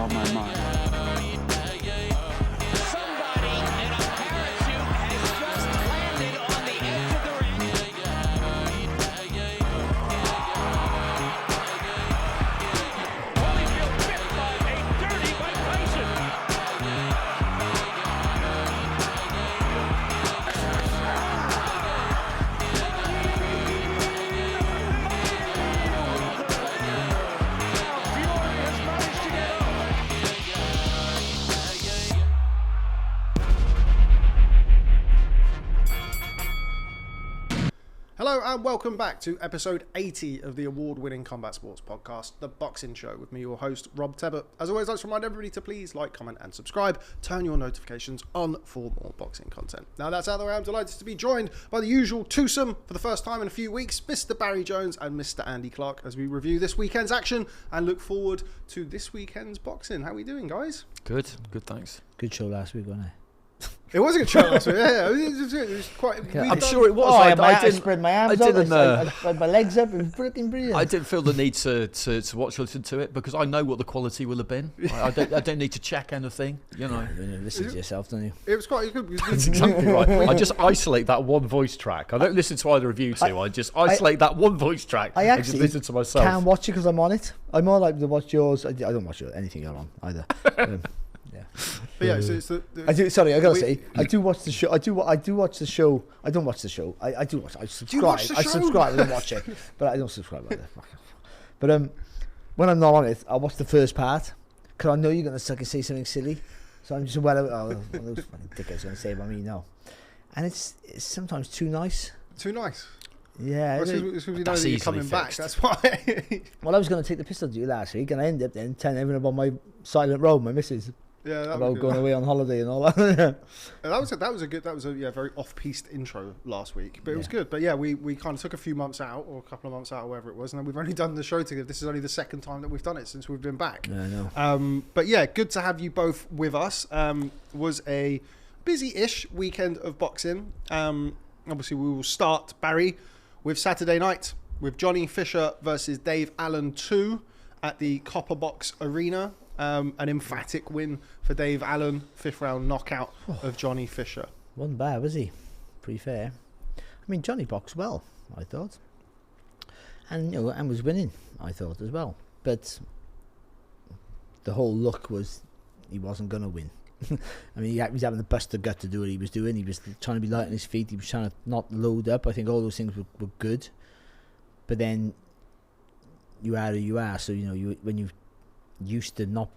on my mind. Hello and welcome back to episode 80 of the award-winning Combat Sports podcast, The Boxing Show, with me, your host, Rob Tebbutt. As always, I'd like to remind everybody to please like, comment and subscribe. Turn your notifications on for more boxing content. Now that's out of the way, I'm delighted to be joined by the usual twosome for the first time in a few weeks, Mr. Barry Jones and Mr. Andy Clarke, as we review this weekend's action and look forward to this weekend's boxing. How are we doing, guys? Good, thanks. Good show last week, wasn't it? It was a good show last week, yeah. It was quite... Okay. I'm sure it was. I spread my arms out, I spread my legs up, it was freaking brilliant. I didn't feel the need to watch or listen to it because I know what the quality will have been. I don't need to check anything, you know. You listen to yourself, don't you? It was quite good. That's exactly right. I just isolate that one voice track. I don't listen to either of you two. I just isolate that one voice track. I actually just listen to myself. Can't watch it because I'm on it. I'm more likely to watch yours. I don't watch anything you're on either. Yeah. But yeah, so it's I do. Sorry, I gotta say, I do watch the show. I do watch the show. I don't watch the show. I do watch. I subscribe. I subscribe. I don't watch it, but I don't subscribe either. But when I'm not on it, I watch the first part because I know you're gonna suck and say something silly. So I'm just those fucking dickheads gonna say about me now, and it's sometimes too nice. Too nice. Yeah, it's because we know that you're coming back. That's why. Well, I was going to take the piss out of you last week, and I ended up then telling everyone about my silent road, my missus. Yeah, that about was going away on holiday and all that. that was a very off-piste intro last week, but it was good. But yeah, we kind of took a few months out, or a couple of months out, or whatever it was, and then we've only done the show together. This is only the second time that we've done it since we've been back. Yeah, I know. But yeah, good to have you both with us. Was a busy-ish weekend of boxing. Obviously, we will start, Barry, with Saturday night with Johnny Fisher versus Dave Allen 2 at the Copper Box Arena. An emphatic win for Dave Allen, 5th round knockout of Johnny Fisher. Wasn't bad, was he? Pretty fair. I mean, Johnny boxed well, I thought, and and was winning, I thought as well. But the whole look was he wasn't going to win. I mean, he was having the bust of gut to do what he was doing. He was trying to be light on his feet. He was trying to not load up. I think all those things were good. But then you are who you are. So when you used to not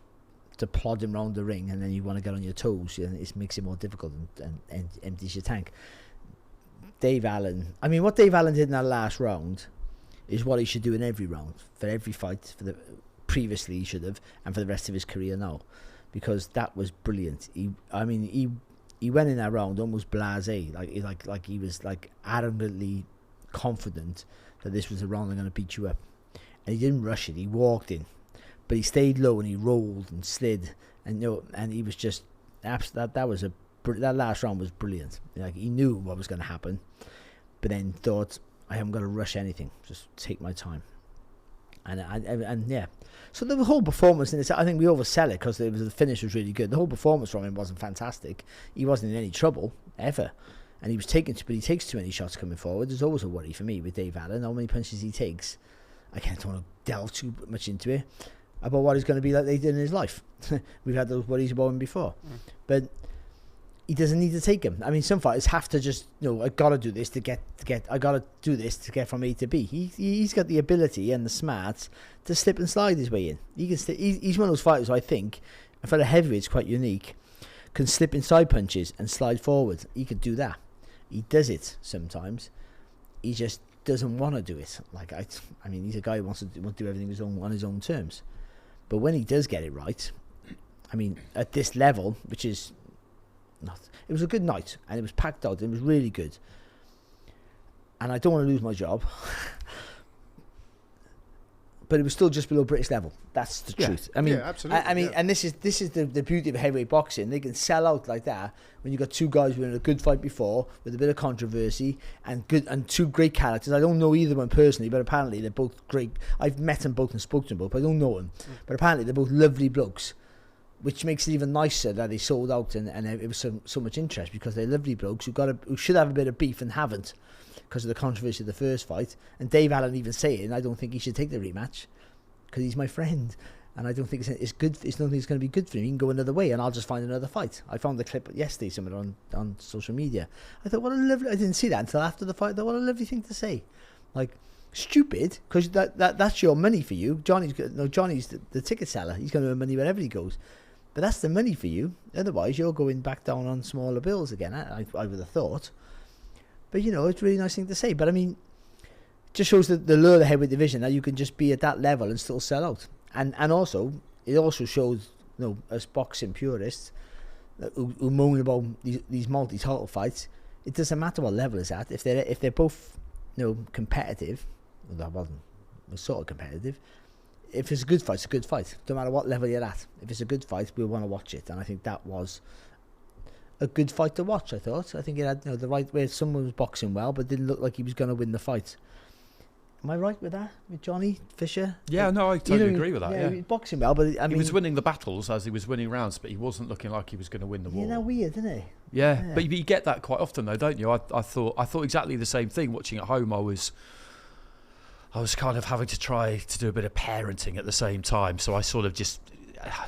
to plod him around the ring, and then you want to get on your toes, and it makes it more difficult and empties your tank. Dave Allen, I mean, what Dave Allen did in that last round is what he should do in every round for every fight. Previously he should have, and for the rest of his career now, because that was brilliant. He went in that round almost blasé, like he was like arrogantly confident that this was the round I'm going to beat you up, and he didn't rush it. He walked in. But he stayed low and he rolled and slid, and and he was just that last round was brilliant. Like, he knew what was going to happen, but then thought, I haven't got to rush anything. Just take my time. And yeah, so the whole performance in this, I think we oversell it because the finish was really good. The whole performance from him wasn't fantastic. He wasn't in any trouble ever, and he takes too many shots coming forward. There's always a worry for me with Dave Allen, how many punches he takes. I don't want to delve too much into it about what he's going to be like later in his life. We've had those worries about him before. But he doesn't need to take them. I mean, some fighters have to just, I got to do this to get from A to B. He's got the ability and the smarts to slip and slide his way in. He's one of those fighters, I think, and for the heavyweights, quite unique, can slip inside punches and slide forward. He could do that. He does it sometimes. He just doesn't want to do it. Like, I mean, he's a guy who wants to do everything on his own terms. But when he does get it right, I mean, at this level, which is not, it was a good night, and it was packed out, and it was really good. And I don't want to lose my job, but it was still just below British level. That's the truth. I mean, absolutely. I mean, and this is the beauty of heavyweight boxing. They can sell out like that when you've got two guys who were in a good fight before with a bit of controversy and two great characters. I don't know either one personally, but apparently they're both great. I've met them both and spoken to them both, but I don't know them. But apparently they're both lovely blokes which makes it even nicer that they sold out and it was so much interest, because they're lovely blokes who should have a bit of beef and haven't, because of the controversy of the first fight. And Dave Allen even saying, I don't think he should take the rematch because he's my friend, and I don't think it's good. It's nothing that's going to be good for him. He can go another way, and I'll just find another fight. I found the clip yesterday somewhere on social media. I thought, what a lovely. I didn't see that until after the fight. I thought, what a lovely thing to say. Like, stupid, because that's your money for you. Johnny's the ticket seller. He's going to earn money wherever he goes. But that's the money for you. Otherwise, you're going back down on smaller bills again. I would have thought. But it's a really nice thing to say. But I mean, it just shows the lure of the heavyweight division, that you can just be at that level and still sell out. And also, it also shows, us boxing purists who moan about these multi-title fights. It doesn't matter what level it's at. If they're both, competitive, well, that wasn't. It was sort of competitive. If it's a good fight, it's a good fight. No matter what level you're at. If it's a good fight, we'll want to watch it. And I think that was a good fight to watch, I thought. I think it had the right way. Someone was boxing well, but didn't look like he was going to win the fight. Am I right with that? With Johnny Fisher? Yeah, no, I totally agree with that. Yeah, he was boxing well, but he was winning the battles as he was winning rounds, but he wasn't looking like he was going to win the war. Yeah, that weird, isn't it? Yeah, but you get that quite often, though, don't you? I thought exactly the same thing. Watching at home, I was kind of having to try to do a bit of parenting at the same time, so I sort of just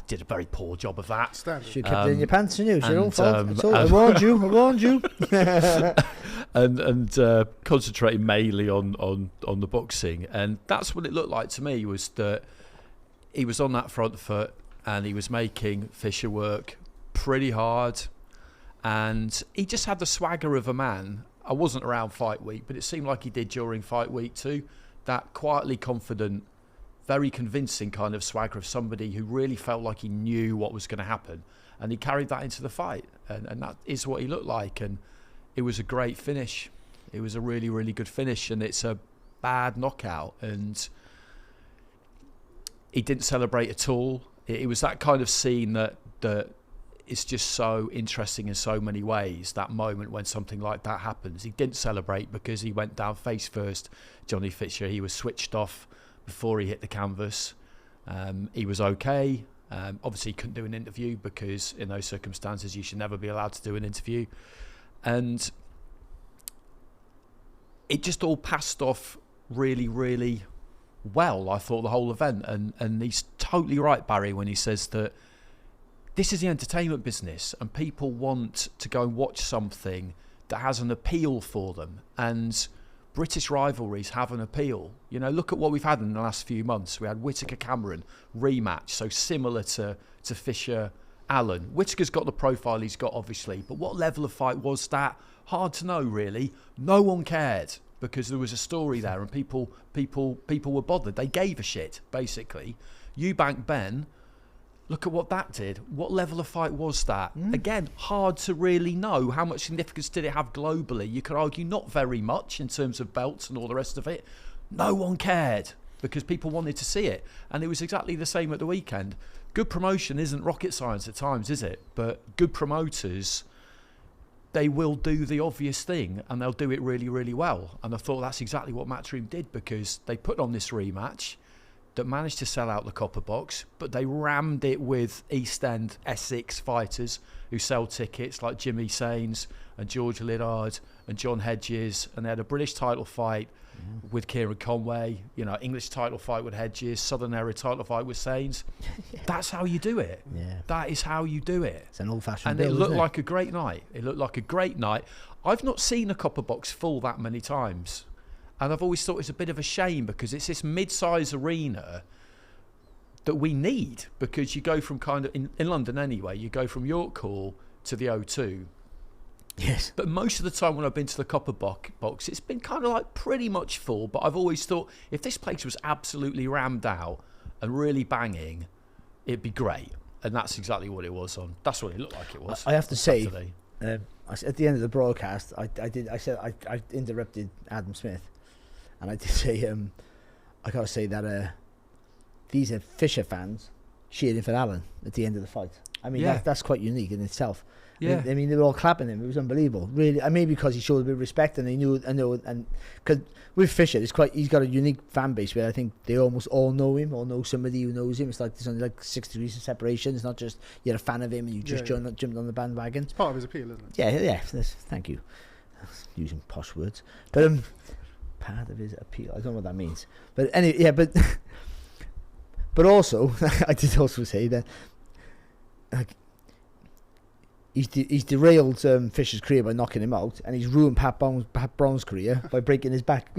did a very poor job of that. Should have kept it in your pants, and it's your own fault. I warned you. and concentrating mainly on the boxing, and that's what it looked like to me, was that he was on that front foot and he was making Fisher work pretty hard, and he just had the swagger of a man. I wasn't around fight week, but it seemed like he did during fight week too. That quietly confident, very convincing kind of swagger of somebody who really felt like he knew what was going to happen, and he carried that into the fight, and that is what he looked like. And it was a great finish. It was a really, really good finish, and it's a bad knockout, and he didn't celebrate at all. It was that kind of scene that is just so interesting in so many ways, that moment when something like that happens. He didn't celebrate because he went down face first, Johnny Fisher. He was switched off before he hit the canvas. He was okay. Obviously, he couldn't do an interview because in those circumstances, you should never be allowed to do an interview. And it just all passed off really, really well, I thought, the whole event. And he's totally right, Barry, when he says that this is the entertainment business and people want to go and watch something that has an appeal for them. And British rivalries have an appeal. Look at what we've had in the last few months. We had Whittaker-Cameron rematch, so similar to Fisher-Allen. Whittaker's got the profile he's got, obviously, but what level of fight was that? Hard to know, really. No one cared because there was a story there, and people were bothered. They gave a shit, basically. Eubank Ben, look at what that did. What level of fight was that? Again, hard to really know. How much significance did it have globally? You could argue not very much in terms of belts and all the rest of it. No one cared because people wanted to see it. And it was exactly the same at the weekend. Good promotion isn't rocket science at times, is it? But good promoters, they will do the obvious thing and they'll do it really, really well. And I thought that's exactly what Matchroom did, because they put on this rematch that managed to sell out the Copper Box, but they rammed it with East End Essex fighters who sell tickets, like Jimmy Sains and George Liddard and John Hedges, and they had a British title fight with Kieran Conway, English title fight with Hedges, Southern Area title fight with Sains. That's how you do it. Yeah. That is how you do it. It's an old-fashioned and bill, it looked isn't like a great night. It looked like a great night. I've not seen a Copper Box full that many times. And I've always thought it's a bit of a shame, because it's this mid-size arena that we need, because you go from kind of, in London anyway, you go from York Hall to the O2. Yes. But most of the time when I've been to the Copper Box, it's been kind of like pretty much full. But I've always thought if this place was absolutely rammed out and really banging, it'd be great. And that's exactly what it was on. That's what it looked like it was. I have to say, at the end of the broadcast, I interrupted Adam Smith. And I did say, I got to say that these are Fisher fans cheering for Allen at the end of the fight. I mean, Yeah. that's quite unique in itself. Yeah. I mean, they were all clapping him. It was unbelievable, really. I mean, because he showed a bit of respect, and and because with Fisher, he's got a unique fan base where I think they almost all know him or know somebody who knows him. It's like there's only like 6 degrees of separation. It's not just you're a fan of him and you just jumped on the bandwagon. It's part of his appeal, isn't it? Yeah. Thank you. Using posh words, but part of his appeal. I don't know what that means, but anyway, yeah, but also, I did also say that, like, he's derailed Fisher's career by knocking him out, and he's ruined Pat Brown's career by breaking his back.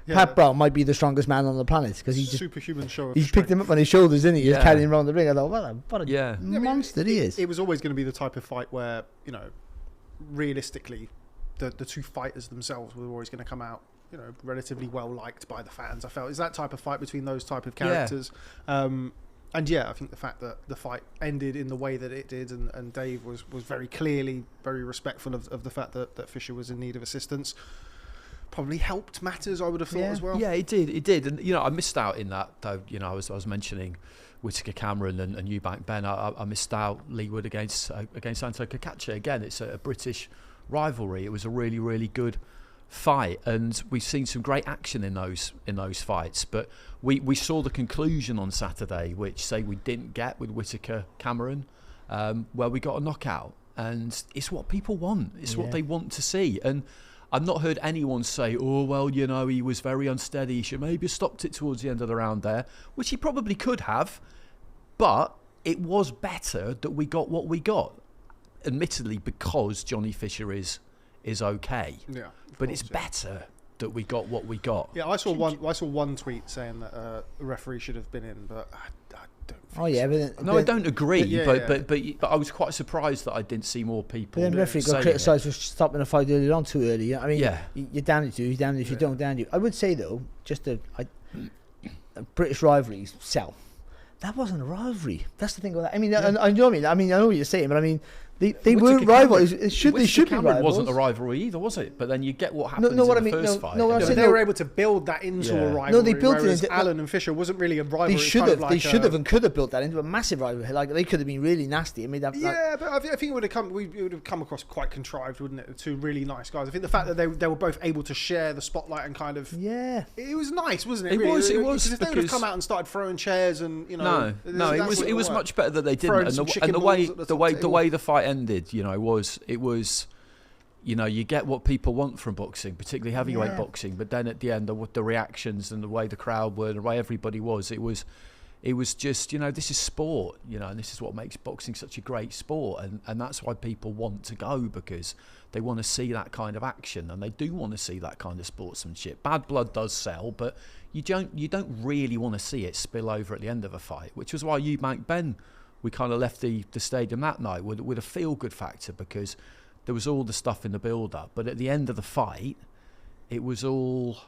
Yeah. Pat Brown might be the strongest man on the planet because he just superhuman show of he strength. picked him up on his shoulders, didn't he? He was carrying him around the ring. I thought, what a monster he is. It was always going to be the type of fight where, realistically, the two fighters themselves were always going to come out, relatively well liked by the fans. I felt is that type of fight between those type of characters. And yeah, I think the fact that the fight ended in the way that it did, and Dave was very clearly very respectful of the fact that Fisher was in need of assistance, probably helped matters, I would have thought, as well. Yeah, it did. And, I missed out in that, though. I was mentioning Whittaker Cameron and Eubank Ben. I missed out Leewood against Santo Kakache. Again, it's a British rivalry. It was a really, really good fight, and we've seen some great action in those fights, but we saw the conclusion on Saturday, which say we didn't get with Whittaker Cameron, where we got a knockout, and it's what people want. It's what they want to see. And I've not heard anyone say, oh well, he was very unsteady, he should maybe have stopped it towards the end of the round there, which he probably could have, but it was better that we got what we got, admittedly, because Johnny Fisher is okay. Yeah. But it's better that we got what we got. Yeah, I saw one tweet saying that the referee should have been in, but I don't think so. I don't agree. But I was quite surprised that I didn't see more people. But then the referee got criticised for stopping the fight earlier on too early. I mean, you're damned if you do, you're damned if you don't. Damned you. I would say though, British rivalries sell. That wasn't a rivalry. That's the thing about that. I mean, I know what I mean. I know what you're saying, but I mean, they weren't rivals. They should be rivals. It wasn't a rivalry either, was it? But then you get what happens in the first fight. They were able to build that into a rivalry. No, they built it into Allen and Fisher wasn't really a rivalry. They should have and could have built that into a massive rivalry. Like they could have been really nasty. I mean, but I think it would have come across quite contrived, wouldn't it? Two really nice guys. I think the fact that they were both able to share the spotlight and kind of it was nice, wasn't it? It was. If they would have come out and started throwing chairs and it was much better that they didn't. And the way the fight ended, it was you get what people want from boxing, particularly heavyweight boxing, but then at the end the reactions and the way the crowd were, the way everybody was, it was just, this is sport, and this is what makes boxing such a great sport, and that's why people want to go, because they want to see that kind of action, and they do want to see that kind of sportsmanship. Bad blood does sell, but you don't really want to see it spill over at the end of a fight, which was why Eubank Ben, we kind of left the stadium that night with a feel-good factor, because there was all the stuff in the build-up, but at the end of the fight, it was all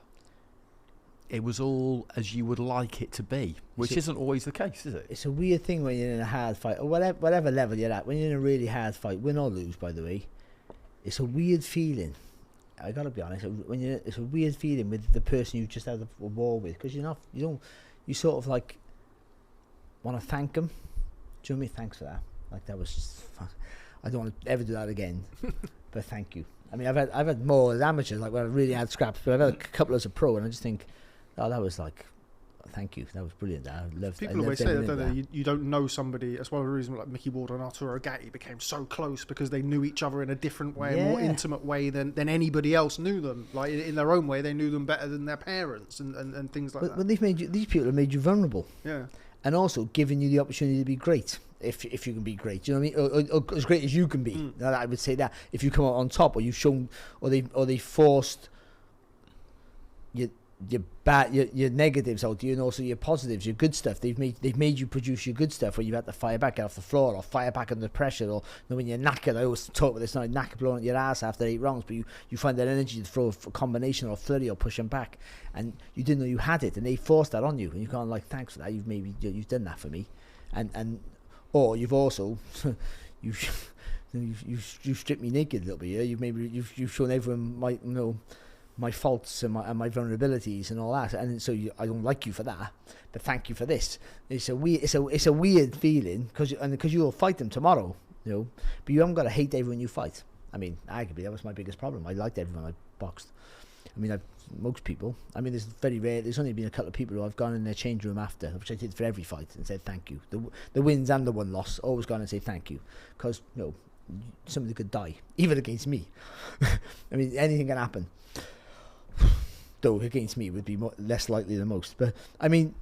as you would like it to be, which isn't always the case, is it? It's a weird thing when you're in a hard fight, or whatever level you're at. When you're in a really hard fight, win or lose, by the way, it's a weird feeling. I gotta be honest. It's a weird feeling with the person you just had a war with, because you sort of like want to thank them. Do you know what I mean? Thanks for that. Like, that was just fun. I don't want to ever do that again. But thank you. I mean, I've had more as amateurs, like where I really had scraps, but I've had a couple as a pro, and I just think, oh, that was like, thank you. That was brilliant. I loved. People always say that, don't they? You don't know somebody. That's one of the reasons like Mickey Ward and Arturo Gatti became so close, because they knew each other in a different way, a more intimate way than anybody else knew them. Like in their own way, they knew them better than their parents and things like that. But these people have made you vulnerable. Yeah. And also giving you the opportunity to be great, if you can be great. Do you know what I mean? Or as great as you can be. I would say that if you come out on top, or you've shown, or they forced your negatives out, and also your positives, your good stuff. They've made you produce your good stuff, where you've had to fire back, get off the floor, or fire back under pressure, or when you're knackered. I always talk about this, not knackered, blowing at your ass after 8 rounds, but you find that energy to throw a combination or flurry or push them back, and you didn't know you had it, and they forced that on you, and you can't like, thanks for that. You've done that for me, or you've also you've stripped me naked a little bit. Yeah, you've shown everyone my faults and my vulnerabilities and all that, and so I don't like you for that, but thank you for this. It's a weird feeling because you'll fight them tomorrow, but you haven't got to hate everyone you fight. I mean, arguably that was my biggest problem. I liked everyone I boxed. I mean, most people. I mean, there's very rare. There's only been a couple of people who I've gone in their change room after, which I did for every fight, and said thank you. The wins and the one loss, always gone and say thank you, because somebody could die, even against me. I mean, anything can happen. Though against me would be less likely than most. But I mean,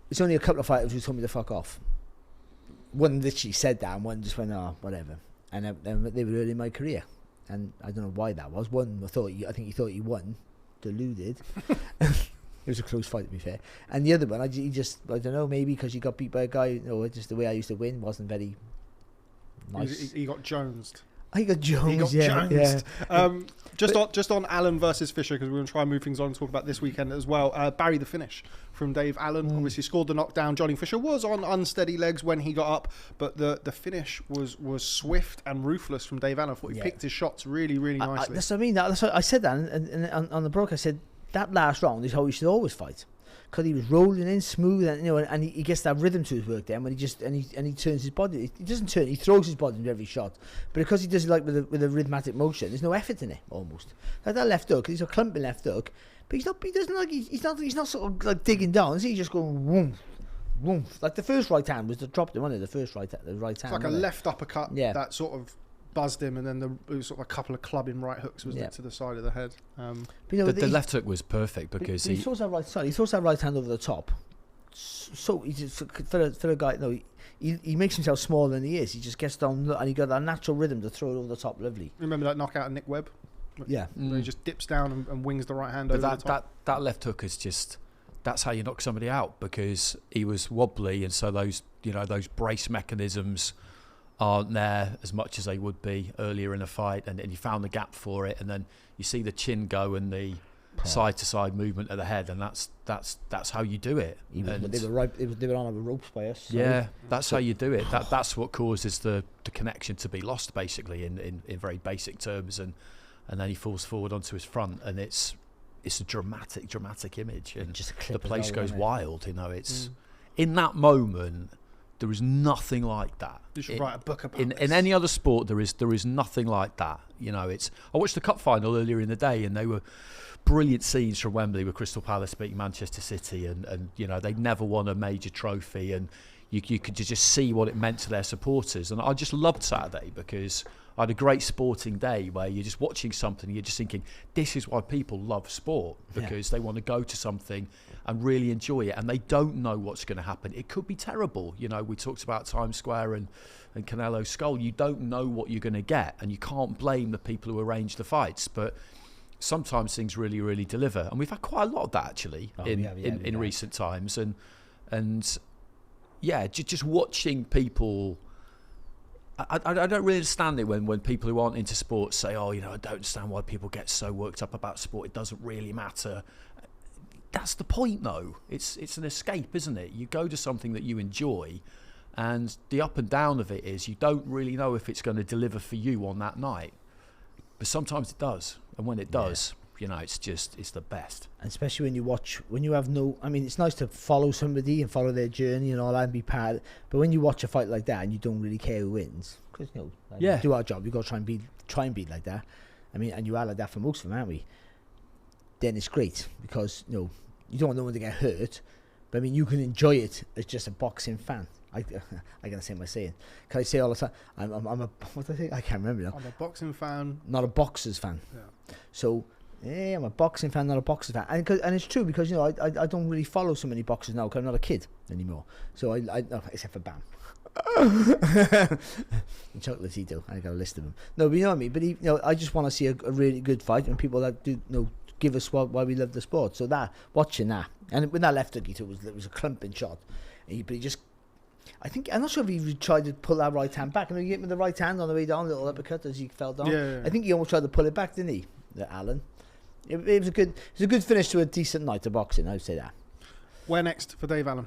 it's only a couple of fighters who told me to fuck off. One literally said that, and one just went, "Oh, whatever." And then they were early in my career, and I don't know why that was. One, I think he thought he won, deluded. It was a close fight, to be fair. And the other one, I don't know, maybe because he got beat by a guy. Just the way I used to win wasn't very nice. He got jonesed. He got Jones, yeah. Just on Allen versus Fisher, because we're going to try and move things on and talk about this weekend as well. Barry the finish from Dave Allen. Obviously scored the knockdown. Johnny Fisher was on unsteady legs when he got up, but the finish was swift and ruthless from Dave Allen. I thought he picked his shots really, really nicely. That's what I mean. That's what I said that and on the broadcast. I said that last round is how he should always fight. Because he was rolling in smooth, and and he gets that rhythm to his work then when he turns his body. He doesn't turn; he throws his body into every shot. But because he does it like with a rhythmic motion, there's no effort in it almost. Like that left hook, he's a clumping left hook, but he's not. He doesn't like he's not sort of like digging down. He's just going whoom, whoom. Like the first right hand was the dropped him, wasn't it? The right hand. It's like a left uppercut that sort of buzzed him, and then it was sort of a couple of clubbing right hooks to the side of the head. The left hook was perfect because he throws that right side. He throws that right hand over the top. So he just for a guy, he makes himself smaller than he is. He just gets down and he got that natural rhythm to throw it over the top. Lovely. Remember that knockout of Nick Webb? Yeah, where he just dips down and wings the right hand over the top. That left hook is just. That's how you knock somebody out, because he was wobbly, and so those brace mechanisms aren't there as much as they would be earlier in a fight, and you found the gap for it, and then you see the chin go and the side to side movement of the head, and that's how you do it. They were on a ropes by us. So. Yeah, that's how you do it. That's what causes the connection to be lost, basically, in very basic terms, and then he falls forward onto his front, and it's a dramatic image, and just the place goes wild. It's in that moment. There is nothing like that. You should write a book about this. In any other sport, there is nothing like that. I watched the cup final earlier in the day, and they were brilliant scenes from Wembley with Crystal Palace beating Manchester City, and they'd never won a major trophy, and you could just see what it meant to their supporters. And I just loved Saturday because I had a great sporting day where you're just watching something and you're just thinking, this is why people love sport, because they want to go to something and really enjoy it, and they don't know what's going to happen. It could be terrible. We talked about Times Square and Canelo's skull. You don't know what you're going to get, and you can't blame the people who arrange the fights, but sometimes things really, really deliver. And we've had quite a lot of that, actually, in recent times. And just watching people... I don't really understand it when people who aren't into sports say, I don't understand why people get so worked up about sport. It doesn't really matter. That's the point, though. It's an escape, isn't it? You go to something that you enjoy, and the up and down of it is you don't really know if it's going to deliver for you on that night. But sometimes it does. And when it does, it's the best. And especially when you have no... I mean, it's nice to follow somebody and follow their journey and all that and be part of it. But when you watch a fight like that and you don't really care who wins, because, we do our job, we've got to try and be like that. I mean, and you are like that for most of them, aren't we? Then it's great because, you don't want no one to get hurt. But, I mean, you can enjoy it as just a boxing fan. I gotta say my saying. Can I say all the time? I'm a... What did I say? I can't remember now. I'm a boxing fan. Not a boxer's fan. Yeah. So... Yeah, I'm a boxing fan, not a boxers fan, and it's true because I don't really follow so many boxers now because I'm not a kid anymore. So I except for Bam, and Chocolatito, I got a list of them. No, but you know what I mean. But I just want to see a really good fight and people that do give us why we love the sport. So watching that, and with that left hook, it was a clumping shot, but he just. I'm not sure if he tried to pull that right hand back. And he hit with the right hand on the way down, a little uppercut as he fell down. Yeah. I think he almost tried to pull it back, didn't he, Allen? It was a good finish to a decent night of boxing. I'd say that. Where next for Dave Allen?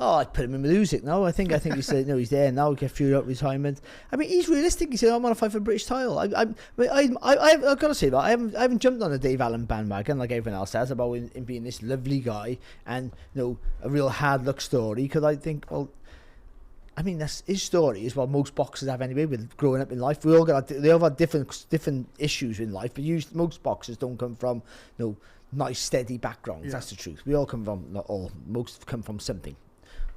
Oh, I'd put him in music now. I think he said, no, he's there now. Get through out retirement. I mean, he's realistic. He said, I'm going to fight for a British title. I've got to say that I haven't jumped on a Dave Allen bandwagon like everyone else has about him being this lovely guy and a real hard luck story. Because I think, well, I mean, that's his story is what most boxers have anyway with growing up in life. They all have different issues in life, but most boxers don't come from nice steady backgrounds. Yeah. That's the truth. We all come from, not all, most come from something.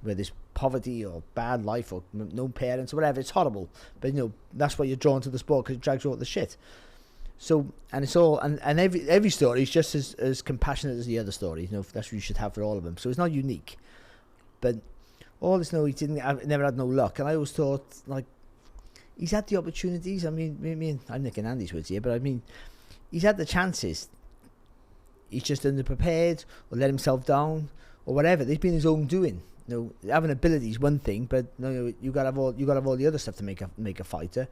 Where there's poverty or bad life or no parents or whatever, it's horrible. But that's why you're drawn to the sport, because it drags you out of the shit. So, and it's all, and every story is just as compassionate as the other story. That's what you should have for all of them. So it's not unique. But all this, he never had no luck. And I always thought, like, he's had the opportunities. I mean, I'm nicking Andy's words here, but I mean, he's had the chances. He's just underprepared or let himself down or whatever. They've been his own doing. Having ability is one thing, but you got to have all the other stuff to make a fighter.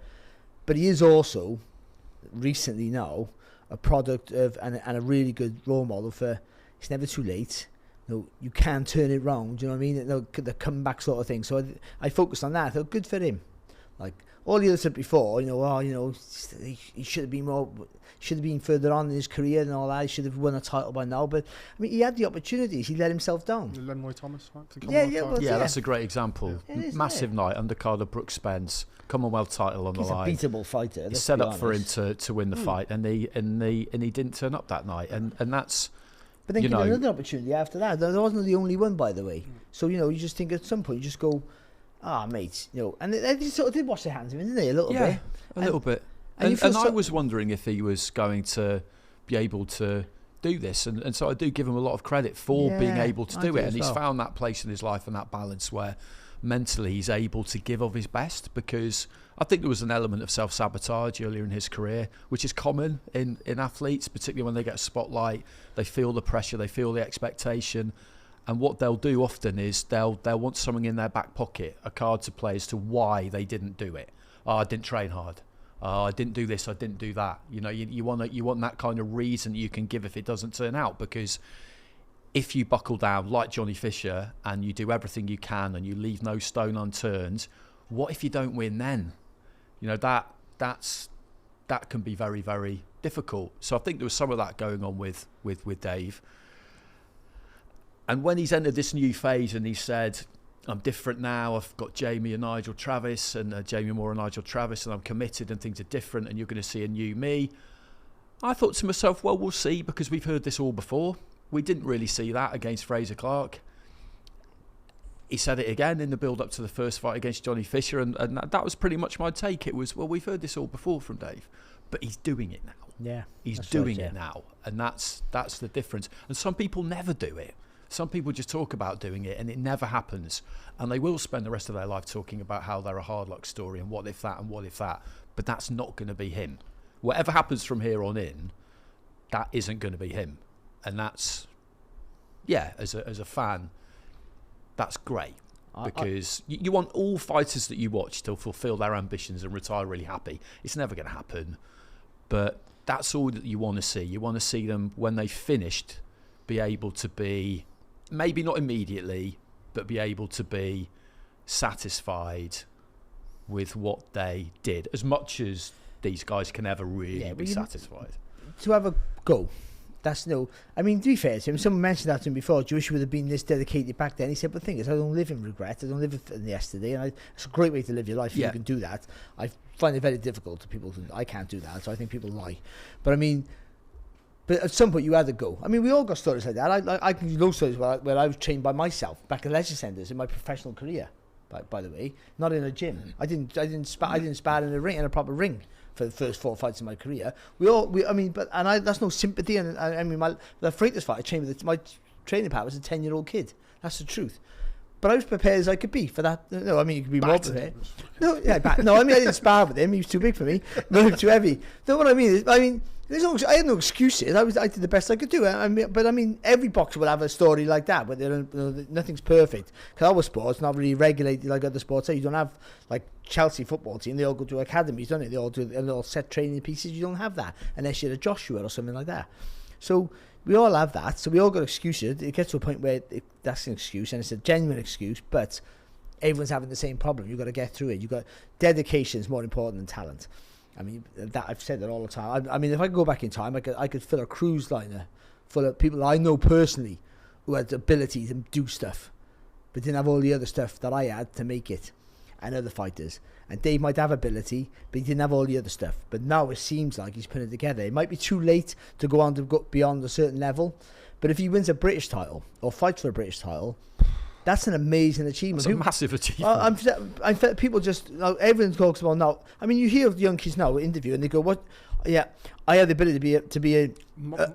But he is also recently now a product of and a really good role model for. It's never too late. You can turn it round. You know what I mean? The comeback sort of thing. So I focused on that. I thought, good for him. Like all the other stuff before, he should have been more. Should have been further on in his career and all that. He should have won a title by now. But I mean, he had the opportunities. He let himself down. Lenroy Thomas, right? Yeah, that's a great example. Yeah. Massive night, undercard of Brooks Spence, Commonwealth title on the line. He's a beatable fighter. He set up for him to win the fight, and he didn't turn up that night, and that's. But then he had another opportunity after that. That wasn't the only one, by the way. So you just think at some point you just go, mate, and they sort of did wash their hands of him, didn't they? A little bit. A little bit. And I was wondering if he was going to be able to do this. And so I do give him a lot of credit for being able to do it. And he's found that place in his life and that balance where mentally he's able to give of his best, because I think there was an element of self-sabotage earlier in his career, which is common in athletes, particularly when they get a spotlight. They feel the pressure, they feel the expectation. And what they'll do often is they'll want something in their back pocket, a card to play as to why they didn't do it. I didn't train hard. I didn't do this, I didn't do that. You want that kind of reason you can give if it doesn't turn out, because if you buckle down like Johnny Fisher and you do everything you can and you leave no stone unturned, what if you don't win then? That can be very, very difficult. So I think there was some of that going on with Dave. And when he's entered this new phase and he said, I'm different now, I've got Jamie and Nigel Travis and Jamie Moore and Nigel Travis, and I'm committed and things are different and you're going to see a new me. I thought to myself, well, we'll see, because we've heard this all before. We didn't really see that against Fraser Clarke. He said it again in the build-up to the first fight against Johnny Fisher, and that was pretty much my take. It was, well, we've heard this all before from Dave, but he's doing it now. Yeah, he's doing it now, and that's the difference. And some people never do it. Some people just talk about doing it and it never happens. And they will spend the rest of their life talking about how they're a hard luck story and what if that and what if that. But that's not going to be him. Whatever happens from here on in, that isn't going to be him. And that's, as a fan, that's great. Because you want all fighters that you watch to fulfill their ambitions and retire really happy. It's never going to happen. But that's all that you want to see. You want to see them, when they've finished, be able to be, maybe not immediately, but be able to be satisfied with what they did, as much as these guys can ever really be satisfied. To have a go. That's I mean, to be fair to him, someone mentioned that to him before. Do you wish you would have been this dedicated back then? He said, but the thing is, I don't live in regret. I don't live in yesterday. And it's a great way to live your life if you can do that. I find it very difficult to people. I can't do that, so I think people lie. But I mean, but at some point you had to go. I mean, we all got stories like that. I can know stories where I was trained by myself back in leisure centres in my professional career. By the way, not in a gym. I didn't spar in a ring, in a proper ring, for the first 4 fights in my career. That's no sympathy. And I mean, the Freighter's fight, my training partner was a 10-year-old kid. That's the truth. But I was prepared as I could be for that. No, I mean, you could be more prepared. I didn't spar with him. He was too big for me. No, too heavy. No, what I mean is, I had no excuses. I did the best I could do. But every boxer will have a story like that, but nothing's perfect. Because our sport's not really regulated like other sports. You don't have, like Chelsea football team, they all go to academies, don't they? They all do a little set training pieces. You don't have that unless you're a Joshua or something like that. So, We all have that, so we all got excuses. It gets to a point where that's an excuse, and it's a genuine excuse, but everyone's having the same problem. You've got to get through it. You've got dedication is more important than talent. I mean, that I've said that all the time. I mean, if I could go back in time, I could fill a cruise liner full of people I know personally who had the ability to do stuff, but didn't have all the other stuff that I had to make it, and other fighters. And Dave might have ability, but he didn't have all the other stuff. But now it seems like he's putting it together. It might be too late to go on to go beyond a certain level, but if he wins a British title or fights for a British title, that's an amazing achievement. It's a massive achievement. I'm people just, everyone talks about now. I mean, you hear the young kids now interview and they go, "What? Yeah, I have the ability to be a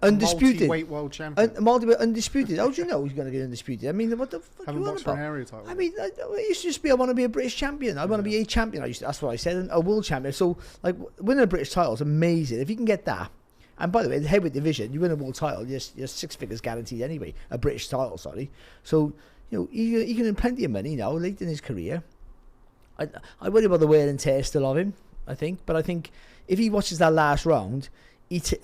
undisputed multi-weight world champion. Multi-weight undisputed. How do you know he's going to get undisputed? I mean, what the fuck Haven't you on boxed for about? an area title. I mean, I used to just be, I want to be a British champion. I want to be a champion. That's what I said, and a world champion. So, like, winning a British title is amazing. If you can get that, and by the way, the heavyweight division, you win a world title, you're 6 figures guaranteed anyway. A British title, sorry. So, you know, he can earn plenty of money now, late in his career. I worry about the wear and tear still of him, I think. But I think if he watches that last round,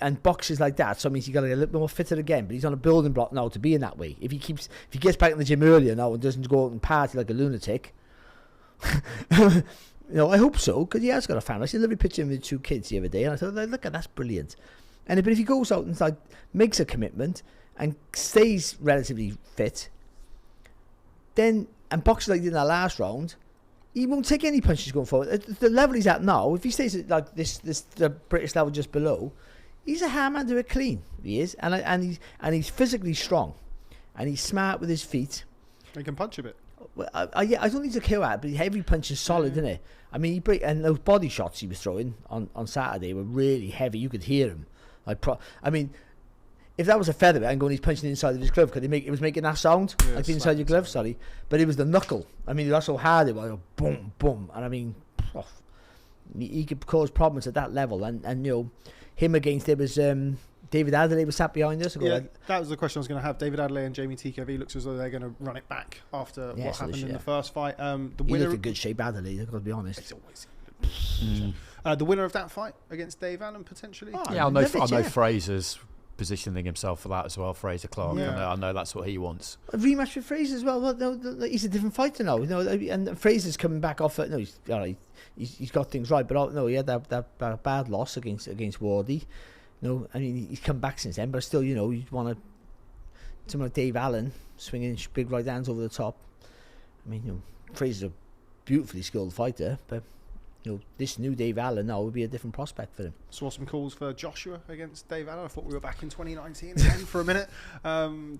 and boxes like that, so it means you got to get a little bit more fitter again. But he's on a building block now to be in that way. If he gets back in the gym earlier now and doesn't go out and party like a lunatic, you know, I hope so, because he has got a family. I seen a lovely picture of him with 2 kids the other day, and I thought, look, that's brilliant. But if he goes out and like makes a commitment and stays relatively fit, then and boxes like he did in that last round, he won't take any punches going forward. At the level he's at now, if he stays at like this the British level just below, he's a hard man to it clean. He is, and he's physically strong, and he's smart with his feet. He can punch a bit. Well, I don't need to kill at, but every punch is solid, isn't it? I mean, and those body shots he was throwing on Saturday were really heavy. You could hear him. I mean, if that was a featherweight and going, he's punching the inside of his glove, it was making that sound, like the inside your glove, sorry. But it was the knuckle. I mean, that's so hard it was, boom, boom. And I mean, he could cause problems at that level. And you know, him against, there was David Adelaide was sat behind us. That was the question I was going to have. David Adelaide and Jamie TKV looks as though they're going to run it back after what happened in the first fight. The winner, looked in good shape, Adelaide, I've got to be honest. It's always the winner of that fight against Dave Allen, potentially? I know Fraser's positioning himself for that as well. Fraser Clarke, I know that's what he wants. A rematch with Fraser as well. He's a different fighter now, you know. And Fraser's coming back off it. No, he's got things right, but no, he had that bad loss against Wardy. You know, I mean, he's come back since then, but still, you know, you want someone like Dave Allen swinging big right hands over the top. I mean, you know, Fraser's a beautifully skilled fighter, but you know, this new Dave Allen now would be a different prospect for him. Saw some calls for Joshua against Dave Allen. I thought we were back in 2019 again for a minute.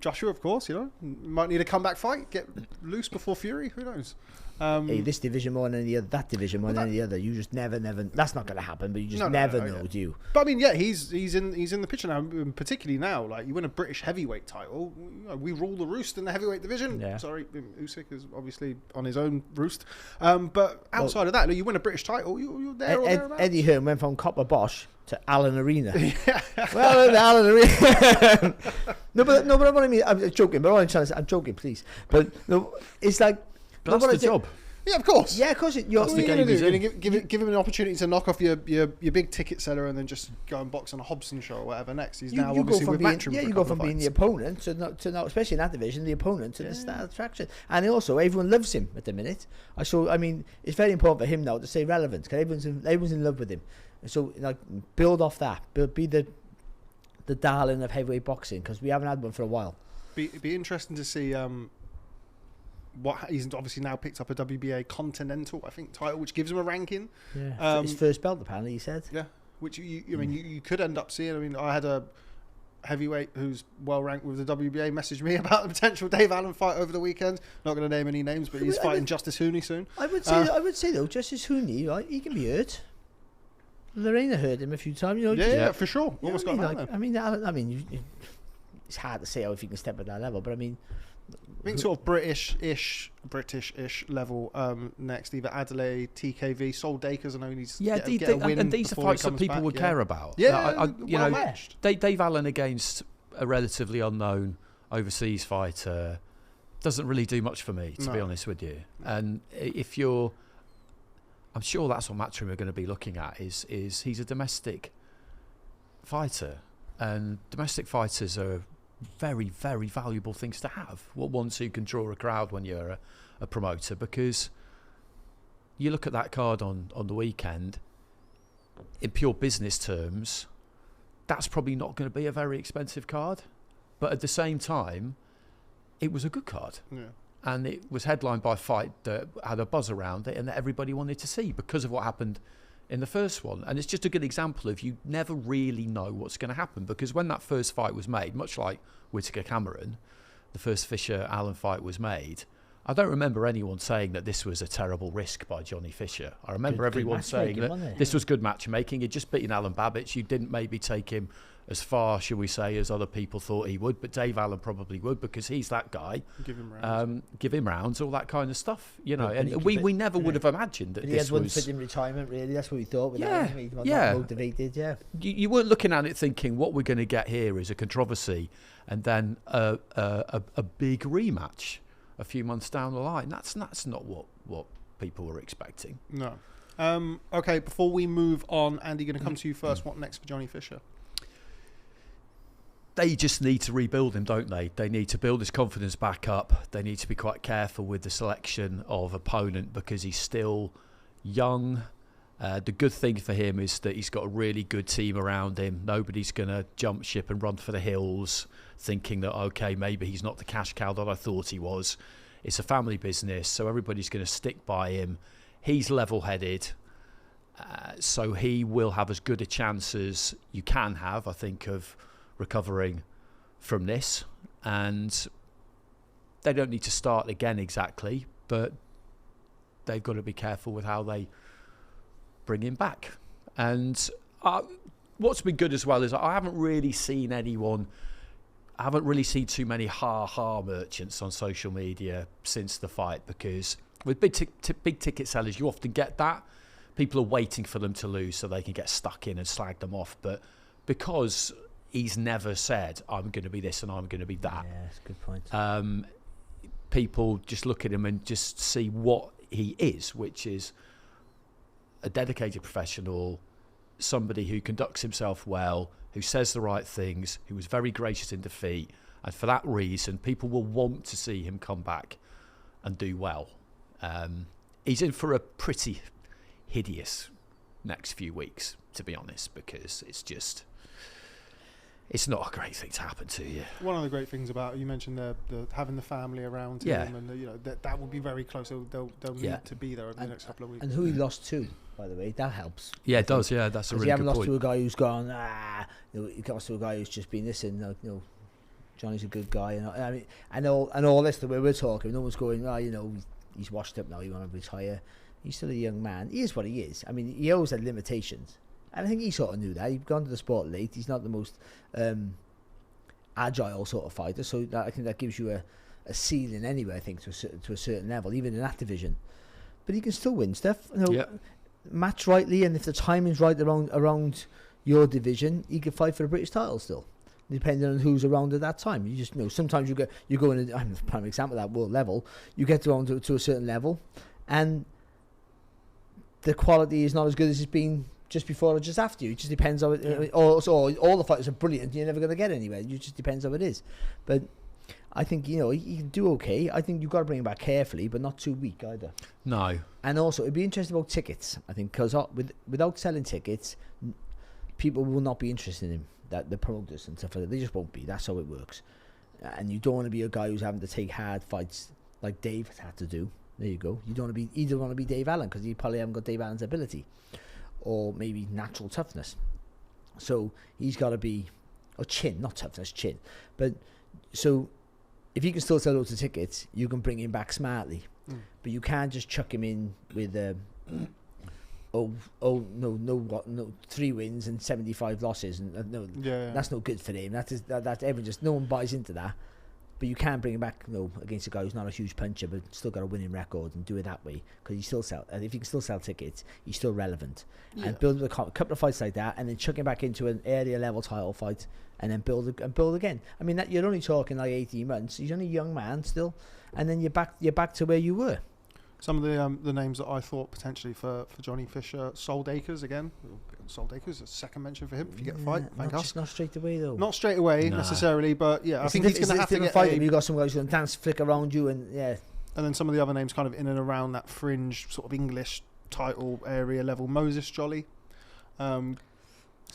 Joshua, of course, you know, might need a comeback fight, get loose before Fury. Who knows? Hey, this division more than any other, that division more than any other. You just never. That's not going to happen. But you just never know, do you? But I mean, yeah, he's in the picture now. Particularly now, like you win a British heavyweight title, you know, we rule the roost in the heavyweight division. Yeah. Sorry, Usyk is obviously on his own roost. But outside of that, you win a British title, you're there or thereabouts. Eddie Hearn went from Copper Bosch to Allen Arena. Well, the Allen Arena. no, but what I mean, I'm joking. But all I'm trying to say, I'm joking, please. But no, it's like. But that's the job. Yeah, of course. Yeah, of course. You're going to give him an opportunity to knock off your big ticket seller and then just go and box on a Hobson show or whatever next. He's now obviously with Matchroom. Yeah, you go from being the opponent to now, especially in that division, the opponent to the star attraction. And also, everyone loves him at the minute. I mean, it's very important for him now to stay relevant because everyone's in love with him. So, like, build off that. Be the darling of heavyweight boxing because we haven't had one for a while. Be interesting to see. What he's obviously now picked up a WBA Continental, I think, title, which gives him a ranking. Yeah, his first belt, apparently, he said. Yeah, which you could end up seeing. I mean, I had a heavyweight who's well ranked with the WBA message me about a potential Dave Allen fight over the weekend. Not going to name any names, but he's fighting Justice Hooney soon. I would say though, Justice Hooney, right, he can be hurt. Lorena heard him a few times, you know. Yeah, for sure. Almost got him. I mean, it's hard to say how if he can step at that level, but I mean. I think sort of British-ish level next, either Adelaide, TKV, Sol Dakers. I know he's and these are fights that people would care about. Yeah, Dave Allen against a relatively unknown overseas fighter doesn't really do much for me, to be honest with you. And if I'm sure that's what Matchroom are going to be looking at. Is he's a domestic fighter, and domestic fighters are very, very valuable things to have. Ones who can draw a crowd when you're a promoter, because you look at that card on the weekend, in pure business terms, that's probably not going to be a very expensive card. But at the same time, it was a good card. Yeah. And it was headlined by a fight that had a buzz around it and that everybody wanted to see because of what happened in the first one. And it's just a good example of you never really know what's going to happen, because when that first fight was made, much like Whittaker-Cameron, the first Fisher-Allen fight was made, I don't remember anyone saying that this was a terrible risk by Johnny Fisher. I remember everyone saying that this was good matchmaking. He'd just beaten Alan Babbitt. You didn't maybe take him as far, shall we say, as other people thought he would, but Dave Allen probably would, because he's that guy. Give him rounds. Give him rounds, all that kind of stuff, you know. And we never would have imagined that he this had one was... fit in retirement, really. That's what we thought. With Yeah, that. He was yeah. motivated, yeah. You weren't looking at it thinking what we're going to get here is a controversy and then a big rematch a few months down the line. That's not what people were expecting. No. Okay, before we move on, Andy, going to come to you first. What next for Johnny Fisher? They just need to rebuild him, don't they? They need to build his confidence back up. They need to be quite careful with the selection of opponent, because he's still young. The good thing for him is that he's got a really good team around him. Nobody's going to jump ship and run for the hills thinking that, okay, maybe he's not the cash cow that I thought he was. It's a family business, so everybody's going to stick by him. He's level-headed, so he will have as good a chance as you can have, I think, of recovering from this. And they don't need to start again exactly, but they've got to be careful with how they bring him back. And what's been good as well is I haven't really seen too many ha-ha merchants on social media since the fight, because with big ticket sellers you often get that. People are waiting for them to lose so they can get stuck in and slag them off. But because he's never said, I'm going to be this and I'm going to be that. Yeah, that's a good point. People just look at him and just see what he is, which is a dedicated professional, somebody who conducts himself well, who says the right things, who was very gracious in defeat. And for that reason, people will want to see him come back and do well. He's in for a pretty hideous next few weeks, to be honest, because it's not a great thing to happen to you. One of the great things about, you mentioned the having the family around him, and that will be very close. They'll need to be there over the next couple of weeks. And who he lost to, by the way, that helps. Yeah, it does. Yeah, that's a really good point. You haven't lost to a guy who's gone, he lost to a guy who's just been listening. Johnny's a good guy, and all this, the way we're talking, no one's going, he's washed up now, he want to retire. He's still a young man. He is what he is. I mean, he always had limitations. And I think he sort of knew that. He'd gone to the sport late. He's not the most agile sort of fighter. So I think that gives you a ceiling anyway, I think, to a certain level, even in that division. But he can still win stuff. Match rightly, and if the timing's right around your division, he can fight for the British title still, depending on who's around at that time. You just sometimes you go in, I'm a prime example of that world level, you get to a certain level, and the quality is not as good as it's been just before or just after you. It just depends on it. All the fighters are brilliant. You're never going to get anywhere. It just depends how it is. But I think, he can do okay. I think you've got to bring him back carefully, but not too weak either. No. And also, it'd be interesting about tickets, I think, because without selling tickets, people will not be interested in him. That the promoters and stuff like that, they just won't be. That's how it works. And you don't want to be a guy who's having to take hard fights like Dave has had to do. There you go. You don't want to be Dave Allen, because you probably haven't got Dave Allen's ability, or maybe natural toughness. So he's got to be, or chin, not toughness, chin. But so if you can still sell loads of tickets, you can bring him back smartly. But you can't just chuck him in with no 3 wins and 75 losses, and that's no good for him. That everyone no one buys into that. But you can bring him back against a guy who's not a huge puncher but still got a winning record, and do it that way, because you still sell. And if you can still sell tickets, he's still relevant. And build a couple of fights like that, and then chuck him back into an area level title fight, and then build again. I mean, that you're only talking like 18 months. He's only a young man still, and then you're back to where you were. Some of the names that I thought potentially for Johnny Fisher, Sold Acres again. Sold Acres, a second mention for him if you get a fight. Not straight away though. Not straight away necessarily, but yeah, I think he's going to have to get fight. You got some guys who can dance, flick around you, and And then some of the other names kind of in and around that fringe sort of English title area level. Moses Jolly.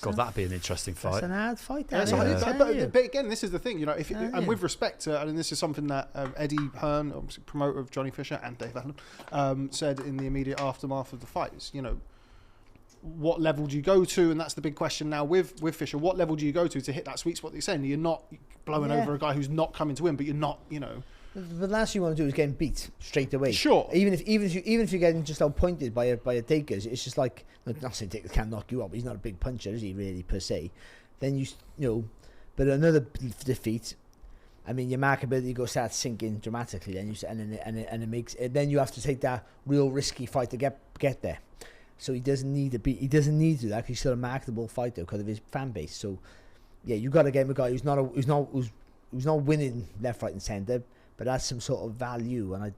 God, that'd be an interesting fight. That's an hard fight. But again, this is the thing, you know. And with respect to, and this is something that Eddie Hearn, obviously promoter of Johnny Fisher, and Dave Allen, said in the immediate aftermath of the fight is, you know, what level do you go to? And that's the big question now with Fisher. What level do you go to hit that sweet spot that you're saying? You're not blowing over a guy who's not coming to win, but you're not, you know. The last thing you want to do is getting beat straight away. Sure. Even if you're getting just outpointed by a Takers, it's just like, not saying Takers can't knock you out, but he's not a big puncher, is he really per se? Then you know, but another defeat. I mean, your markability starts sinking dramatically. Then and it makes then you have to take that real risky fight to get there. So he doesn't need to do that. 'Cause he's still a marketable fighter because of his fan base. So yeah, you got to get him a guy who's not winning left, right, and centre, but has some sort of value, and I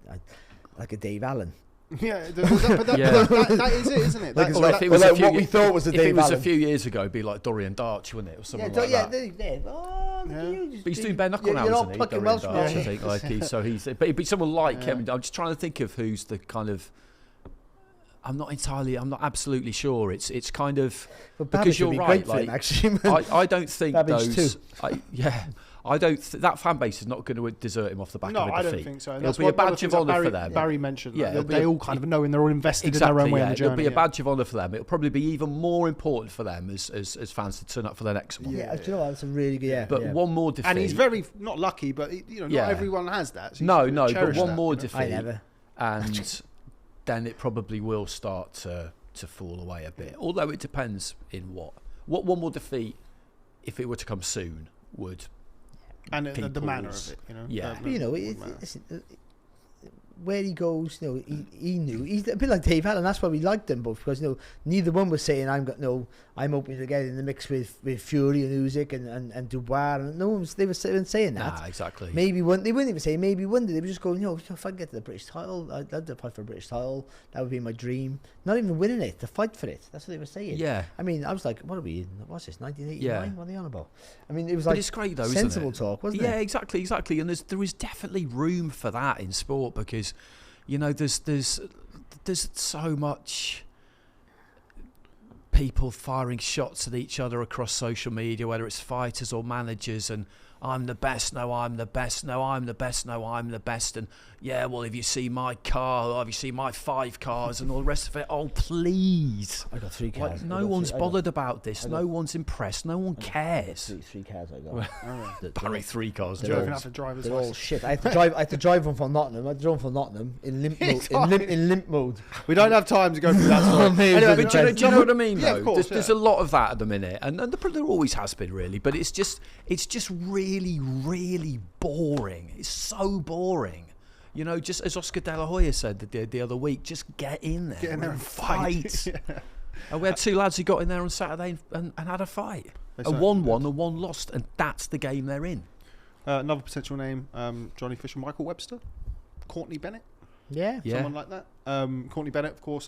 like a Dave Allen. Yeah, that is it, isn't it? If it was a few years ago, it'd be like Dorian Darch, wouldn't it, or someone like that? But he's doing bare knuckle now, isn't he? Dorian Darch, I think. But it'd be someone like him. I'm just trying to think of who's the kind of. I'm not absolutely sure. It's kind of because you're right. Like, I don't think those. That fan base is not going to desert him off the back of a defeat. No, I don't think so. It'll be a badge of honour for them. Barry mentioned that. They all kind of know and they're all invested in their own way in the journey. It'll be a badge of honour for them. It'll probably be even more important for them as fans to turn up for their next one. Yeah, do you know what? That's a really good. But one more defeat, and he's very not lucky, but not everyone has that. So but one more defeat, I never. And then it probably will start to fall away a bit. Although it depends in what one more defeat, if it were to come soon, would. And the manner of it, you know. Yeah, but where he goes, he knew. He's a bit like Dave Allen. That's why we liked them both, because neither one was saying I'm hoping to get in the mix with Fury and Usyk and Dubois. And no one was. They were saying that. Nah, exactly. Maybe one. They wouldn't even say maybe one day. They were just going, if I can get to the British title, I'd love to fight for a British title. That would be my dream. Not even winning it, to fight for it. That's what they were saying. Yeah. I mean, I was like, what are we in? What's this? 1989? Yeah. What are they on about? I mean, it was but it's great though, sensible isn't it? Talk, wasn't it? Yeah, exactly. And there is definitely room for that in sport because. There's so much people firing shots at each other across social media, whether it's fighters or managers, and I'm the best, no, I'm the best, no, I'm the best, no, I'm the best, and yeah, well, if you see my car, or if you see my 5 cars, and all the rest of it, oh, please. I got 3 cars. Like, no one's bothered about this. No one's impressed. No one cares. 3 cars I got. Barry 3 cars. They're all shit. I had to drive one from Nottingham. I had to drive one from Nottingham in limp mode. In limp mode. We don't have time to go through that story. Anyway, but do you know what I mean? Yeah, though? Of course, there's a lot of that at the minute, and there always has been, really. But it's just really, really boring. It's so boring. Just as Oscar De La Hoya said the other week, just get in there and fight. Yeah. And we had 2 lads who got in there on Saturday and had a fight. A 1-1 and 1 lost, and that's the game they're in. Another potential name, Johnny Fisher, Michael Webster, Courtney Bennett. Yeah. Someone like that. Courtney Bennett, of course,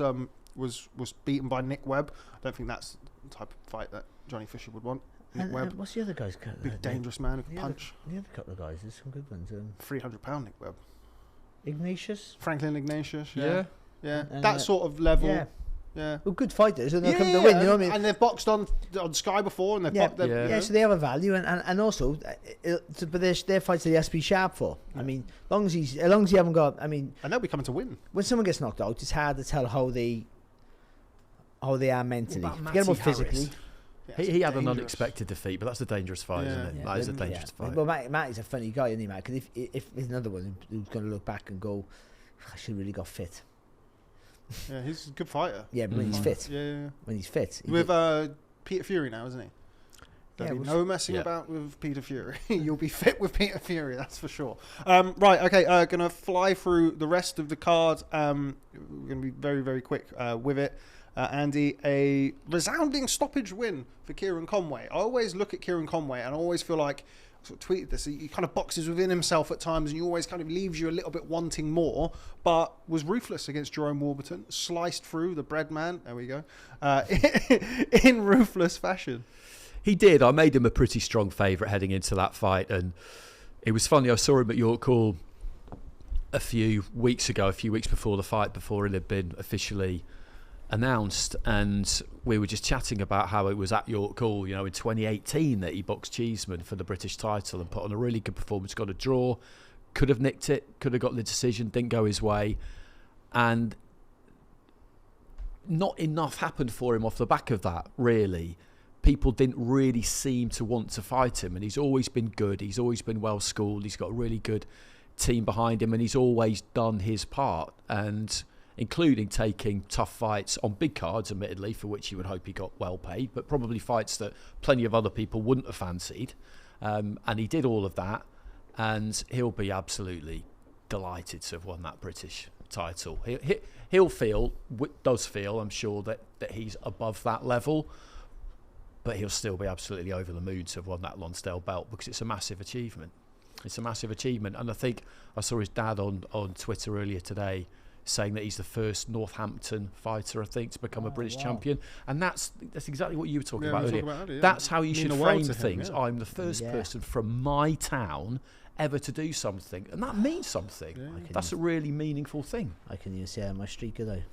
was beaten by Nick Webb. I don't think that's the type of fight that Johnny Fisher would want. Nick Webb. What's the other guys? Big dangerous man who can punch. The other couple of guys, there's some good ones. 300-pound Nick Webb. Franklin Ignatius. Yeah. And that sort of level. Yeah. Well, good fighters, and they'll come to win. You know what I mean? And they've boxed on Sky before, and they've so they have a value, and also, but their fights are the SP sharp for. I mean, as long as you haven't got, and they'll be coming to win. When someone gets knocked out, it's hard to tell how they are mentally. Forget about physically. Yeah, he had an unexpected defeat, but that's a dangerous fight, isn't it? That is a dangerous fight. Well, Matty's a funny guy, isn't he, Matt? Because if there's another one who's going to look back and go, I should have really got fit. Yeah, he's a good fighter. Yeah, but when he's fit. Yeah. When he's fit. With Peter Fury now, isn't he? There'll be no messing about with Peter Fury. You'll be fit with Peter Fury, that's for sure. Right, okay, going to fly through the rest of the card. We're going to be very, very quick with it. Andy, a resounding stoppage win for Kieran Conway. I always look at Kieran Conway and I always feel like sort of tweeted this. He kind of boxes within himself at times, and he always kind of leaves you a little bit wanting more. But was ruthless against Jerome Warburton, sliced through the bread man. There we go, in ruthless fashion. He did. I made him a pretty strong favourite heading into that fight, and it was funny. I saw him at York Hall a few weeks before the fight, before it had been officially announced, and we were just chatting about how it was at York Hall, in 2018 that he boxed Cheeseman for the British title and put on a really good performance, got a draw, could have nicked it, could have got the decision, didn't go his way, and not enough happened for him off the back of that, really. People didn't really seem to want to fight him, and he's always been good, he's always been well schooled, he's got a really good team behind him, and he's always done his part, and including taking tough fights on big cards, admittedly, for which you would hope he got well paid, but probably fights that plenty of other people wouldn't have fancied, and he did all of that, and he'll be absolutely delighted to have won that British title. He'll does feel, I'm sure, that he's above that level, but he'll still be absolutely over the moon to have won that Lonsdale belt, because it's a massive achievement. It's a massive achievement, and I think I saw his dad on Twitter earlier today saying that he's the first Northampton fighter, I think, to become a British champion, and that's exactly what you were talking about earlier. That's how you should frame things. I'm the first person from my town ever to do something, and that means something. That's a really meaningful thing. I can even say on my streak, could I?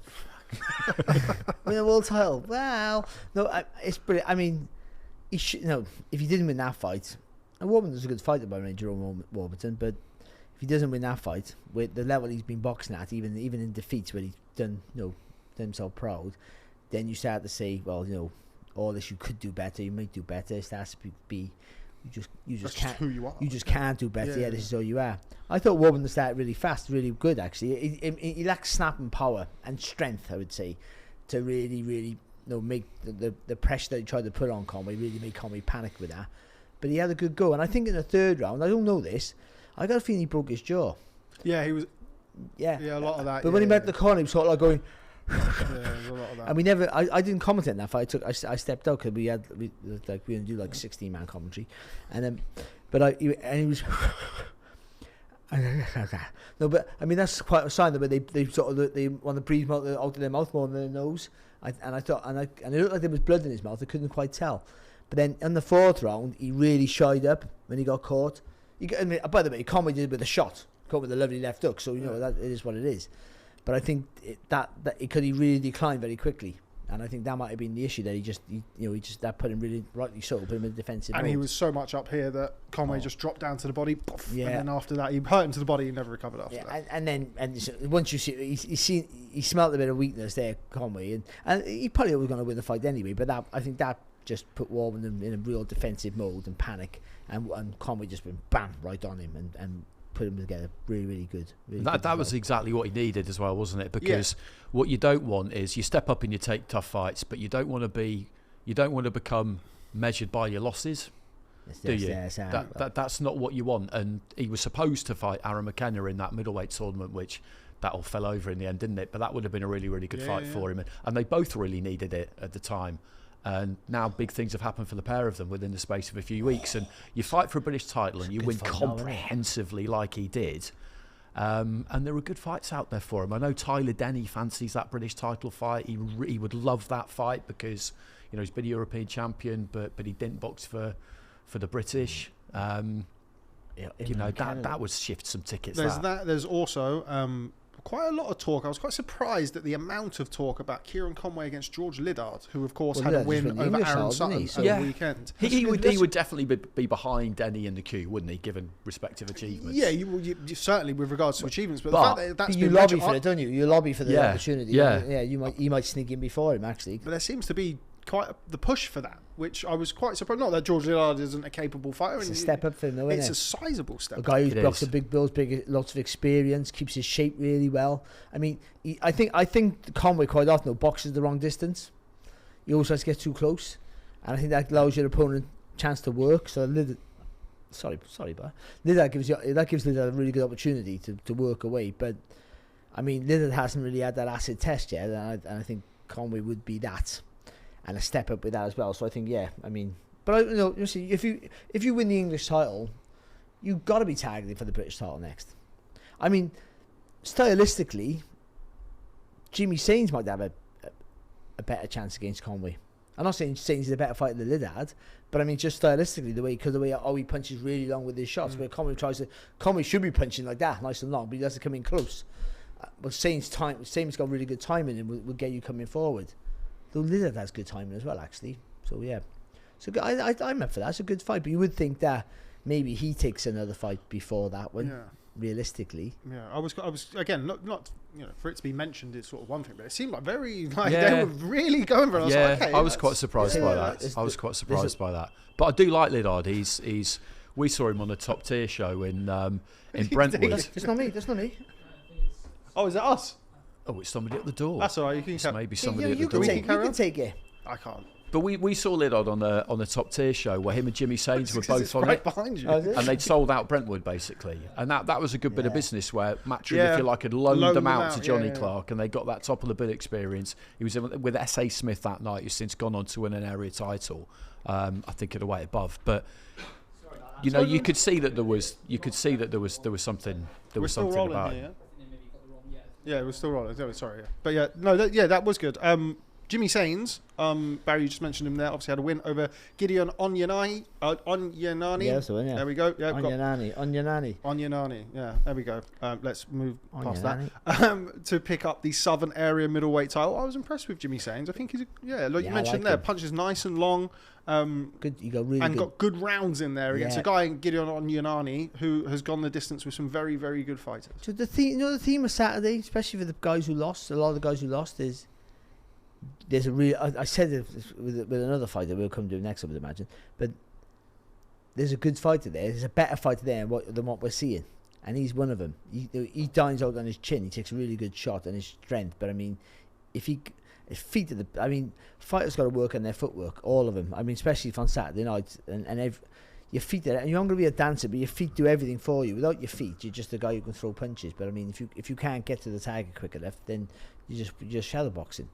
Win a world title. Well, no, it's brilliant. I mean, he should, if he didn't win that fight, and Warburton was a good fighter by Jerome Warburton, but if he doesn't win that fight with the level he's been boxing at, even in defeats where he's done himself proud, then you start to say, well, all this you could do better, you might do better. It starts to be you just can't. Who you are. You just can't do better. Yeah, this is who you are. I thought Warburton started really fast, really good actually. He lacks snap and power and strength, I would say, to really make the pressure that he tried to put on Conway, really make Conway panic with that. But he had a good go, and I think in the third round, I don't know this, I got a feeling he broke his jaw. Yeah, he was. Yeah, a lot of that. But when he met the corner, he was sort of like going. There's a lot of that. And we never. I didn't comment on that fight. I stepped out because we didn't do 16-man commentary, and he was. No, but I mean that's quite a sign that they sort of they want to breathe out of their mouth more than their nose. And it looked like there was blood in his mouth. I couldn't quite tell. But then in the fourth round, he really shied up when he got caught. By the way, Conway did it with a shot, caught with a lovely left hook. So that it is what it is. But I think he really declined very quickly, and I think that might have been the issue that he just that put him really rightly so, put him in defensive. And mode. He was so much up here that Conway just dropped down to the body, poof, and then after that he hurt him to the body. He never recovered after that. And once you see he smelt a bit of weakness there, Conway, and he probably was going to win the fight anyway. But I think that just put Warburton in a real defensive mode and panic, and Conway just went bam right on him and put them together really good. That was exactly what he needed as well, wasn't it? Because what you don't want is you step up and you take tough fights, but you don't want to become measured by your losses, do you? That's not what you want. And he was supposed to fight Aaron McKenna in that middleweight tournament, which that all fell over in the end, didn't it? But that would have been a really good fight for him, and they both really needed it at the time. And now big things have happened for the pair of them within the space of a few weeks, and you fight for a British title and you win comprehensively like he did, and there are good fights out there for him. I know Tyler Denny fancies that British title fight. He would love that fight because he's been a European champion, but he didn't box for the British. That would shift some tickets. There's also quite a lot of talk. I was quite surprised at the amount of talk about Kieran Conway against George Liddard, who of course had a win over Aaron Sutton over the weekend. He would definitely be behind Denny in the queue, wouldn't he, given respective achievements? Yeah, you certainly with regards to achievements, but the fact that's you lobby for it, don't you? You lobby for the opportunity. Yeah, you might sneak in before him actually. But there seems to be quite the push for that, which I was quite surprised. Not that George Liddard isn't a capable fighter. It's a step up for him, though, isn't it? It's a sizable step up. A guy who's boxed a big bills, lots of experience, keeps his shape really well. I mean, I think Conway quite often boxes the wrong distance. He always tries to get too close, and I think that allows your opponent a chance to work. So Liddard, but Liddard gives Liddard a really good opportunity to work away. But I mean, Liddard hasn't really had that acid test yet, and I think Conway would be that. And a step up with that as well. So I think, But you see, if you win the English title, you've got to be targeting for the British title next. I mean, stylistically, Jimmy Sains might have a better chance against Conway. I'm not saying Sains is a better fighter than Lidad, but I mean just stylistically, the way he punches really long with his shots, where Conway should be punching like that, nice and long, but he has to come in close. But Sains got really good timing and will get you coming forward. Though Lidad has good timing as well, actually. So yeah, so I'm up for that. It's a good fight, but you would think that maybe he takes another fight before that one. Yeah. Realistically, yeah, I was again not for it to be mentioned is sort of one thing, but it seemed like they were really going for it. I was quite surprised by that. I was quite surprised by that. But I do like Lidad. He's we saw him on the Top Tier show in Brentwood. That's not me. Oh, is that us? Oh, it's somebody at the door. That's all right. You can it's maybe somebody at the you door. You can take it. I can't. But we saw Lidad on the Top Tier show where him and Jimmy Sains were both on it, behind you. and they'd sold out Brentwood basically, and that was a good bit of business where Matchroom, if you like, had loaned them out to Johnny Clarke, and they got that top of the bill experience. He was with S.A. Smith that night, who's since gone on to win an area title, I think at a weight above. But you could see that there was something about it. Yeah, we're still rolling. Sorry, but that was good. Jimmy Sains, Barry, you just mentioned him there. Obviously had a win over Gideon Onyenani. Yeah, that's the one, yeah. There we go. Yeah, Onyenani. Yeah, there we go. Let's move past that. To pick up the Southern Area middleweight title. I was impressed with Jimmy Sains. I think he's like you mentioned there, punches nice and long. Good. You got really got good rounds in there against a guy in Gideon Onyenani who has gone the distance with some very, very good fighters. So the theme of Saturday, especially for the guys who lost, a lot of the guys who lost is. There's a real. I said it with another fighter we'll come to next, I would imagine. But there's a good fighter there. There's a better fighter there than what we're seeing, and he's one of them. He dines out on his chin. He takes a really good shot on his strength. But I mean, fighters got to work on their footwork, all of them. I mean, especially on Saturday night, and your feet are, and you're not going to be a dancer, but your feet do everything for you. Without your feet, you're just a guy who can throw punches. But I mean, if you can't get to the target quick enough, then you're just shadow boxing.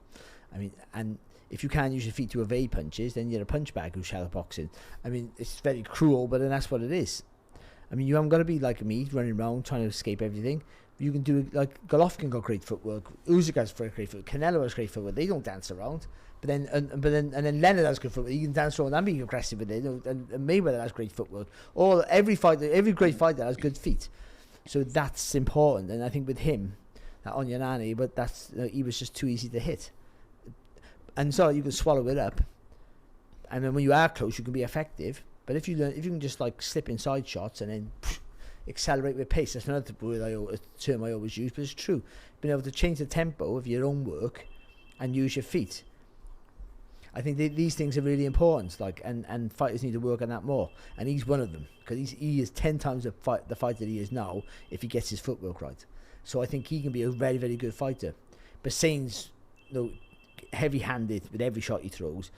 I mean, and if you can't use your feet to evade punches, then you're a punch bag who's shadow boxing. I mean, it's very cruel, but then that's what it is. I mean, you haven't got to be like me, running around trying to escape everything. You can do it like Golovkin got great footwork, Usyk has great footwork, Canelo has great footwork. They don't dance around, but then Leonard has good footwork. He can dance around and be aggressive with it. And Mayweather has great footwork. Every great fighter has good feet, so that's important. And I think with him, that Onyenani, but he was just too easy to hit. And so you can swallow it up, and then when you are close, you can be effective. But if you can just like slip inside shots and then accelerate with pace, that's another term I always use, but it's true. Being able to change the tempo of your own work and use your feet. I think these things are really important. Like, and fighters need to work on that more. And he's one of them, because he is 10 times the fighter he is now if he gets his footwork right. So I think he can be a very, very good fighter. But Sains, heavy-handed with every shot he throws.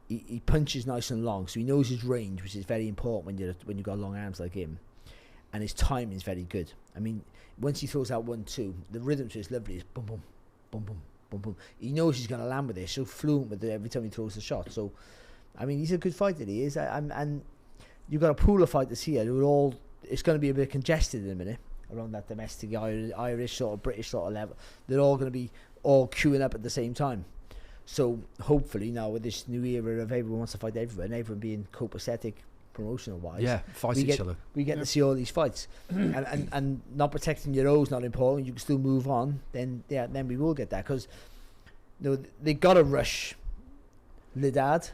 He punches nice and long, so he knows his range, which is very important when you've got long arms like him. And his timing is very good. I mean, once he throws out 1-2, the rhythm to it is lovely. It's boom, boom, boom, boom, boom, boom. He knows he's going to land with it. So fluent with it every time he throws the shot. So, I mean, he's a good fighter. He is. And you've got a pool of fighters here who are all. It's going to be a bit congested in a minute around that domestic Irish sort of British sort of level. They're all going to be all queuing up at the same time. So hopefully now with this new era of everyone wants to fight everywhere and everyone being copacetic promotional wise, fight each other. We get to see all these fights, and not protecting your O's not important. You can still move on. Then we will get that, because they got to rush Lidad.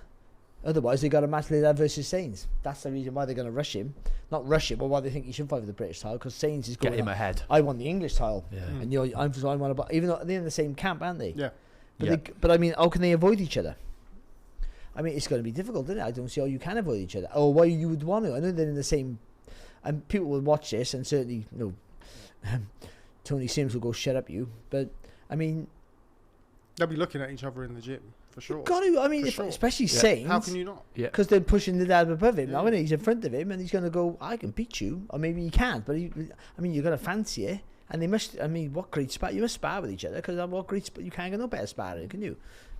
Otherwise, they got to match Lidad versus Sains. That's the reason why they're going to rush him. Not rush him, but why they think he should fight for the British title, because Sains is going get him ahead. I won the English title, and I'm one about. Even though they're in the same camp, aren't they? Yeah. But I mean, how can they avoid each other? I mean, it's going to be difficult, isn't it? I don't see how you can avoid each other, or why you would want to. I know they're in the same, and people will watch this, and certainly, Tony Sims will go shut up you. But I mean, they'll be looking at each other in the gym for sure. Got to. I mean, especially Sains. How can you not? Yeah. Because they're pushing the dad above him now, and he's in front of him, and he's going to go, I can beat you, or maybe he can't. But I mean, you're going to fancy it. And they must, I mean, what great spar, you must spar with each other, because what great, you can't get no better sparring, can you?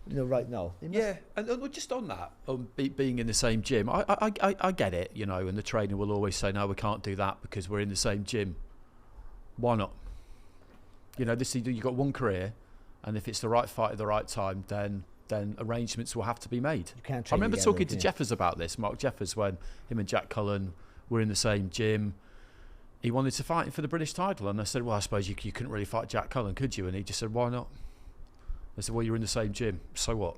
You know, right now. Yeah, and just on that, being in the same gym, I get it, you know, and the trainer will always say, no, we can't do that because we're in the same gym. Why not? You know, you've got one career, and if it's the right fight at the right time, then arrangements will have to be made. You can't I remember talking to Jeffers about this, Mark Jeffers, when him and Jack Cullen were in the same gym. He wanted to fight for the British title, and I said, well, I suppose you couldn't really fight Jack Cullen, could you? And he just said, why not? I said, well, you're in the same gym, so what?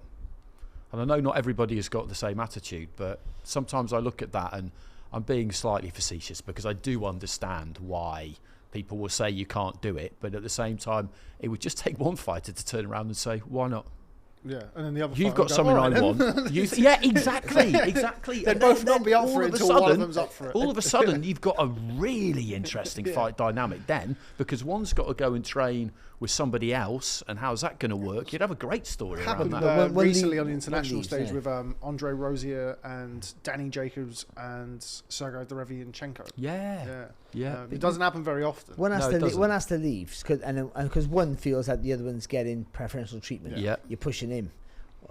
And I know not everybody has got the same attitude, but sometimes I look at that and I'm being slightly facetious, because I do understand why people will say you can't do it, but at the same time, it would just take one fighter to turn around and say, why not? Yeah, and then the other. You've got something I want. Yeah, exactly. They'd both not be up for it until one of them's up for it. All of a sudden, you've got a really interesting fight dynamic then, because one's got to go and train with somebody else, and how's that going to work? You'd have a great story around that. Recently on the international stage with Andre Rozier and Danny Jacobs and Sergei Derevianchenko. Yeah. It doesn't happen very often. One has to leave, because one feels that the other one's getting preferential treatment. Yeah. You're pushing him,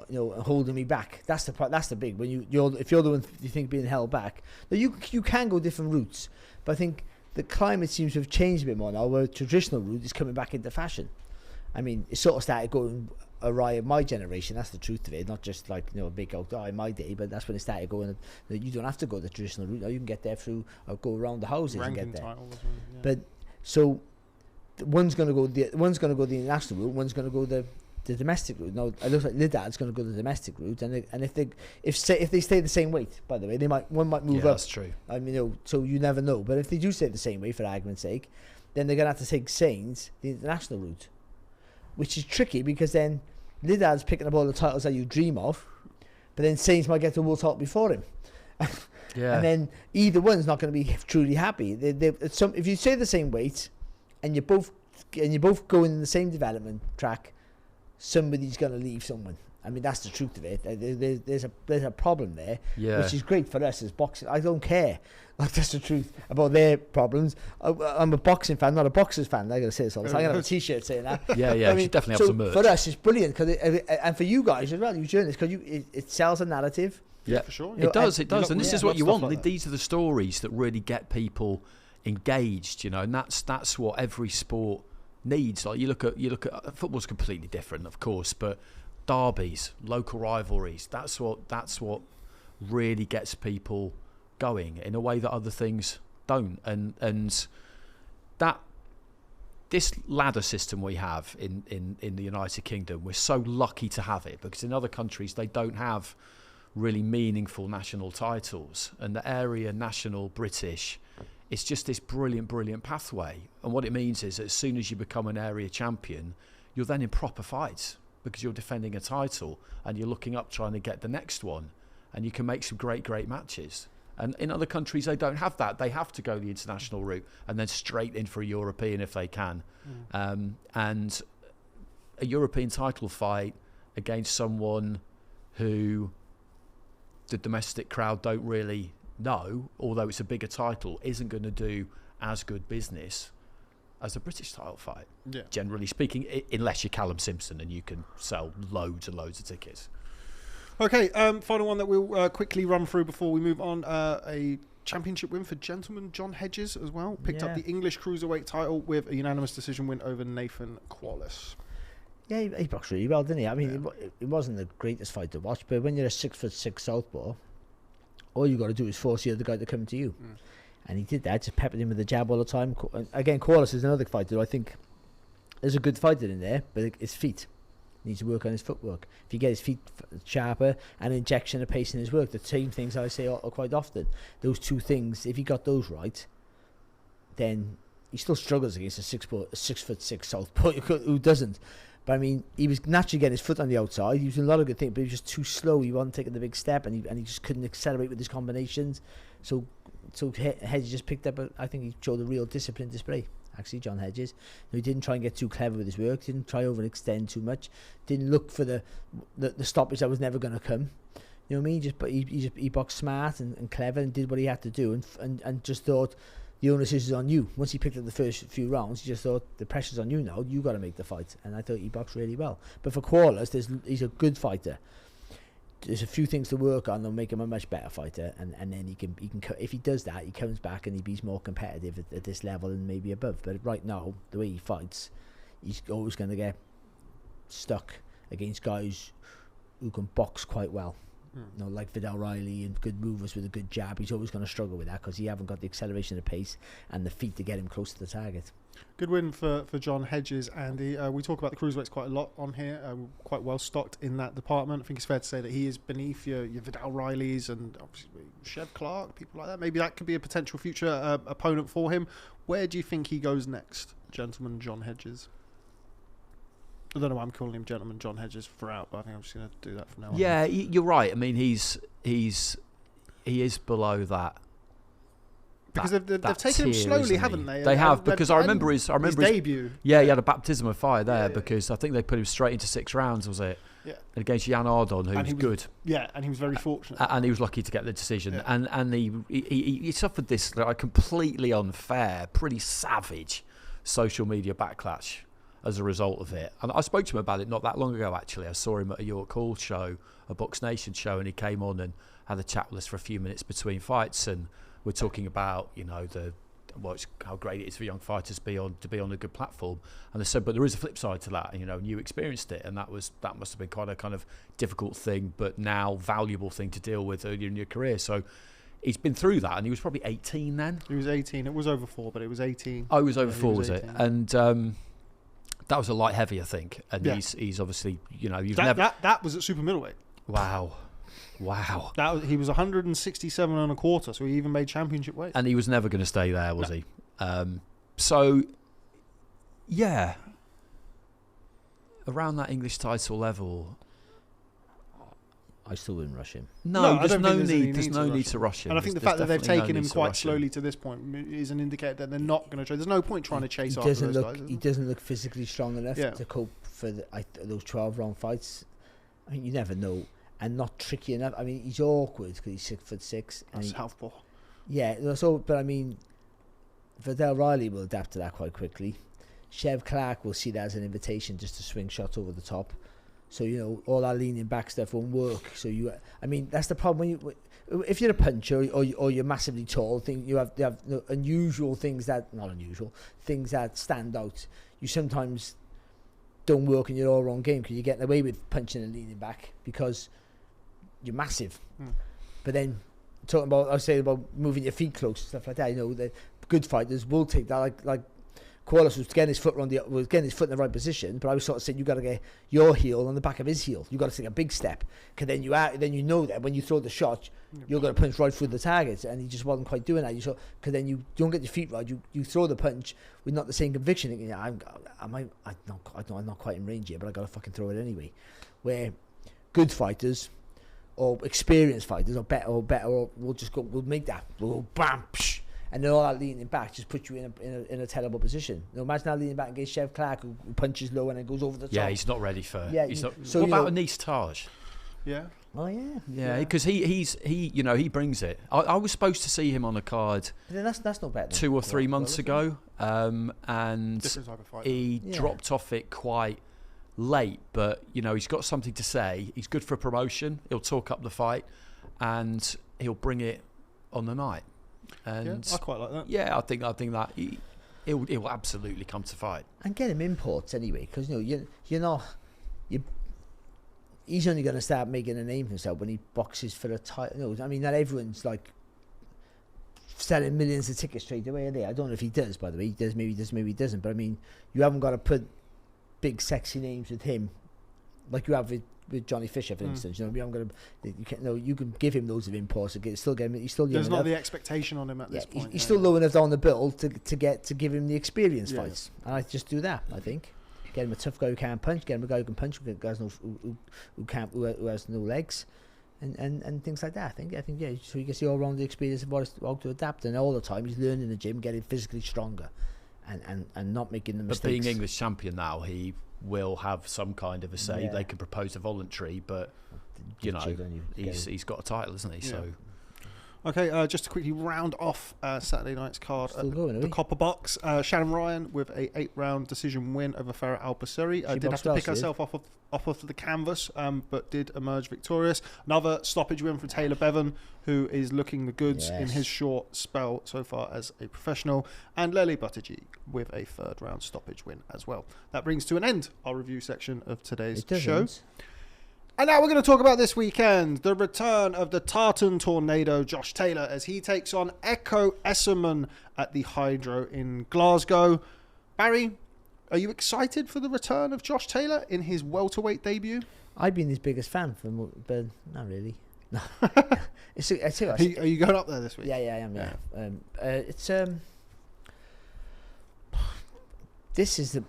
you know, holding me back. That's the big, when if you're the one you think being held back. Now you can go different routes, but I think the climate seems to have changed a bit more now, where traditional route is coming back into fashion. I mean, it sort of started going awry in my generation, that's the truth of it, not just like, you know, a big old guy in my day, but that's when it started going, you don't have to go the traditional route now, you can get there through, or go around the houses and get there. But so one's going to go the international route, one's going to go the domestic route. Now it looks like Lidad's going to go the domestic route, and if they stay the same weight, by the way, one might move up. That's true. I mean, you know, so you never know. But if they do stay the same weight, for argument's sake, then they're going to have to take Sains the international route, which is tricky, because then Lidad's picking up all the titles that you dream of, but then Sains might get the world title before him. Yeah. And then either one's not going to be truly happy. If you stay the same weight, and you're both going in the same development track, somebody's going to leave someone. I mean, that's the truth of it. There's a problem there, which is great for us as boxers. I don't care. Like, that's the truth about their problems. I'm a boxing fan, not a boxers fan. I got to say this all the time. I have a T-shirt saying that. Yeah. I mean, you definitely have some merch. For us, it's brilliant, and for you guys as well, you journalists, because it sells a narrative. Yeah, for sure. It does. And this is what you want. Like These are the stories that really get people engaged, you know, and that's what every sport needs. Like you look at football's completely different, of course, but derbies, local rivalries, that's what really gets people going in a way that other things don't. And that this ladder system we have in the United Kingdom, we're so lucky to have it, because in other countries they don't have really meaningful national titles, and the area national British, it's just this brilliant pathway. And what it means is that as soon as you become an area champion, you're then in proper fights, because you're defending a title and you're looking up trying to get the next one, and you can make some great matches. And in other countries they don't have that. They have to go the international route and then straight in for a European if they can. And a European title fight against someone who the domestic crowd don't really know, although it's a bigger title, isn't going to do as good business as a British title fight, generally speaking, unless you're Callum Simpson and you can sell loads and loads of tickets. Okay, final one that we'll quickly run through before we move on. A championship win for gentleman John Hedges as well. Picked up the English cruiserweight title with a unanimous decision win over Nathan Quarless. Yeah, he boxed really well, didn't he? I mean, it wasn't the greatest fight to watch, but when you're a 6'6" southpaw, all you got to do is force the other guy to come to you. And he did that, just peppered him with the jab all the time. Again, Quarless is another fighter. I think there's a good fighter in there, but his feet. He needs to work on his footwork. If you get his feet sharper and injection of pace in his work, the same things I say quite often. Those two things, if he got those right, then he still struggles against a 6'6" southpaw. Who doesn't? But I mean, he was naturally getting his foot on the outside. He was doing a lot of good things, but he was just too slow. He wasn't taking the big step, and he just couldn't accelerate with his combinations. So Hedges just picked up. I think he showed a real discipline display. Actually, John Hedges, he didn't try and get too clever with his work. Didn't try overextend too much. Didn't look for the stoppage that was never going to come. You know what I mean? He boxed smart and clever and did what he had to do, and just thought the onus is on you. Once he picked up the first few rounds, he just thought the pressure's on you now. You got to make the fight, and I thought he boxed really well. But for Quarless, he's a good fighter. There's a few things to work on. They'll make him a much better fighter, and then he can if he does that, he comes back and he's more competitive at this level and maybe above. But right now, the way he fights, he's always going to get stuck against guys who can box quite well. You know, like Vidal Riley and good movers with a good jab. He's always going to struggle with that because he haven't got the acceleration, the pace, and the feet to get him close to the target. Good win for John Hedges, Andy. We talk about the cruiserweights quite a lot on here. Quite well stocked in that department. I think it's fair to say that he is beneath your Vidal Rileys and obviously Clarke, people like that. Maybe that could be a potential future opponent for him. Where do you think he goes next, gentleman John Hedges? I don't know why I'm calling him Gentleman John Hedges throughout, but I think I'm just going to do that from now on. Yeah, you're right. I mean, he is below that. Because they've taken him slowly, haven't they? They have, because I remember his debut. Yeah, he had a baptism of fire there because I think they put him straight into 6 rounds, was it? Yeah. Against Jan Ardon, who was good. Yeah, and he was very fortunate. And he was lucky to get the decision. Yeah. And he suffered this like completely unfair, pretty savage social media backlash as a result of it. And I spoke to him about it not that long ago, actually. I saw him at a York Hall show, a Box Nation show, and he came on and had a chat with us for a few minutes between fights, and we're talking about, you know, how great it is for young fighters to be on a good platform. And they said, but there is a flip side to that, you know, and you experienced it, and that must have been quite a kind of difficult thing, but now valuable thing to deal with earlier in your career. So he's been through that, and he was probably 18 then. He was 18. It was over 4, but it was 18. Oh, it was over 4, was 18. it? And that was a light heavy, I think. And he's obviously, you know, that was at super middleweight. Wow. He was 167 and a quarter, so he even made championship weight. And he was never going to stay there, was he? So, yeah, around that English title level, I still wouldn't rush him. No, there's no need to rush him. And I think the fact that they've taken him quite slowly to this point is an indicator that they're not going to trade. There's no point trying to chase after those guys. He doesn't look physically strong enough to cope for those 12-round fights. I mean, you never know. And not tricky enough. I mean, he's awkward because he's 6'6". And southpaw. Yeah, so, but I mean, Vidal Riley will adapt to that quite quickly. Clarke will see that as an invitation just to swing shots over the top. So, you know, all that leaning back stuff won't work. So I mean, that's the problem if you're a puncher or you're massively tall, you have unusual things that stand out. You sometimes don't work in your all-round game because you're getting away with punching and leaning back because you're massive. But then talking about, I was saying about moving your feet close, stuff like that. You know, the good fighters will take that. Like Quarless was getting his foot in the right position, but I was sort of saying you got to get your heel on the back of his heel. You got to take a big step, because then you know that when you throw the shot, you're going to punch right through the target, and he just wasn't quite doing that. Because then you don't get your feet right. You throw the punch with not the same conviction. Thinking, I'm not quite in range here, but I got to fucking throw it anyway. Where good fighters or experienced fighters or better we'll make that. We'll go bam, psh, and then all that leaning back just puts you in a terrible position. You know, imagine that leaning back against Clarke who punches low and then goes over the top. Yeah, he's not ready for. Yeah, he's not. So what about Anis Taj? Yeah. Oh yeah. Yeah, because he brings it. I was supposed to see him on a card. But then that's not bad. 2 or 3 months ago, and Different type of fight. he dropped off it quite late. But you know, he's got something to say. He's good for promotion. He'll talk up the fight, and he'll bring it on the night. And I quite like that. Yeah, I think that it will absolutely come to fight. And get him imports anyway, because he's only going to start making a name for himself when he boxes for a title. I mean, not everyone's like selling millions of tickets straight away, are they? I don't know if he does, by the way. He does, maybe he doesn't. But I mean, you haven't got to put big, sexy names with him like you have with Johnny Fisher, for instance. You know, you can give him loads of imports. He's still young There's not enough. the expectation on him at this point. He's still low enough on the bill to give him the experience fights. And I just do that, I think. Get him a tough guy who can't punch. Get him a guy who can punch. Get guys who has no legs, and things like that. I think yeah. So he gets the all-round experience of how to adapt, and all the time he's learning in the gym, getting physically stronger, and not making the mistakes. But being English champion now, he will have some kind of a say. They can propose a voluntary, but you know, he's got a title, isn't he? Yeah. So. Okay, just to quickly round off Saturday night's card, Still going, are the we? Copper Box. Shannon Ryan with a 8-round decision win over Farah Al-Basiri. She Did have boxed to well, pick she did. herself off of the canvas, but did emerge victorious. Another stoppage win from Taylor Bevan, who is looking the goods in Yes. his short spell so far as a professional. And Lele Buttigieg with a 3rd-round stoppage win as well. That brings to an end our review section of today's It show. doesn't. And now we're going to talk about this weekend, the return of the Tartan Tornado, Josh Taylor, as he takes on Ekow Essuman at the Hydro in Glasgow. Barry, are you excited for the return of Josh Taylor in his welterweight debut? I've been his biggest fan, but not really. No. Are you going up there this week? Yeah, I am. Yeah. This is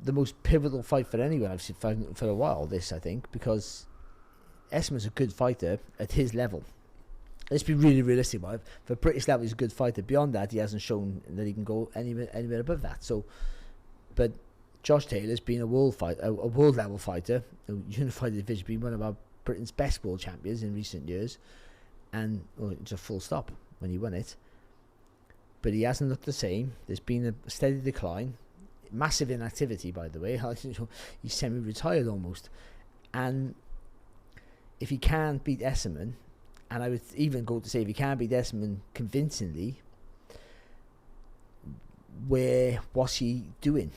the most pivotal fight for anyone I've seen for a while. This, I think, because Essuman's a good fighter at his level. Let's be really realistic about it. For British level, he's a good fighter. Beyond that, he hasn't shown that he can go anywhere above that. So, but Josh Taylor's been a world level fighter, a unified division, been one of our Britain's best world champions in recent years, and it's a full stop when he won it. But he hasn't looked the same. There's been a steady decline, massive inactivity, by the way. He's semi-retired almost, and if he can't beat Essuman, and I would even go to say if he can't beat Essuman convincingly, what's he doing?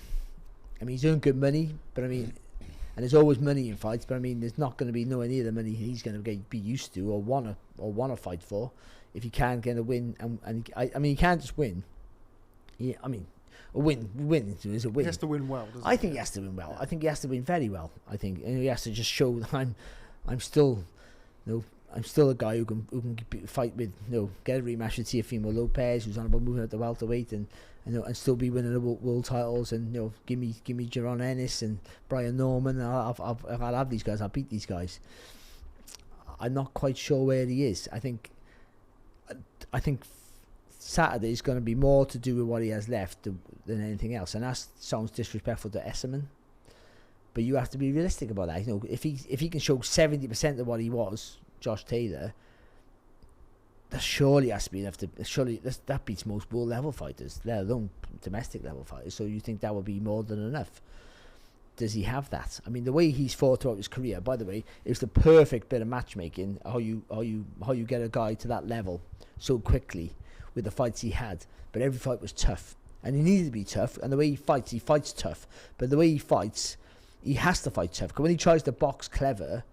I mean, he's earned good money, but I mean, and there's always money in fights, but I mean, there's not going to be nowhere near the money he's going to be used to or want to fight for if he can't get a win. And I mean, he can't just win. A win is a win. He has to win well, doesn't he? I think he has to win well. I think he has to win very well. I think, and he has to just show that I'm still a guy who can fight with, get a rematch with Teofimo Lopez, who's on about moving up to welterweight, and still be winning the world titles, and give me Jaron Ennis and Brian Norman. I'll have these guys. I'll beat these guys. I'm not quite sure where he is. I think Saturday is going to be more to do with what he has left than anything else, and that sounds disrespectful to Essuman. But you have to be realistic about that. If he can show 70% of what he was, Josh Taylor, that surely has to be enough to. Surely that beats most world level fighters, let alone domestic level fighters. So you think that would be more than enough? Does he have that? I mean, the way he's fought throughout his career, by the way, is the perfect bit of matchmaking. How you get a guy to that level so quickly with the fights he had. But every fight was tough, and he needed to be tough. And the way he fights tough. But the way he fights, he has to fight tough. Because when he tries to box clever,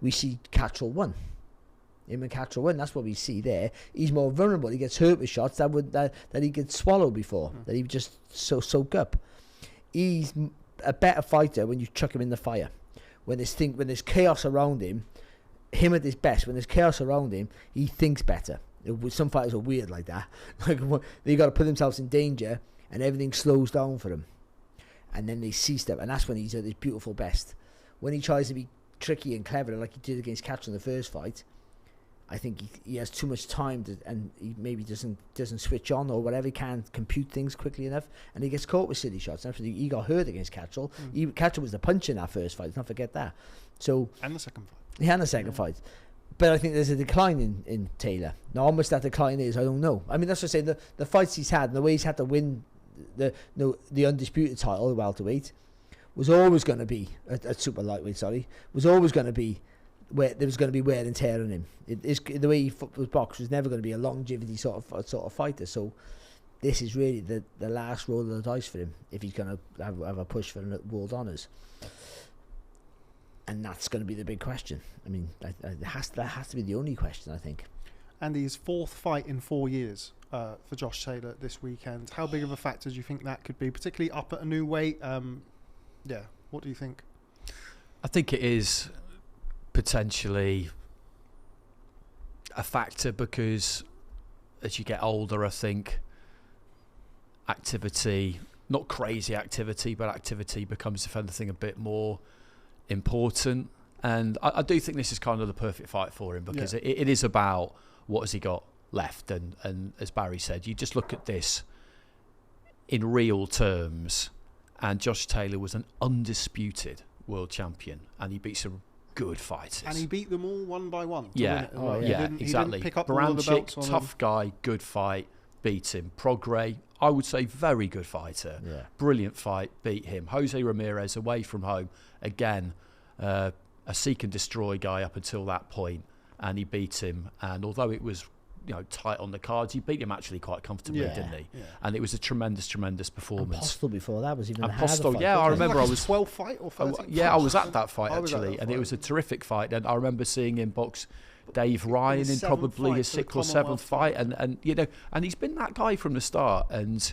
we see Cattrall won. Him and Cattrall won. That's what we see there. He's more vulnerable. He gets hurt with shots that he could swallow before, that he would just soak up. He's a better fighter when you chuck him in the fire. When there's chaos around him at his best, when there's chaos around him, he thinks better. Some fighters are weird like that. Like they got to put themselves in danger, and everything slows down for them, and then they see stuff, and that's when he's at his beautiful best. When he tries to be tricky and clever, like he did against Cattrall in the first fight, I think he has too much time and he maybe doesn't switch on or whatever. He can't compute things quickly enough, and he gets caught with silly shots. And he got hurt against Cattrall. Cattrall was the punch in that first fight. Let's not forget that. And the second fight. Yeah, and the second fight. But I think there's a decline in Taylor. Now, how much that decline is, I don't know. I mean, that's what I say. The fights he's had and the way he's had to win the undisputed title, the welterweight, was always going to be at super lightweight. Was always going to be where there was going to be wear and tear on him. The way he was boxed was never going to be a longevity sort of fighter. So this is really the last roll of the dice for him if he's going to have a push for world honours. And that's going to be the big question. I mean, that has to be the only question, I think. And his 4th fight in 4 years for Josh Taylor this weekend. How big of a factor do you think that could be, particularly up at a new weight? What do you think? I think it is potentially a factor because as you get older, I think activity, not crazy activity, but activity becomes, if anything, a bit more important. And I do think this is kind of the perfect fight for him because it is about what has he got left. And as Barry said, you just look at this in real terms, and Josh Taylor was an undisputed world champion, and he beats a good fighters. And he beat them all one by one. Yeah, He exactly. He didn't pick up all of the belts on tough guy, good fight, beat him. Prograis, I would say very good fighter. Yeah. Brilliant fight, beat him. Jose Ramirez, away from home, again, a seek and destroy guy up until that point, and he beat him. And although it was tight on the cards, he beat him actually quite comfortably, didn't he? Yeah. And it was a tremendous performance. And Postel before that was even a Postel, fight. I remember I was 12th fight or 13th? I was at that fight actually, and it was a terrific fight. And I remember seeing him box Dave Ryan in probably his 6th or 7th fight, and he's been that guy from the start, and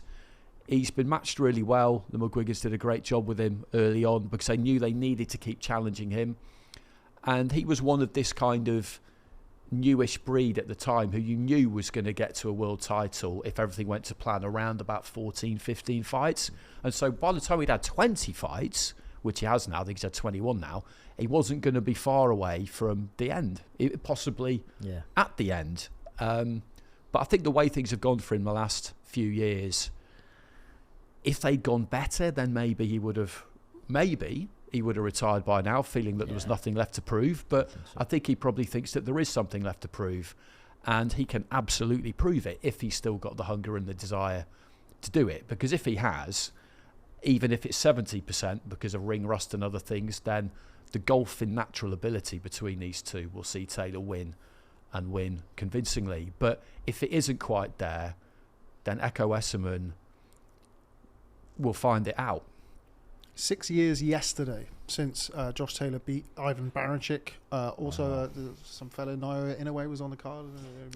he's been matched really well. The Mcgregors did a great job with him early on because they knew they needed to keep challenging him, and he was one of this kind of newish breed at the time who you knew was going to get to a world title if everything went to plan around about 14, 15 fights. And so by the time he'd had 20 fights, which he has now, I think he's had 21 now, he wasn't going to be far away from the end, possibly at the end. But I think the way things have gone for him the last few years, if they'd gone better, then maybe he would have retired by now, feeling that there was nothing left to prove. But I think he probably thinks that there is something left to prove, and he can absolutely prove it if he's still got the hunger and the desire to do it. Because if he has, even if it's 70% because of ring rust and other things, then the gulf in natural ability between these two will see Taylor win, and win convincingly. But if it isn't quite there, then Ekow Essuman will find it out. 6 years yesterday since Josh Taylor beat Ivan Baranchyk. Some fellow Naoya Inoue was on the card.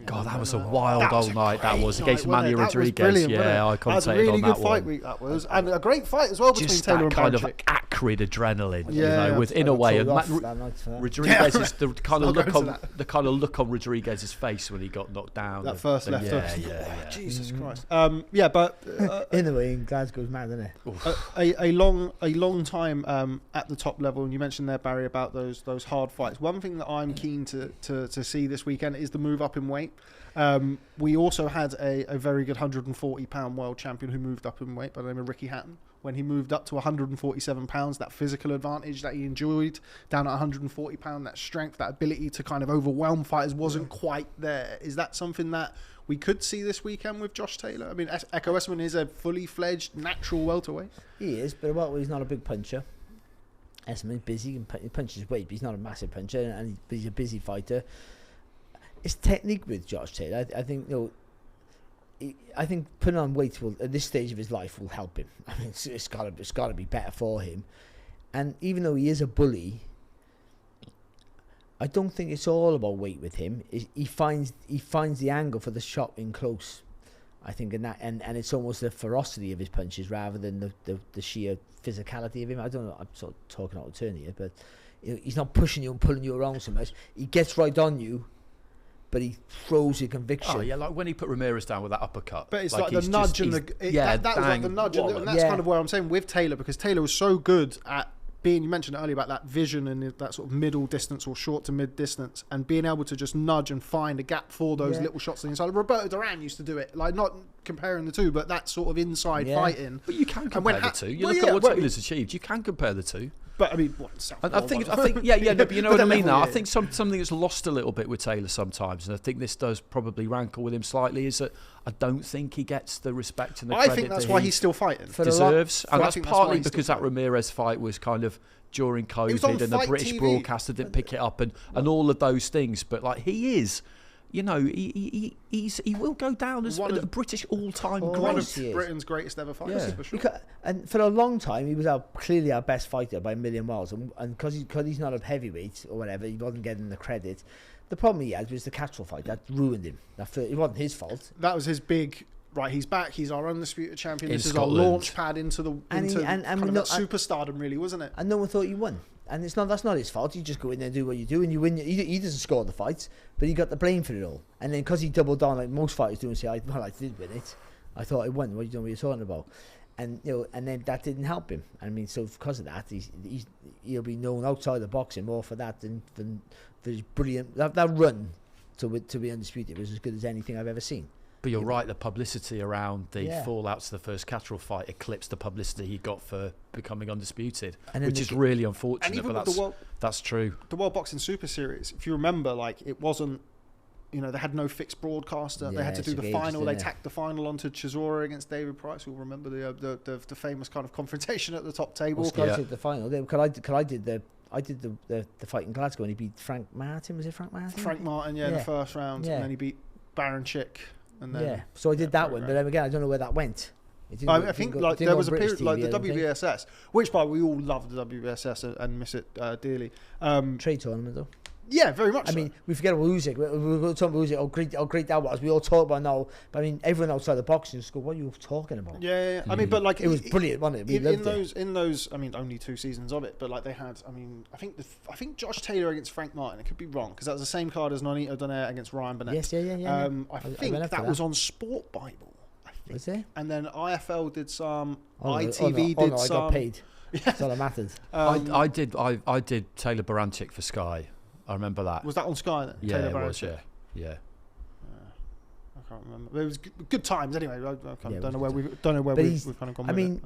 God, that was a wild old night. That was against Manny Rodriguez. Brilliant, I commentated on that one. That was a really good fight week, that was. And a great fight as well between just Taylor and kind Baranchyk. of acrid adrenaline, with Inoue and Rodriguez's the kind of look on Rodriguez's face when he got knocked down. That first left hook. Jesus Christ. But Inoue in Glasgow's mad, isn't it? a long time at the top level, and you mentioned there, Barry, about those hard fights. One thing that I'm keen to see this weekend is the move up in weight. We also had a very good 140-pound world champion who moved up in weight by the name of Ricky Hatton. When he moved up to 147 pounds, that physical advantage that he enjoyed down at 140 pound, that strength, that ability to kind of overwhelm fighters wasn't quite there. Is that something that we could see this weekend with Josh Taylor? I mean, Ekow Essuman is a fully fledged natural welterweight. He is, but he's not a big puncher. Essuman's busy and he punches weight, but he's not a massive puncher, and he's a busy fighter. It's technique with Josh Taylor. I think I think putting on weight at this stage of his life will help him. I mean, it's got to be better for him. And even though he is a bully, I don't think it's all about weight with him. He finds the angle for the shot in close, I think, and it's almost the ferocity of his punches rather than the sheer physicality of him. I don't know. I'm sort of talking out of turn here, but he's not pushing you and pulling you around so much. He gets right on you, but he throws your conviction. Oh yeah, like when he put Ramirez down with that uppercut. But it's like the nudge and that was like the nudge, and that's kind of where I'm saying with Taylor, because Taylor was so good at being, you mentioned it earlier about that vision and that sort of middle distance or short to mid distance, and being able to just nudge and find a gap for those little shots on the inside. Roberto Duran used to do it, like not comparing the two, but that sort of inside fighting. But you can compare the two. You look at what Taylor's achieved. You can compare the two. But I mean, I think, but you know what I mean. Now I think something that's lost a little bit with Taylor sometimes, and I think this does probably rankle with him slightly, is that I don't think he gets the respect and the credit. I think that's why he's still fighting. Deserves, and that's partly because that Ramirez fight was kind of during COVID, and the British broadcaster didn't pick it up, and all of those things. But like he is. You know, he will go down as a British all-time great. One of Britain's greatest ever fighters, for sure. And for a long time, he was clearly our best fighter by a million miles. And because he's not a heavyweight or whatever, he wasn't getting the credit. The problem he had was the Catchwell fight. That ruined him. It wasn't his fault. That was his big... Right, he's back. He's our undisputed champion. This is our launch pad into superstardom, really, wasn't it? And no one thought he won. And that's not his fault. You just go in there and do what you do, and you win. He doesn't score the fights, but he got the blame for it all. And then because he doubled down like most fighters do and say, "I did win it. I thought I won." What you're talking about? And and then that didn't help him. I mean, so because of that, he'll be known outside of boxing more for that than for his brilliant that run to be undisputed was as good as anything I've ever seen. But you're right, the publicity around the Yeah. fallout to the first Catterall fight eclipsed the publicity he got for becoming undisputed, And which is really And unfortunate, even but with that's true. the World Boxing Super Series, if you remember, like, it wasn't, they had no fixed broadcaster. They had to do the final. They tacked the final onto Chisora against David Price. We'll remember the famous kind of confrontation at the top table. Well, Sky did the final. I did the fight in Glasgow, and he beat Frank Martin. Was it Frank Martin? Frank Martin, in the first round, and then he beat Baron Chick. And then, so I did that one, but then again, I don't know where that went. I think there was a period TV, like the WBSS, which by we all love the WBSS and miss it dearly. Trade tournament though. Yeah, very much. I mean, we forget about Usyk. We're talking about Usyk. How great that was. We all talk about now. But I mean, everyone outside the boxing school, what are you talking about? Yeah. I mean, but like it was brilliant, wasn't it? In those, I mean, only 2 seasons of it, but like they had. I mean, I think Josh Taylor against Frank Martin. It could be wrong because that was the same card as Nonito Donaire against Ryan Burnett. Yes, yeah. I think that was on Sport Bible. Was it? And then IFL did some. ITV did some. I got paid. Yeah. That's all that mattered. I did Taylor Baranchik for Sky. I remember that. Was that on Sky then? Yeah, Taylor it was. Yeah. I can't remember. It was good times anyway. I don't know where we've kind of gone. I mean,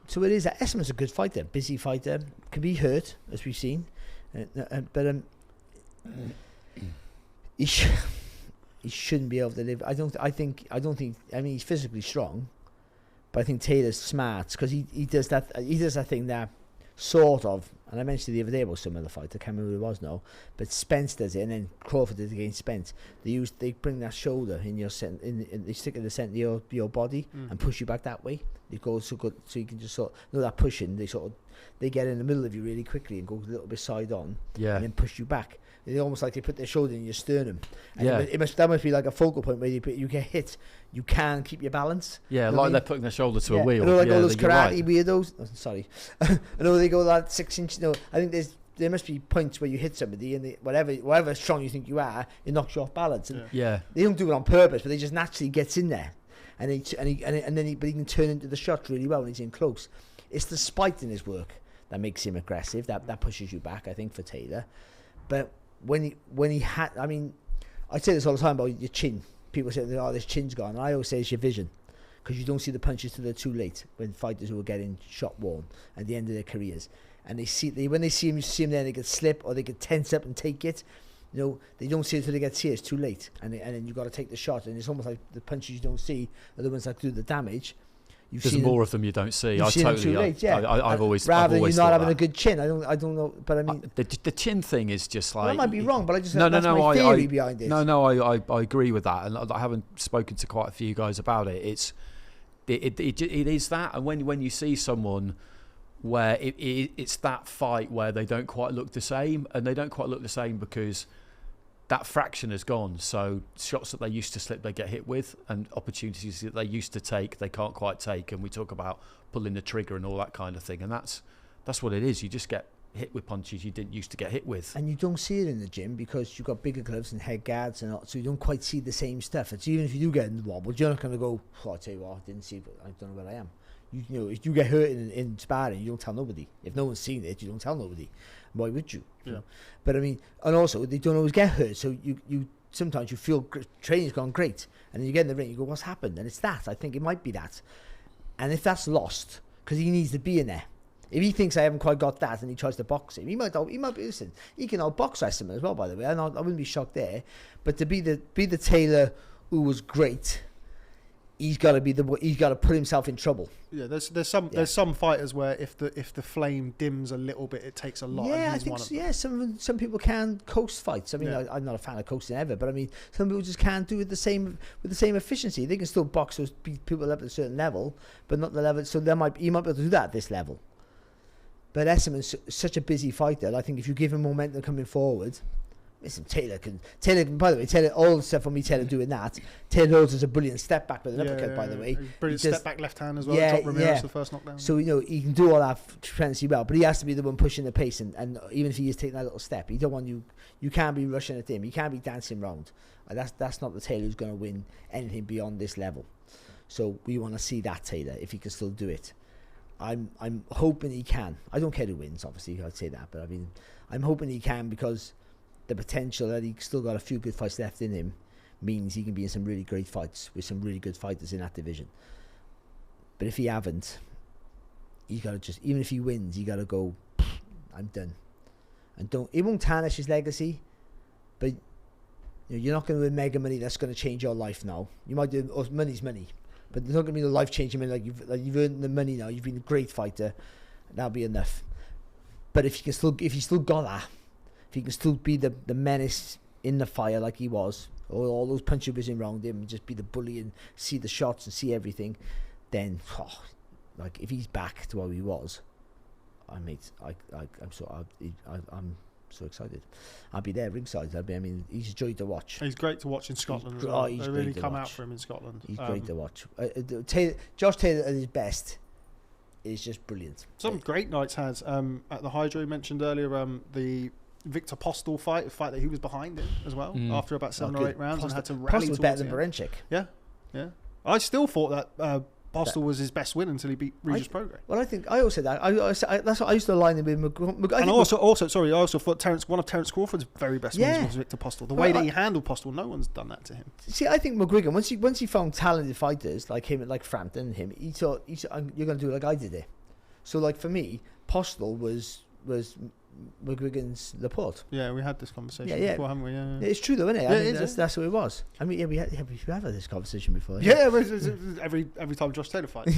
so it is. Essuman's a good fighter, busy fighter, can be hurt as we've seen, but he shouldn't be able to live. I don't think. I mean, he's physically strong, but I think Taylor's smart because he does that. He does that thing that sort of. And I mentioned the other day about some other fight. I can't remember who it was now, but Spence does it, and then Crawford did it against Spence. They bring that shoulder in your they stick it in the centre of your body and push you back that way. It goes so good, so you can just that pushing. They get in the middle of you really quickly and go a little bit side on, and then push you back. It's almost like they put their shoulder in your sternum. And that must be like a focal point where you get hit. You can't keep your balance. Yeah, you know like I mean? they're putting their shoulder to a wheel. All those karate weirdos. Oh, sorry, I know they go that 6 inch. No, I think there must be points where you hit somebody and whatever strong you think you are, it knocks you off balance. And they don't do it on purpose, but they just naturally gets in there, and he can turn into the shot really well when he's in close. It's the spite in his work that makes him aggressive. That pushes you back, I think, for Taylor. But when he had, I mean, I say this all the time about your chin. People say, "Oh, this chin's gone." And I always say it's your vision, because you don't see the punches till they're too late. When fighters who are getting shot warm at the end of their careers, and when they see him there, they could slip or they could tense up and take it. They don't see it till they get here. It's too late, and then you got to take the shot. And it's almost like the punches you don't see are the ones that do the damage. There's more of them you don't see. I've always rather than you not having that. A good chin. I don't know, but I mean the chin thing is just like. Well, I might be wrong, but I just that's my theory behind it. I agree with that, and I haven't spoken to quite a few guys about it. It is that, and when you see someone where it's that fight where they don't quite look the same, and they don't quite look the same because that fraction has gone. So shots that they used to slip, they get hit with, and opportunities that they used to take, they can't quite take. And we talk about pulling the trigger and all that kind of thing. And that's what it is. You just get hit with punches you didn't used to get hit with. And you don't see it in the gym because you've got bigger gloves and head guards and all, so you don't quite see the same stuff. It's even if you do get in the wobble, you're not going to go, I tell you what, I didn't see it, but I don't know where I am. If you get hurt in sparring, you don't tell nobody. If no one's seen it, you don't tell nobody. Why would you? Yeah. But I mean, and also they don't always get hurt, so you sometimes you feel training's gone great, and then you get in the ring, you go, what's happened? And it's that. I think it might be that. And if that's lost, because he needs to be in there. If he thinks I haven't quite got that, and he tries to box him, he might be. Listen, he can outbox Essuman as well. By the way, I wouldn't be shocked there. But to be the Taylor who was great, he's got to put himself in trouble. Yeah, there's some fighters where if the flame dims a little bit, it takes a lot. Yeah, I think so. Yeah, some people can coast fights. I mean, I'm not a fan of coasting ever, but I mean, some people just can't do it with the same efficiency. They can still box those people up at a certain level, but not the level. So he might be able to do that at this level. But Essuman's such a busy fighter. I think if you give him momentum coming forward. Listen, Taylor, by the way, Taylor, all the stuff from me, Taylor doing that. Taylor does a brilliant step back with an uppercut, by the way. Brilliant step back left hand as well. Drop Ramirez the first knockdown. So, he can do all that tremendously well, but he has to be the one pushing the pace, and even if he is taking that little step, you can't be rushing at him. You can't be dancing round. That's not the Taylor who's going to win anything beyond this level. So we want to see that Taylor, if he can still do it. I'm hoping he can. I don't care who wins, obviously, I'd say that, but I mean, I'm hoping he can because the potential that he's still got a few good fights left in him means he can be in some really great fights with some really good fighters in that division. But if he haven't, he's got to just, even if he wins, he got to go, I'm done. And it won't tarnish his legacy, but you're not going to win mega money that's going to change your life now. You might do, money's money, but there's not going to be the life-changing money. Like you've earned the money now, you've been a great fighter, that'll be enough. But if you still got that, if he can still be the menace in the fire like he was, or all those punches was around him, and just be the bully and see the shots and see everything, then, like if he's back to how he was, I'm so excited. I'll be there ringside. He's a joy to watch. He's great to watch in Scotland as well. They really come out for him in Scotland. He's great to watch. Josh Taylor at his best is just brilliant. Some great nights has at the Hydro. You mentioned earlier the Victor Postel fight, a fight that he was behind in as well after about 7 or 8 rounds and had to rally. Postel was better than Barenchik. Yeah. I still thought that Postel was his best win until he beat Regis Prograis. Well, I also said that. That's what I used to align him with Mcgregor. And I also thought one of Terence Crawford's very best wins was Victor Postel. The way that he handled Postel, no one's done that to him. See, I think Mcgregor, once he found talented fighters like him, like Frampton and him, he thought, you're going to do it like I did it. So, like for me, Postel was McGregor's Laporte. Yeah, we had this conversation before, haven't we? Yeah. It's true though, isn't it? Yeah, it is, that's what it was. I mean, we've had this conversation before. Yeah, every time Josh Taylor fights.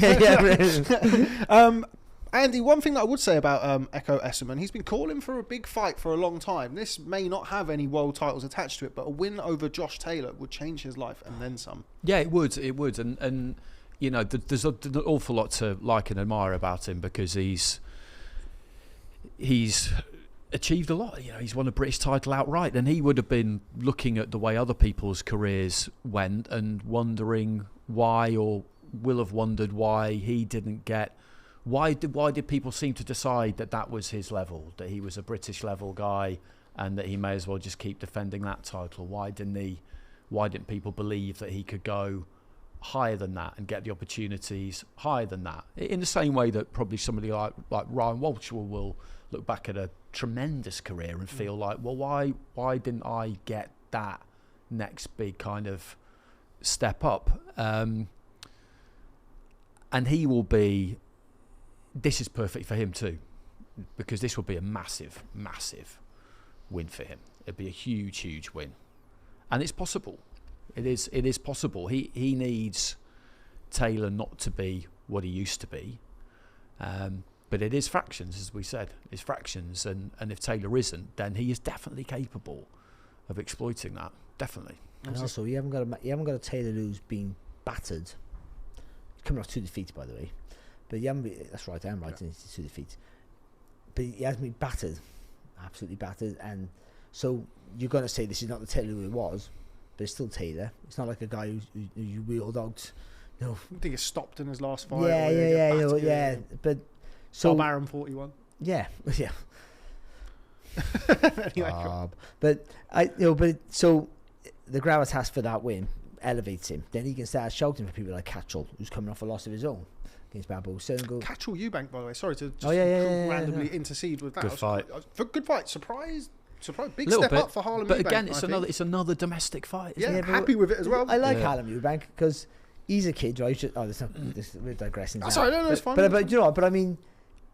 Andy, one thing that I would say about Ekow Essuman, he's been calling for a big fight for a long time. This may not have any world titles attached to it, but a win over Josh Taylor would change his life and then some. Yeah, it would, and you know, there's an awful lot to like and admire about him because he's achieved a lot. You know, he's won a British title outright, and he would have been looking at the way other people's careers went and wondering why, or will have wondered why he didn't get. Why did people seem to decide that was his level, that he was a British level guy, and that he may as well just keep defending that title? Why didn't people believe that he could go higher than that and get the opportunities higher than that? In the same way that probably somebody like Ryan Walsh will look back at a tremendous career and feel like, well, why didn't I get that next big kind of step up? And he will be. This is perfect for him too, because this will be a massive, massive win for him. It'd be a huge, huge win, and it's possible. It is possible. He needs Taylor not to be what he used to be, but it is fractions, as we said. It's fractions, and if Taylor isn't, then he is definitely capable of exploiting that. Definitely. And also, you haven't got a Taylor who's been battered. Coming off 2 defeats, by the way. But that's right, I am right, it's 2 defeats. But he has been battered, absolutely battered. And so you're going to say this is not the Taylor who it was, but it's still Taylor. It's not like a guy who you wheeled out. No, I think it's stopped in his last fight. Yeah. But so Bob Arum 41. Yeah. Anyway, but so the gravitas for that win elevates him. Then he can start shouting for people like Catchall, who's coming off a loss of his own against Babu. Catchall Eubank, by the way. Sorry to just randomly intercede with that. Good fight. Good fight. Surprise. Big Little step bit, up for Harlem but Eubank. Again, it's another domestic fight. Yeah, happy with it as well. I like Harlem Eubank because he's a kid, right? We're digressing. Sorry, no, it's fine. But you know, but I mean,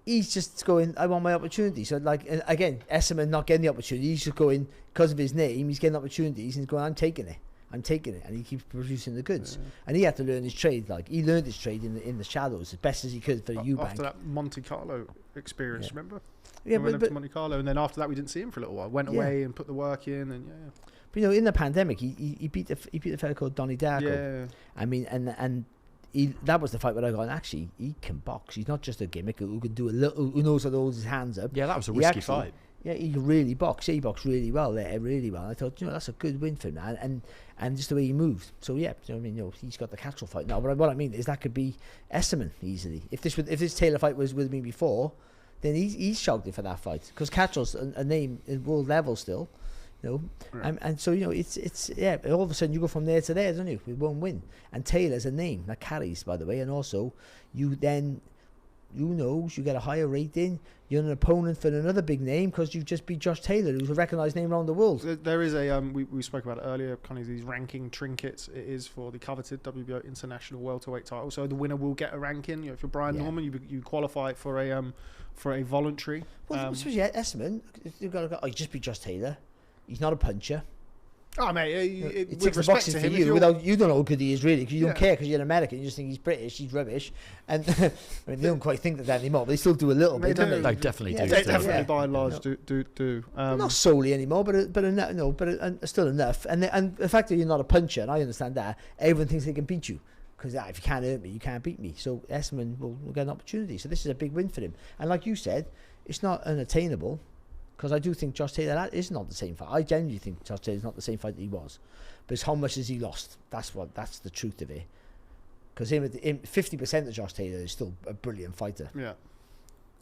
he's just going, I want my opportunity. So like again, Essuman not getting the opportunity. He's just going because of his name. He's getting opportunities and he's going, I'm taking it, and he keeps producing the goods. And he had to learn his trade. Like he learned his trade in the shadows as best as he could for Eubank. After that Monte Carlo experience, remember? Yeah, went to Monte Carlo, and then after that we didn't see him for a little while. Went away and put the work in, and But you know, in the pandemic, he beat a fellow called Donnie Darko. Yeah. I mean, and that was the fight where I got. Actually, he can box. He's not just a gimmick who can do a little. Who knows how to hold his hands up. Yeah, that was a risky fight. Yeah, he can really box. Yeah, he boxed really well there, really well. I thought, that's a good win for him, and just the way he moved. So yeah, he's got the Catchall fight now. But what I mean is that could be Essuman easily. If this Taylor fight was with me before, then he's shouting for that fight because Catchall's a name in world level still, Right. And so it's all of a sudden you go from there to there, don't you, with one win. And Taylor's a name that carries, by the way, and also you then who knows, you get a higher rating, you're an opponent for another big name because you've just beat Josh Taylor, who's a recognised name around the world. There is a we spoke about it earlier, kind of these ranking trinkets. It is for the coveted WBO International welterweight title, so the winner will get a ranking. You know, if you're Brian Norman, you qualify for a voluntary. Well, especially Essuman, you've got to go, you just beat Josh Taylor. He's not a puncher. Oh mate, it ticks the boxes for you. Without you don't know how good he is really, because you don't care, because you're an American. You just think he's British, he's rubbish, and I mean, they don't quite think that anymore. But they still do a little bit. Don't they? They definitely do. They definitely by and large do. Not solely anymore, but still enough. And the fact that you're not a puncher, and I understand that, everyone thinks they can beat you. Because if you can't hurt me, you can't beat me. So Essuman will get an opportunity. So this is a big win for him. And like you said, it's not unattainable. Because I do think Josh Taylor is not the same fight. I genuinely think Josh Taylor is not the same fight that he was. But it's how much has he lost? That's the truth of it. Because 50% of Josh Taylor is still a brilliant fighter. Yeah,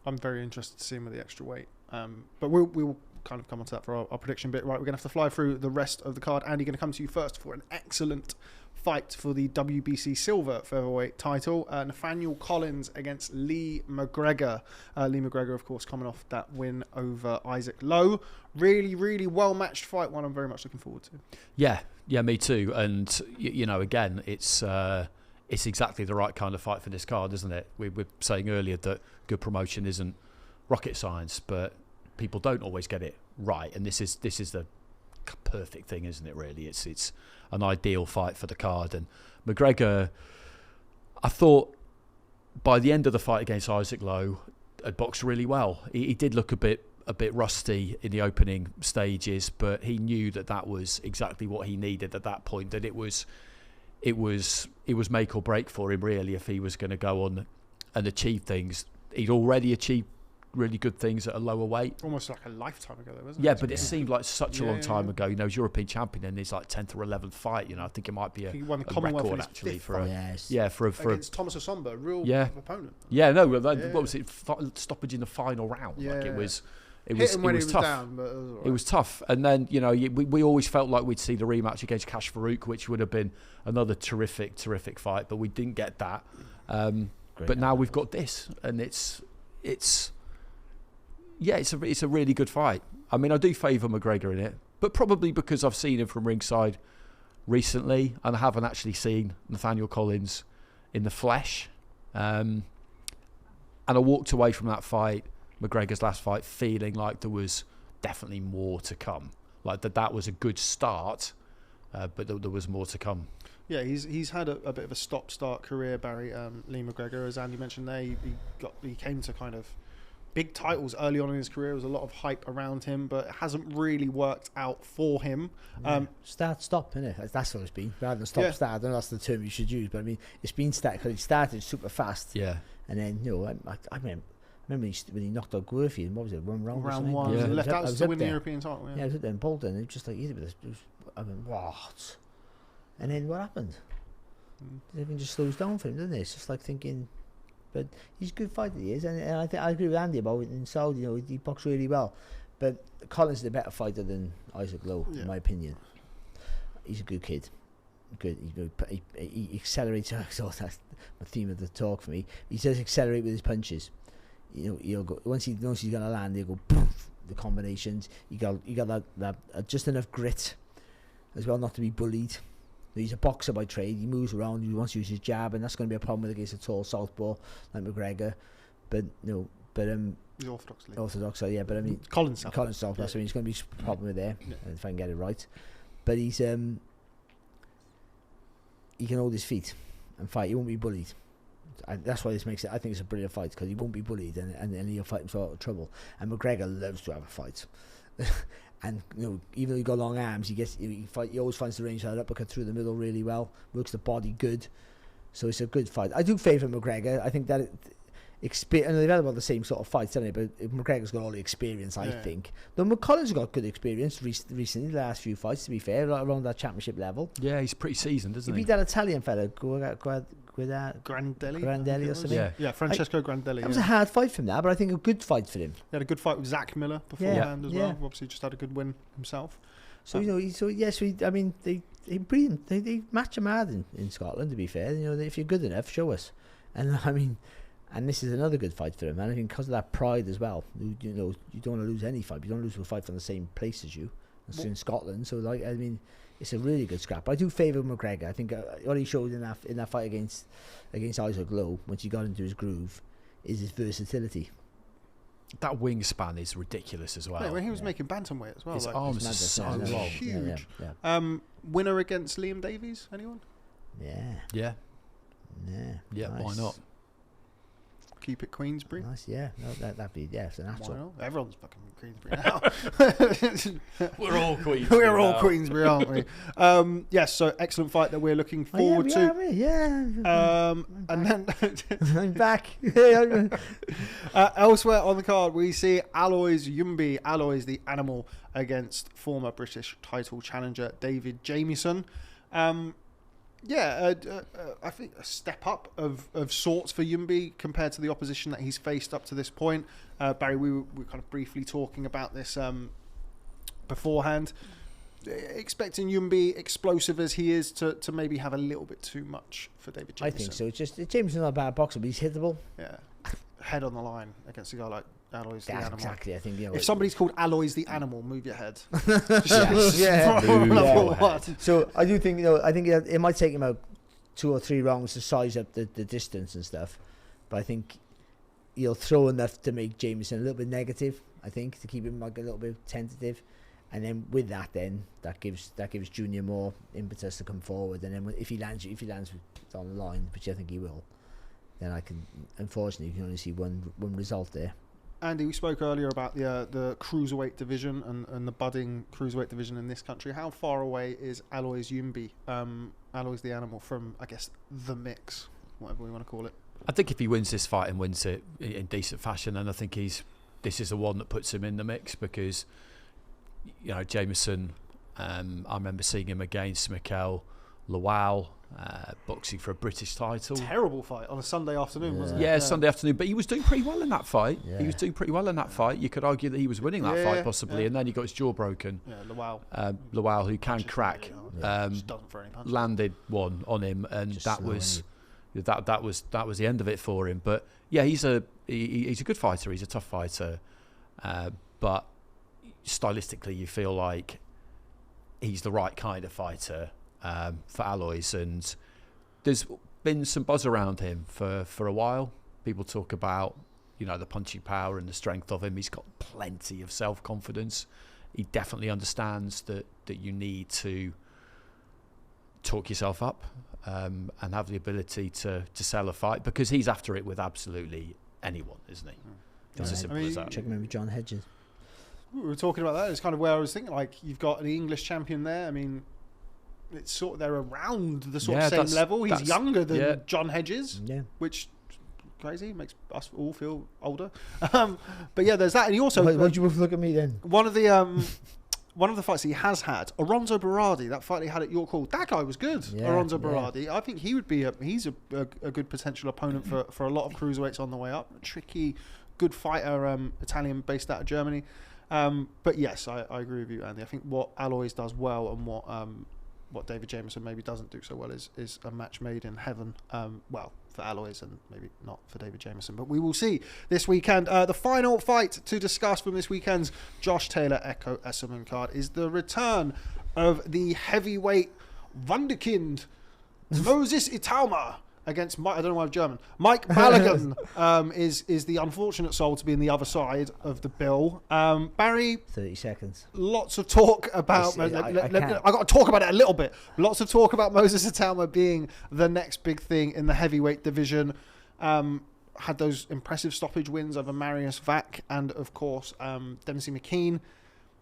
I'm very interested to see him with the extra weight. But we'll kind of come on to that for our prediction bit. Right, we're going to have to fly through the rest of the card. Andy, going to come to you first for an excellent fight for the WBC silver featherweight title. Nathaniel Collins against Lee Mcgregor. Lee Mcgregor, of course, coming off that win over Isaac Lowe. Really, really well-matched fight, one I'm very much looking forward to. Yeah, me too. And, you know, again, it's exactly the right kind of fight for this card, isn't it? We were saying earlier that good promotion isn't rocket science, but people don't always get it right. And this is the perfect thing, isn't it, really? It's an ideal fight for the card. And McGregor, I thought by the end of the fight against Isaac Lowe, had boxed really well. He did look a bit rusty in the opening stages, but he knew that was exactly what he needed at that point, that it was make or break for him, really, if he was going to go on and achieve things. He'd already achieved really good things at a lower weight. Almost like a lifetime ago, though, wasn't it? Yeah, it? but it seemed like such a long time ago. You know, he's European champion and he's like 10th or 11th fight. You know, I think it might be a record actually for against Thomas Osomba, a real opponent. Yeah, no, what was it? Stoppage in the final round. Yeah, like it was tough. Down, but it was all right. It was tough, and then we always felt like we'd see the rematch against Kash Farouk, which would have been another terrific fight, but we didn't get that. But now we've got this, and it's a really good fight. I mean, I do favour McGregor in it, but probably because I've seen him from ringside recently, and I haven't actually seen Nathaniel Collins in the flesh. And I walked away from that fight, McGregor's last fight, feeling like there was definitely more to come. Like that was a good start, but there was more to come. Yeah, he's had a bit of a stop-start career, Barry. Lee McGregor, as Andy mentioned there, he came to kind of big titles early on in his career. There was a lot of hype around him, but it hasn't really worked out for him. Start-stop, innit? That's what it's been. Rather than stop-start, I don't know that's the term you should use, but I mean, it's been because he started super fast. Yeah. And then, I remember when he knocked out Guerfi, what was it, round one? Yeah. Left out to win the European title. Yeah, I was up there in Bolton, and it was just like, I mean, what? And then what happened? Everything just slows down for him, doesn't it? It's just like thinking, but he's a good fighter, he is, and I think I agree with Andy about it. In Saudi, he boxed really well, but Collins is a better fighter than Isaac Lowe, in my opinion. He's a good kid. Good. He accelerates. So that's the theme of the talk for me. He says accelerate with his punches. He'll go once he knows he's gonna land. He'll go poof, the combinations. You got that just enough grit as well not to be bullied. He's a boxer by trade. He moves around. He wants to use his jab, and that's going to be a problem against a tall southpaw like McGregor. But he's orthodox. So yeah. But I mean, Collins southpaw. So I mean, he's going to be a problem with there if I can get it right. But he's he can hold his feet and fight. He won't be bullied. That's why this makes it. I think it's a brilliant fight because he won't be bullied and he'll fight himself out of trouble. And McGregor loves to have a fight. And even though he got long arms, he always finds the range of that uppercut through the middle really well. Works the body good, so it's a good fight. I do favour McGregor. I think that and they've had about the same sort of fights, haven't they? But McGregor's got all the experience, I think. Though McCollins got good experience recently, the last few fights, to be fair, around that championship level. Yeah, he's pretty seasoned, isn't he? He beat that Italian fella, Grandelli or something. Yeah, Francesco Grandelli. That was a hard fight for him, but I think a good fight for him. He had a good fight with Zach Miller beforehand as well. Obviously, just had a good win himself. So they match him hard in Scotland. To be fair, if you're good enough, show us. And I mean, And this is another good fight for him. And I think because of that pride as well, you don't want to lose any fight. You don't lose to a fight from the same place as you. It's in Scotland. So, it's a really good scrap. I do favour Mcgregor. I think what he showed in that fight against Isaac Lowe, once he got into his groove, is his versatility. That wingspan is ridiculous as well. Mate, when he was making bantamweight as well. His arms are so long. Huge. Winner against Liam Davies, anyone? Yeah, Nice. why not? Keep it Queensbury. Nice, that'd be it's an natural. Everyone's fucking Queensbury now. We're all Queensbury. We're all Queensbury, aren't we? Yes, so excellent fight that we're looking forward to. And then I'm back. Elsewhere on the card, we see Aloys Jr, Aloys the Animal, against former British title challenger David Jamieson. I think a step up of sorts for Jr compared to the opposition that he's faced up to this point. Barry, we were kind of briefly talking about this beforehand. Expecting Jr, explosive as he is, to maybe have a little bit too much for David Jamieson. I think so. It's just Jameson's not a bad boxer, but he's hittable. Yeah, head on the line against a guy like Aloys the Animal. Exactly. I think if somebody's called Aloys the Animal, move your head. So I do think I think it might take him out 2 or 3 rounds to size up the distance and stuff, but I think he'll throw enough to make Jamieson a little bit negative. I think to keep him like a little bit tentative, and then with that, that gives Junior more impetus to come forward. And then if he lands on the line, which I think he will, then unfortunately you can only see one result there. Andy, we spoke earlier about the cruiserweight division and the budding cruiserweight division in this country. How far away is Aloys Jr, Aloys the Animal, from, I guess, the mix, whatever we want to call it? I think if he wins this fight and wins it in decent fashion, then I think this is the one that puts him in the mix, because Jamieson, I remember seeing him against Mikel Lawal, boxing for a British title. Terrible fight on a Sunday afternoon, wasn't it? Yeah, Sunday afternoon. But he was doing pretty well in that fight. Yeah. He was doing pretty well in that fight. You could argue that he was winning that fight possibly, and then he got his jaw broken. Yeah, Lawal. Lawal, who can crack, just doesn't throw any punches. landed one on him, and Just that was the end of it for him. But yeah, he's a good fighter. He's a tough fighter, but stylistically, you feel like he's the right kind of fighter for Aloys, and there's been some buzz around him for a while. People talk about the punching power and the strength of him. He's got plenty of self-confidence. He definitely understands that you need to talk yourself up and have the ability to sell a fight, because he's after it with absolutely anyone, isn't he? It's as simple as that. Check him with John Hedges. We were talking about that. It's kind of where I was thinking, like, you've got the English champion there. I mean, it's sort of, they're around the sort of same level. He's younger than John Hedges, which is crazy, makes us all feel older. But yeah, there's that. And he also, why'd you both look at me then? One of the fights he has had, Alonso Berardi, that fight he had at York Hall, that guy was good. Alonso Berardi, I think he would be he's a good potential opponent for a lot of cruiserweights on the way up. Tricky, good fighter, Italian based out of Germany. But yes, I agree with you, Andy. I think what Aloys does well, and what David Jamieson maybe doesn't do so well, is a match made in heaven. Well, for Aloys, and maybe not for David Jamieson, but we will see this weekend. The final fight to discuss from this weekend's Josh Taylor Ekow Essuman card is the return of the heavyweight wunderkind Moses Itauma against I don't know why I'm German. Mike Balogun is the unfortunate soul to be in the other side of the bill. Barry, 30 seconds. Lots of talk about. I got to talk about it a little bit. Lots of talk about Moses Itauma being the next big thing in the heavyweight division. Had those impressive stoppage wins over Marius Vac and, of course, Dempsey McKean.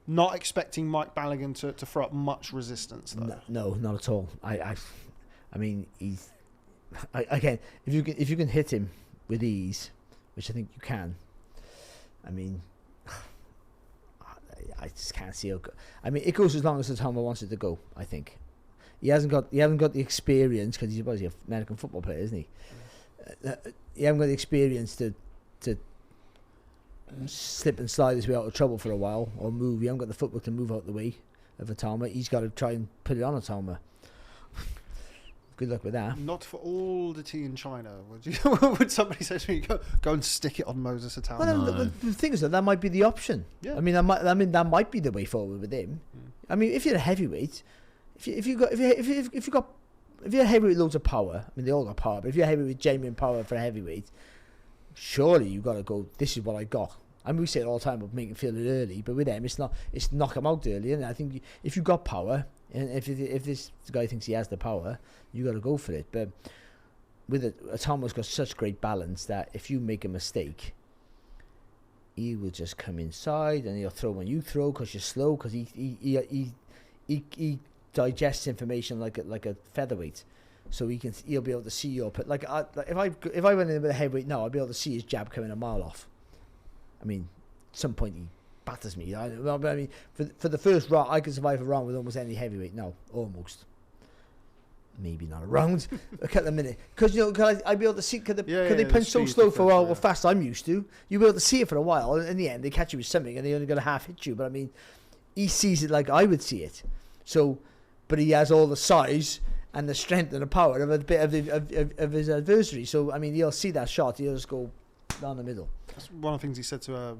Not expecting Mike Balogun to throw up much resistance, though. No, not at all. I mean, he's. Again, if you can hit him with ease, which I think you can, I mean, I just can't see how. I mean, it goes as long as Itauma wants it to go. I think he hasn't got the experience, because he's an American football player, isn't he? He hasn't got the experience to slip and slide his way out of trouble for a while, or move. He hasn't got the footwork to move out the way of Itauma. He's got to try and put it on Itauma. Good luck with that. Not for all the tea in China. Would you? Would somebody say to me, go and stick it on Moses Itauma? Well, the thing is that might be the option. Yeah. I mean, that might be the way forward with him. I mean, if you're a heavyweight, if you have heavyweight loads of power, I mean, they all got power, but if you're heavyweight, genuine power for a heavyweight, surely you've got to go, this is what I got. I mean, we say it all the time about making him feel it early, but with them, it's knock him out early. And I think if you've got power, and if this guy thinks he has the power, you got to go for it. But with it, Itauma's got such great balance that if you make a mistake, he will just come inside and he'll throw when you throw because you're slow, because he digests information like a featherweight, so he'll be able to see your put. Like if I went in with a heavyweight now, I'd be able to see his jab coming a mile off. I mean, at some point he batters me. I mean, for the first round, I could survive a round with almost any heavyweight. No, almost. Maybe not a round, a couple of minutes. Because, I'd be able to see, because they punch so slow for how fast I'm used to. You'll be able to see it for a while. In the end, they catch you with something and they only got to half hit you. But I mean, he sees it like I would see it. So, but he has all the size and the strength and the power of a bit of his adversary. So, I mean, he'll see that shot. He'll just go down the middle. That's one of the things he said to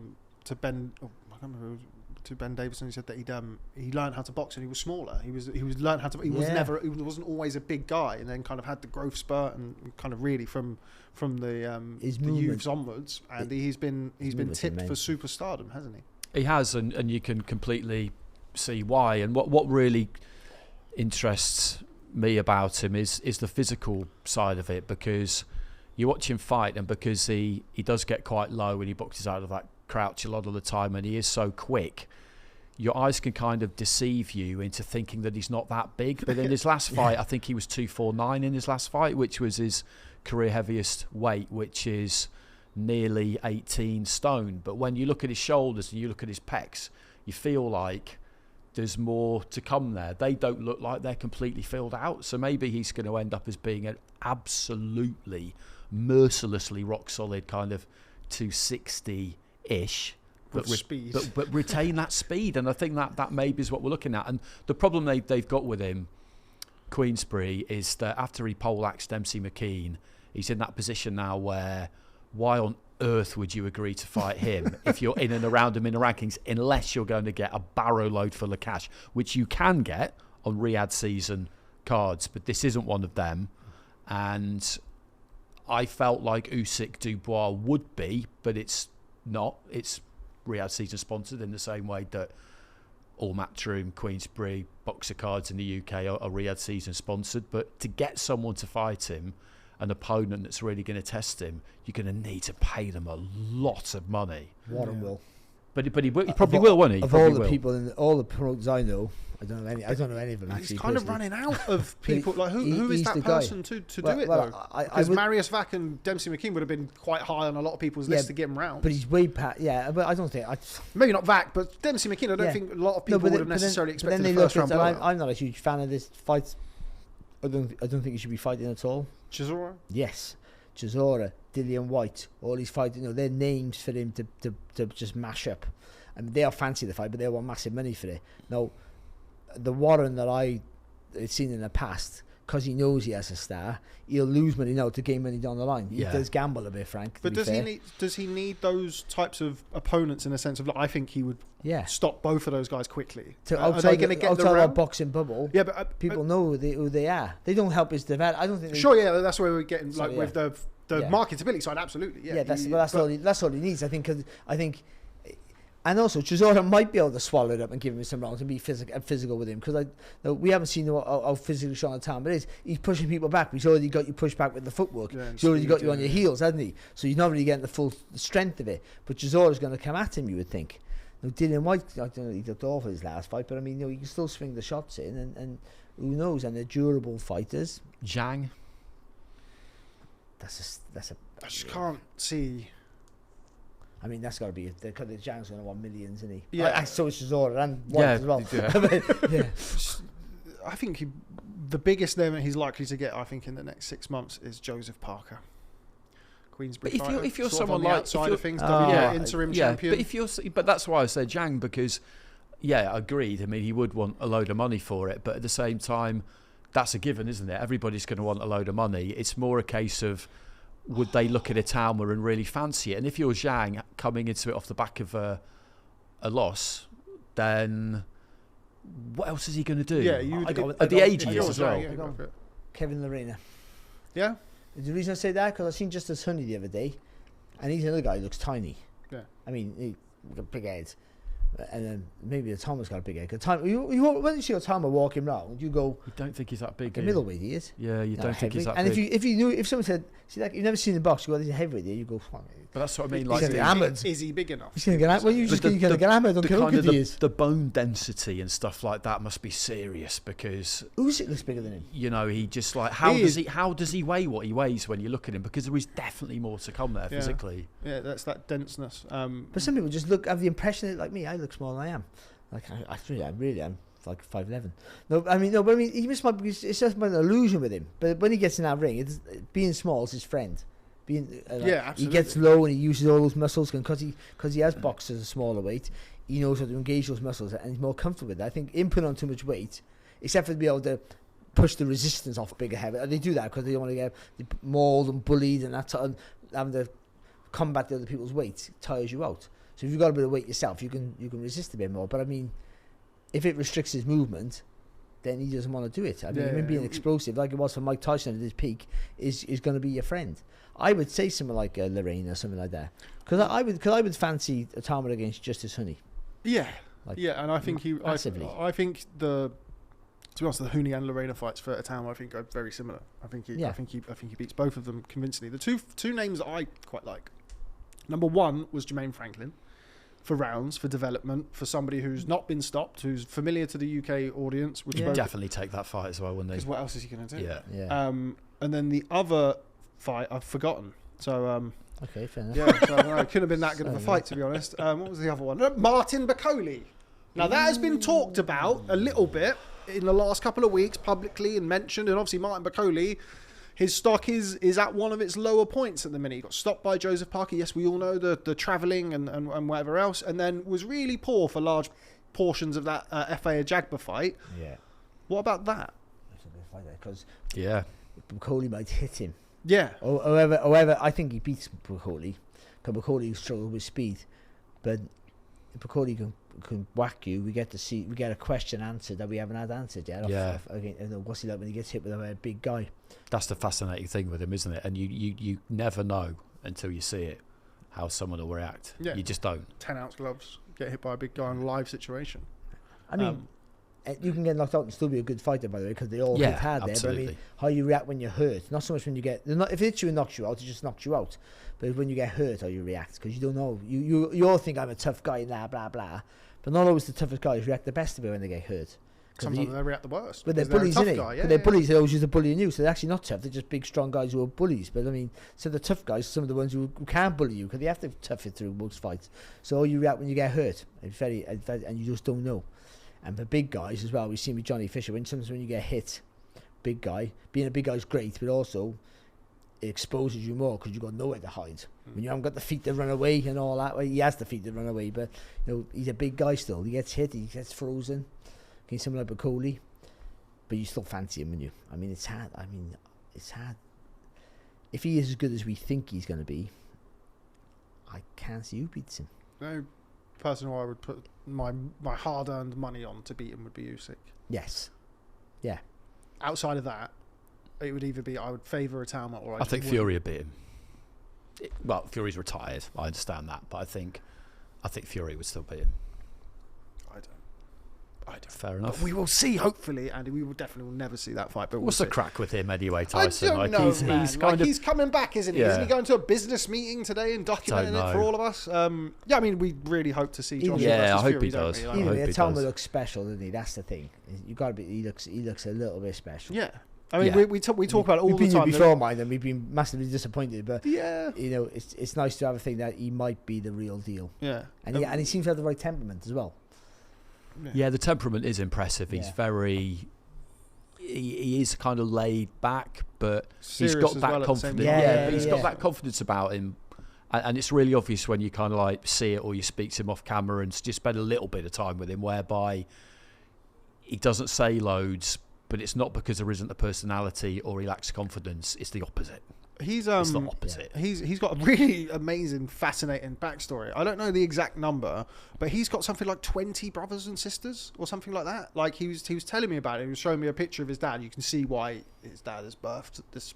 Ben. I can't remember. To Ben Davison, he said that he learned how to box when he was smaller. He learned how to. He wasn't always a big guy, and then kind of had the growth spurt and kind of really from the youths onwards. And he's been tipped for superstardom, hasn't he? He has, and you can completely see why. And what really interests me about him is the physical side of it, because you watch him fight, and because he does get quite low when he boxes out of that crouch a lot of the time, and he is so quick, your eyes can kind of deceive you into thinking that he's not that big. But in his last fight, I think he was 249 in his last fight, which was his career heaviest weight, which is nearly 18 stone. But when you look at his shoulders and you look at his pecs, you feel like there's more to come there. They don't look like they're completely filled out. So maybe he's going to end up as being an absolutely mercilessly rock solid kind of 260-ish, but speed. But retain that speed. And I think that maybe is what we're looking at. And the problem they've got with him, Queensberry, is that after he poleaxed Dempsey McKean, he's in that position now where why on earth would you agree to fight him if you're in and around him in the rankings, unless you're going to get a barrow load full of cash, which you can get on Riyadh season cards, but this isn't one of them. And I felt like Usyk Dubois would be, but it's not. It's Riyadh season sponsored in the same way that all Matchroom, Queensberry, Boxer cards in the UK are Riyadh season sponsored. But to get someone to fight him, an opponent that's really going to test him, you're going to need to pay them a lot of money. Warren will. But he probably will, won't he? Of all the people in all the promoters I know, I don't know any of them actually. He's kind of running out of people. Like who is that person to do it though? Because Marius Vac and Dempsey McKean would have been quite high on a lot of people's list to get him round. But he's way past. Yeah, but I don't think. Maybe not Vac, but Dempsey McKean. I don't think a lot of people would have necessarily expected the first round blowout. I'm not a huge fan of this fight. I don't think he should be fighting at all. Chisora? Yes, Chisora, Dillian White, all these fights. They're names for him to just mash up. I mean, they'll fancy the fight, but they want massive money for it. Now, the Warren that I had seen in the past, because he knows he has a star, he'll lose money now to gain money down the line. He does gamble a bit, Frank. But does he need those types of opponents in a sense of, I think he would stop both of those guys quickly. Are they going to get outside our boxing bubble? Yeah, but people know who they are. They don't help his development. I don't think. That's where we're getting with the marketability side. Absolutely, that's all he needs. I think. And also, Chisora might be able to swallow it up and give him some rounds and be physical with him, because we haven't seen how physically strong Itauma is. He's pushing people back. He's already got you pushed back with the footwork. He's already got you on your heels, hasn't he? So you're not really getting the full strength of it. But Chisora's going to come at him, you would think. Now, Dillian White, I don't know, he looked awful his last fight, but I mean, he can still swing the shots in, and who knows? And they're durable fighters. Zhang. I just can't see. I mean, that's got to be it. Because Zhang's going to want millions, isn't he? Yeah. So is Chisora and White as well. I think the biggest name he's likely to get, I think, in the next 6 months is Joseph Parker. Queensberry. But if you're someone like outside of things, interim champion. But that's why I said Zhang, because agreed. I mean, he would want a load of money for it, but at the same time, that's a given, isn't it? Everybody's going to want a load of money. It's more a case of, would they look at Itauma and really fancy it? And if you're Zhang coming into it off the back of a loss, then what else is he going to do? Yeah, at the age he is as well. Yeah, go for it. Kevin Lorena. Yeah? The reason I say that, because I seen Justice Honey the other day, and he's another guy who looks tiny. Yeah. I mean, he's got a big head. And then maybe Itauma's got a big head. When you see Itauma walking round, you go... You don't think he's that big, like a middleweight, he is. Yeah, you don't think he's that and big. And if someone said, see, like, you've never seen the box, you go, there's a heavyweight there, you go, fuck it. But that's what I mean. He's Like, gonna get hammered. Is he big enough? He's going to get hammered. Well, you're just going to get hammered. Don't care how good he is. The bone density and stuff like that must be serious, because Usyk looks bigger than him. you know, he just like how does he weigh what he weighs when you look at him? Because there is definitely more to come there physically. Yeah, that's that denseness. But some people just have the impression that, like me, I look smaller than I am. Like I really am like 5'11". But I mean, he just might. It's just an illusion with him. But when he gets in that ring, being small is his friend. Absolutely. He gets low and he uses all those muscles, because he has boxed as a smaller weight. He knows how to engage those muscles, and he's more comfortable with that. I think him putting on too much weight, except for to be able to push the resistance off bigger heavy. They do that because they don't want to get mauled and bullied, and that and having to combat the other people's weight tires you out. So if you've got a bit of weight yourself, you can resist a bit more. But I mean, if it restricts his movement, then he doesn't want to do it. I mean, him being explosive, like it was for Mike Tyson at his peak, is going to be your friend. I would say something like Lorraine or something like that, because I would fancy Itauma against Justice Honey. Yeah, and I think massively. I think to be honest, the Hooney and Lorena fights for Itauma, I think, are very similar. I think he beats both of them convincingly. The two names that I quite like. Number one was Jermaine Franklin, for rounds, for development, for somebody who's not been stopped, who's familiar to the UK audience. He'd definitely take that fight as well, wouldn't he? Because what else is he going to do? Yeah. And then the other fight I've forgotten. So okay, fair enough. Yeah, so, it couldn't have been that good of a fight, to be honest. What was the other one? Martin Bakole. Now that has been talked about a little bit in the last couple of weeks publicly and mentioned, and obviously Martin Bakole, his stock is at one of its lower points at the minute. He got stopped by Joseph Parker. Yes, we all know the travelling and whatever else, and then was really poor for large portions of that FA Jagba fight. Yeah. What about that? That's a bit fight there, because Bakole might hit him. Yeah. However, I think he beats Bakole, because Bakole struggles with speed, but if Bakole can whack you, we get a question answered that we haven't had answered yet. What's he like when he gets hit with a big guy? That's the fascinating thing with him, isn't it? And you never know until you see it how someone will react. Yeah. You just don't. 10-ounce gloves, get hit by a big guy in a live situation. I mean, you can get knocked out and still be a good fighter, by the way, because they all hit hard there. But I mean, how you react when you're hurt, not so much when you get... if it hits you and knocks you out, it just knocks you out. But when you get hurt, how you react, because you don't know. You all think I'm a tough guy and blah, blah. But not always the toughest guys react the best of it when they get hurt. Sometimes they react the worst. But they're bullies, innit? But they're bullies, they always use the bullying you, so they're actually not tough. They're just big, strong guys who are bullies. But I mean, so the tough guys are some of the ones who can't bully you, because they have to tough it through most fights. So how you react when you get hurt, and you just don't know. And for big guys as well, we've seen with Johnny Fisher, sometimes when you get hit, big guy, being a big guy is great, but also it exposes you more because you've got nowhere to hide. When you haven't got the feet to run away and all that, well, he has the feet to run away, but he's a big guy still. He gets hit, he gets frozen. He's someone like Bakole, but you still fancy him, wouldn't you? I mean, it's hard. It's hard. If he is as good as we think he's going to be, I can't see who beats him. No person who I would put my hard-earned money on to beat him would be Usyk. Yes. Yeah. Outside of that, it would either be I would favour Itauma or I think Fury would beat him. Well, Fury's retired. I understand that, but I think Fury would still beat him. I don't. Fair enough. But we will see, hopefully, Andy. We will definitely never see that fight. But what's the crack with him anyway, Tyson? I don't know, man. He's coming back, isn't he? Isn't he going to a business meeting today and documenting it for all of us? I mean, we really hope to see Joshua versus I hope Fury, he does. Itauma looks special, doesn't he? That's the thing. You got to be. He looks a little bit special. Yeah. I mean, we talk about it all the time. We've been here before, mine, and we've been massively disappointed. But yeah, it's nice to have a thing that he might be the real deal. Yeah, and he seems to have the right temperament as well. Yeah, the temperament is impressive. He's very... He is kind of laid back, but he's got that confidence. But he's got that confidence about him. And it's really obvious when you kind of like see it or you speak to him off camera and just spend a little bit of time with him, whereby he doesn't say loads, but it's not because there isn't a personality or he lacks confidence. It's the opposite. He's It's the opposite. He's got a really amazing, fascinating backstory. I don't know the exact number, but he's got something like 20 brothers and sisters or something like that. Like he was telling me about it. He was showing me a picture of his dad. You can see why his dad has birthed this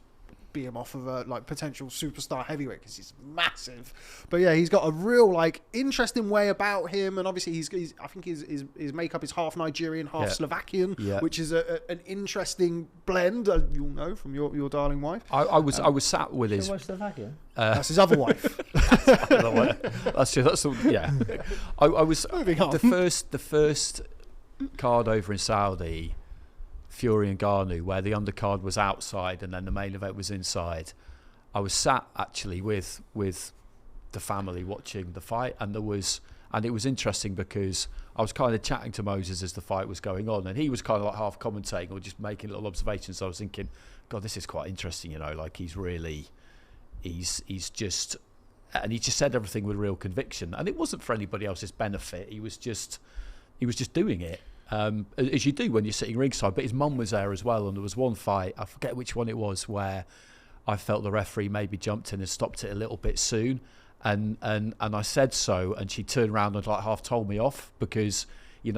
behemoth of a like potential superstar heavyweight, because he's massive. But yeah, he's got a real like interesting way about him, and obviously he's I think his makeup is half Nigerian, half Slovakian, which is an interesting blend, you'll know from your darling wife. I was sat with his. Slovakian? That's his other wife. Yeah. I was Moving on. the first card over in Saudi, Fury and Garnu, where the undercard was outside and then the main event was inside. I was sat actually with the family watching the fight, and it was interesting because I was kind of chatting to Moses as the fight was going on, and he was kind of like half commentating or just making little observations. So I was thinking, God, this is quite interesting, like he's just, and he just said everything with real conviction, and it wasn't for anybody else's benefit. He was just doing it. As you do when you're sitting ringside. But his mum was there as well, and there was one fight, I forget which one it was, where I felt the referee maybe jumped in and stopped it a little bit soon, and I said so, and she turned around and like half told me off because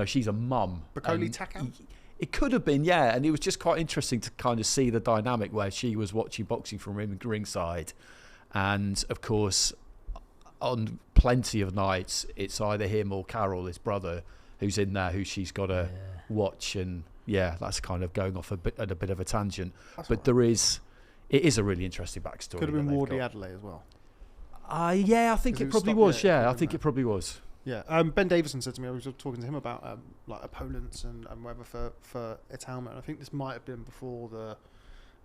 she's a mum. Bakoli Takam? It could have been, yeah, and it was just quite interesting to kind of see the dynamic where she was watching boxing from ringside, and of course on plenty of nights it's either him or Carol, his brother, who's in there, who she's got to watch, and that's kind of going off at a bit of a tangent. But it is a really interesting backstory. Could have been Wardley Adelaide as well. I think it probably was. I think it probably was. Yeah. Ben Davison said to me, I was talking to him about like opponents and whether for Itauma, and I think this might have been before the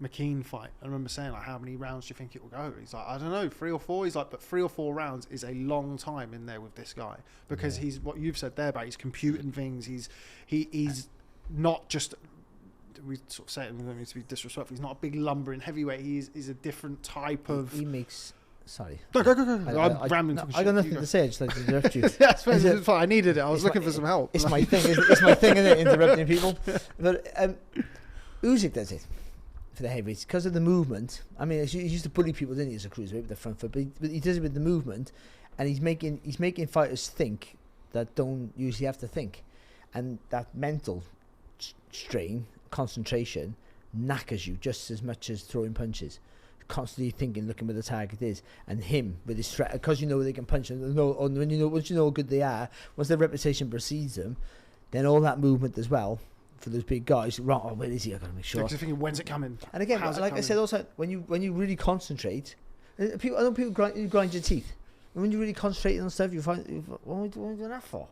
McKean fight. I remember saying, like, how many rounds do you think it will go? He's like, I don't know, 3 or 4. He's like, but 3 or 4 rounds is a long time in there with this guy, because he's what you've said there about he's computing things. He's not just, we sort of say it, we don't need to be disrespectful, he's not a big lumbering heavyweight. He's a different type of. He makes. Sorry. No, go. I'm rambling. I got nothing to say. I just like to interrupt you. That's fine. I needed it. I was looking for some help. It's my thing. It's my thing, isn't it? Interrupting people. But Usyk does it for the heavyweights because of the movement. I mean, he used to bully people, didn't he, as a cruiserweight with the front foot? But he does it with the movement, and he's making fighters think that don't usually have to think, and that mental strain, concentration, knackers you just as much as throwing punches. Constantly thinking, looking where the target is, and him with his threat, because they can punch them. Once you know how good they are, once their reputation precedes them, then all that movement as well for those big guys. Right, where is he? I got to make sure. Because thinking, when's it coming? And again, like I said, also when you really concentrate, I know people grind your teeth. And when you really concentrate on stuff, you find, what are you doing that for?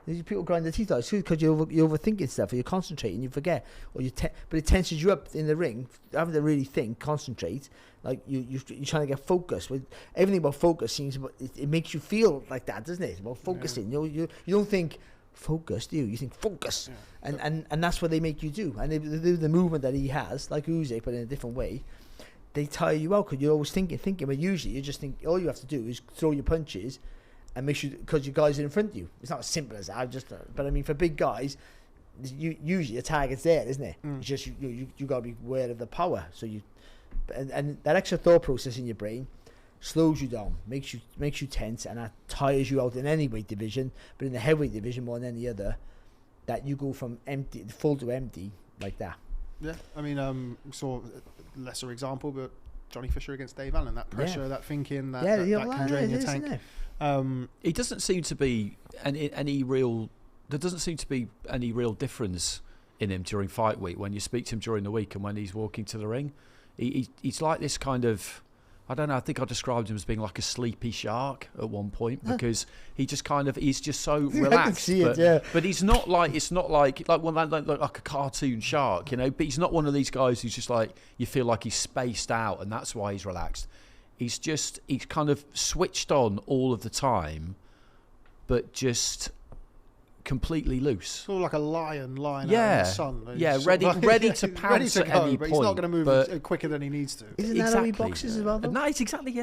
People grind their teeth out because you're overthinking stuff, or you're concentrating, you forget, or but it tenses you up in the ring, having to really think, concentrate, like you're trying to get focused. Everything about focus seems, it makes you feel like that, doesn't it? It's about focusing. You don't think focus, do you? You think focus, and that's what they make you do. And the movement that he has, like Usyk, but in a different way, they tire you out because you're always thinking. But usually you just think all you have to do is throw your punches. And make sure, because your guys are in front of you. It's not as simple as that. But I mean, for big guys, usually a target's there, isn't it? It's just you got to be aware of the power. So and that extra thought process in your brain slows you down, makes you tense, and that tires you out in any weight division. But in the heavyweight division more than any other, that you go from full to empty like that. Yeah, I mean, we saw a lesser example, but Johnny Fisher against Dave Allen, that pressure, that thinking, that can drain your tank. It doesn't seem to be any real. There doesn't seem to be any real difference in him during fight week when you speak to him during the week and when he's walking to the ring. He's like this kind of. I don't know. I think I described him as being like a sleepy shark at one point because he just kind of he's just so relaxed. I can see it, but he's not like it's not like one like a cartoon shark, But he's not one of these guys who's just like you feel like he's spaced out and that's why he's relaxed. He's kind of switched on all of the time, but just completely loose. Sort of like a lion lying out in the sun. Ready to pounce at any but point. He's not going to move quicker than he needs to. Isn't that how he boxes as well, though? No, it's exactly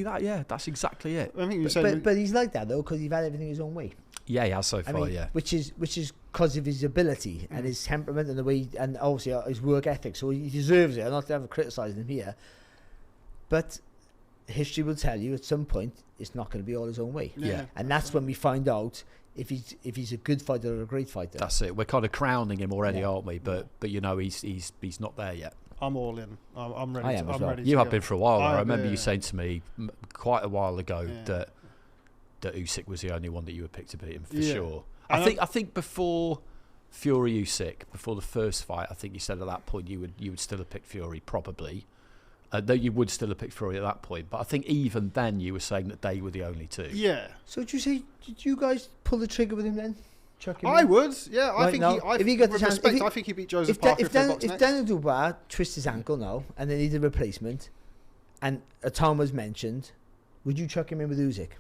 that. Yeah, that's exactly it. I think you said, but he's like that though because he's had everything his own way. Yeah, he has so far. Which is because of his ability and his temperament and the way, and obviously his work ethic. So he deserves it. I'm not ever criticising him here, but history will tell you at some point it's not going to be all his own way. Yeah. And that's when we find out if he's a good fighter or a great fighter. That's it. We're kind of crowning him already, aren't we? But you know, he's not there yet. I'm all in. I'm ready. I am as well. You have been for a while. I remember you yeah. saying to me quite a while ago that Usyk was the only one that you would pick to beat him for sure. I think before Fury Usyk, before the first fight, I think you said at that point you would still have picked Fury probably. Though you would still have picked Fury at that point, but I think even then you were saying that they were the only two. Yeah. So did you guys pull the trigger with him then? Chuck him I in? would. Yeah. I Right, think no. If he got the chance, I think he beat Joseph Parker if Daniel Dubois twists his ankle now and they need a replacement, and Atoma's was mentioned, would you chuck him in with Usyk?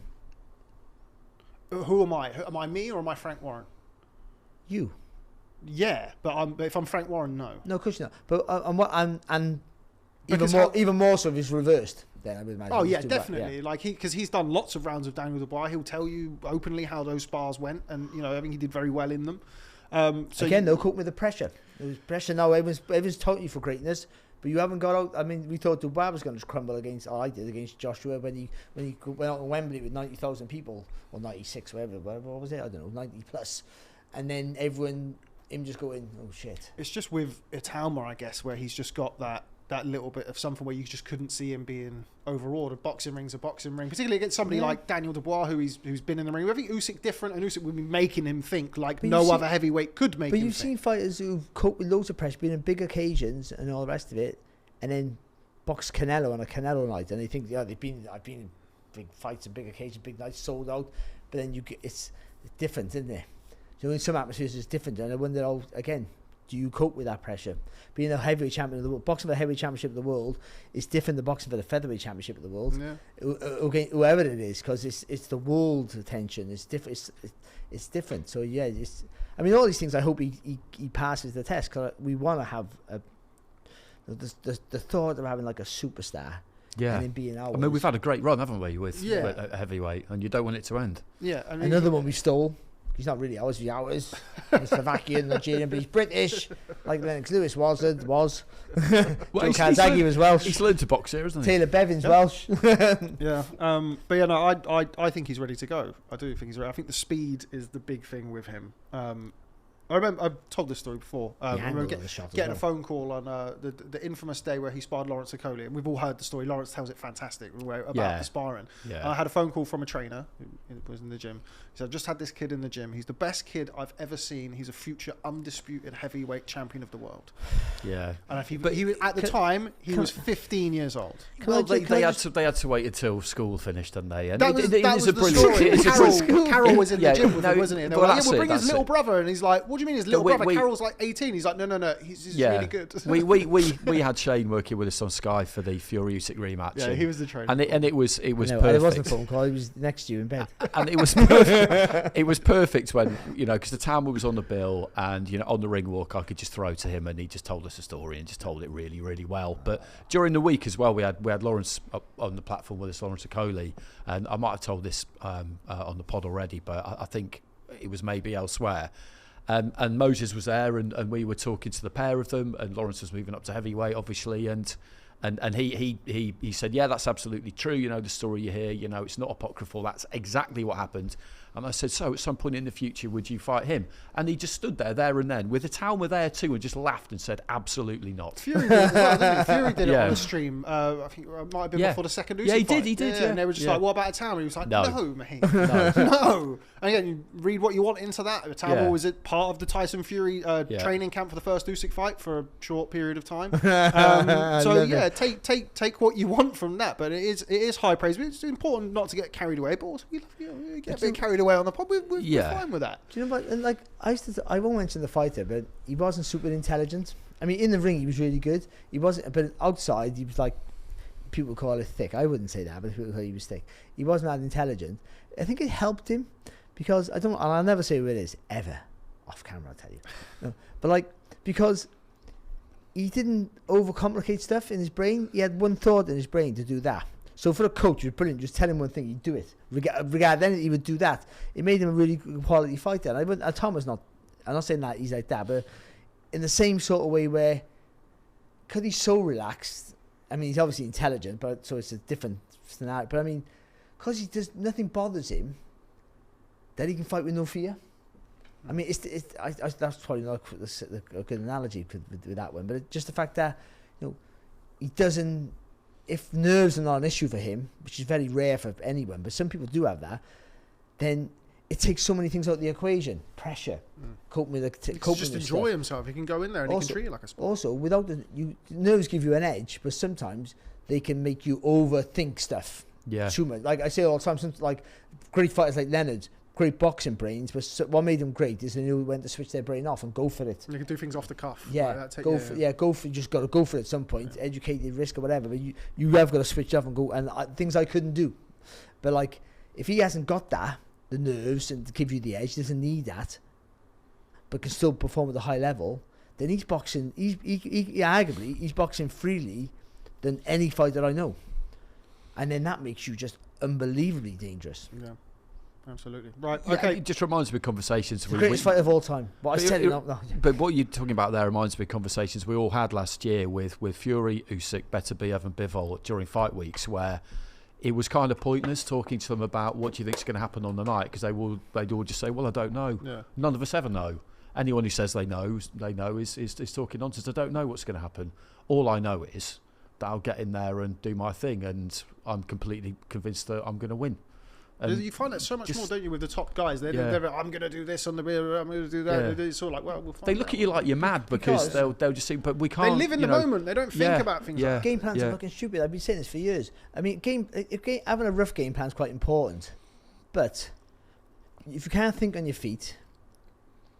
Who am I? Am I me or am I Frank Warren? You. Yeah, but if I'm Frank Warren, no. No, of course not. But and Because even more so if it's reversed. Then I would imagine. Oh yeah, it's Dubois, definitely. yeah. Like because he's done lots of rounds of Daniel Dubois. He'll tell you openly how those spars went, and I think he did very well in them. So again, they'll cope with the pressure. There's pressure now. Everyone's touting you for greatness, but you haven't got out. I mean, we thought Dubois was going to crumble against. Or I did against Joshua when he went out to Wembley with 90,000 people, or 96, whatever. What was it? I don't know, 90 plus, and then him just going, oh shit. It's just with Itauma, I guess, where he's just got that little bit of something where you just couldn't see him being overawed. A boxing ring's a boxing ring, particularly against somebody like Daniel Dubois, who's been in the ring. I think Usyk different, and Usyk would be making him think like no other heavyweight could make him think. But you've seen fighters who've coped with loads of pressure, been in big occasions and all the rest of it, and then box Canelo on a Canelo night, and they think, I've been in big fights and big occasions, big nights, sold out, but then it's different, isn't it? So in some atmospheres it's different, and I wonder, again, do you cope with that pressure? Being a heavyweight champion of the world, boxing for the heavyweight championship of the world is different than boxing for the featherweight championship of the world. Yeah. Whoever it is, because it's the world attention. It's different. It's different. So yeah, I mean, all these things. I hope he passes the test, because we want to have the thought of having like a superstar. Yeah. And him being ours. I mean, we've had a great run, haven't we, with heavyweight, and you don't want it to end. Yeah. I mean, another one we stole. He's not really ours, he's ours. He's Slovakian, Nigerian, but he's British, like Lennox Lewis was. Joe Calzaghe was Welsh. He's learned to box here, isn't he? Taylor Bevan's Welsh. Yeah. But yeah, no, I think he's ready to go. I do think he's ready. I think the speed is the big thing with him. I remember I've told this story before. I remember getting a phone call on the infamous day where he sparred Lawrence Okoli, and we've all heard the story. Lawrence tells it fantastic about the sparring. Yeah. I had a phone call from a trainer who was in the gym. He said, "I've just had this kid in the gym. He's the best kid I've ever seen. He's a future undisputed heavyweight champion of the world." Yeah. And he was at the time he was 15 years old. Well, they had to wait until school finished, didn't they? And that was the story. Carol was in the gym with him, wasn't he? And they were like, "Yeah, we'll bring his little brother," and he's like, "What do you mean his little brother? Carol's like 18." He's like, "No, he's really good." we had Shane working with us on Sky for the Fury Usyk rematch. Yeah, he was the trainer. And it was perfect. It wasn't a phone call. He was next to you in bed. And it was perfect. It was perfect when, because the Itauma was on the bill, and on the ring walk I could just throw to him, and he just told us a story and just told it really, really well. But during the week as well, we had Lawrence up on the platform with us, Lawrence Okoli, and I might have told this on the pod already, but I think it was maybe elsewhere. And Moses was there, and we were talking to the pair of them, and Lawrence was moving up to heavyweight, obviously, and he said, yeah, that's absolutely true. The story you hear, it's not apocryphal. That's exactly what happened. And I said, so at some point in the future, would you fight him? And he just stood there and then, with Itauma there too, and just laughed and said, absolutely not. Fury did it well, didn't he? Fury did it on the stream. I think it might have been before the second Usyk fight. He did. And they were just like, what about Itauma? He was like, no, mate. No. No. And again, you read what you want into that. Itauma was part of the Tyson Fury training camp for the first Usyk fight for a short period of time. Take what you want from that. But it is high praise. But it's important not to get carried away. But also, we get a bit carried away on the pod. We're fine with that. Do you know what? And like I won't mention the fighter, but he wasn't super intelligent. I mean, in the ring he was really good. He wasn't, but outside he was like, people call it thick. I wouldn't say that, but people call he was thick. He wasn't that intelligent. I think it helped him because I'll never say who it is ever off camera. I'll tell you, no, but because he didn't overcomplicate stuff in his brain. He had one thought in his brain to do that. So for a coach, it was brilliant. Just tell him one thing, he'd do it. Regardless, he would do that. It made him a really good quality fighter. And Itoma's not I'm not saying that he's like that, but in the same sort of way where, because he's so relaxed, I mean, he's obviously intelligent, but so it's a different scenario. But I mean, because nothing bothers him, that he can fight with no fear. I mean, that's probably not a good analogy with that one, but just the fact that, he doesn't, if nerves are not an issue for him, which is very rare for anyone, but some people do have that, then it takes so many things out of the equation. Pressure, coping with he can just enjoy himself. He can go in there and he can treat it like a sport. Also, without nerves give you an edge, but sometimes they can make you overthink stuff. Yeah. Too much. Like I say all the time, like great fighters like Leonard, great boxing brains, but what made them great is they knew when to switch their brain off and go for it. And they can do things off the cuff. Yeah, like go for. You just got to go for it at some point. Yeah. Educated risk or whatever, but you have got to switch off and go. And things I couldn't do, but like if he hasn't got that, the nerves and to give you the edge, doesn't need that, but can still perform at a high level, then he's boxing. Arguably he's boxing freely than any fighter I know, and then that makes you just unbelievably dangerous. Yeah. Absolutely. Right. Yeah, okay. it just reminds me of conversations. The greatest fight of all time. What I said. But what you're talking about there reminds me of conversations we all had last year with Fury, Usyk, Beterbiev and Bivol during fight weeks, where it was kind of pointless talking to them about what do you think is going to happen on the night, because they'd all just say, well, I don't know. Yeah. None of us ever know. Anyone who says they know is talking nonsense. I don't know what's going to happen. All I know is that I'll get in there and do my thing, and I'm completely convinced that I'm going to win. You find that so much more, don't you, with the top guys? They're I'm going to do this on the rear, I'm going to do that. Yeah. It's sort of like, we'll find They look at you like you're mad because they'll just think, but we can't. They live in the moment. They don't think about things like that. Game plans are fucking stupid. I've been saying this for years. I mean, having a rough game plan is quite important. But if you can't think on your feet,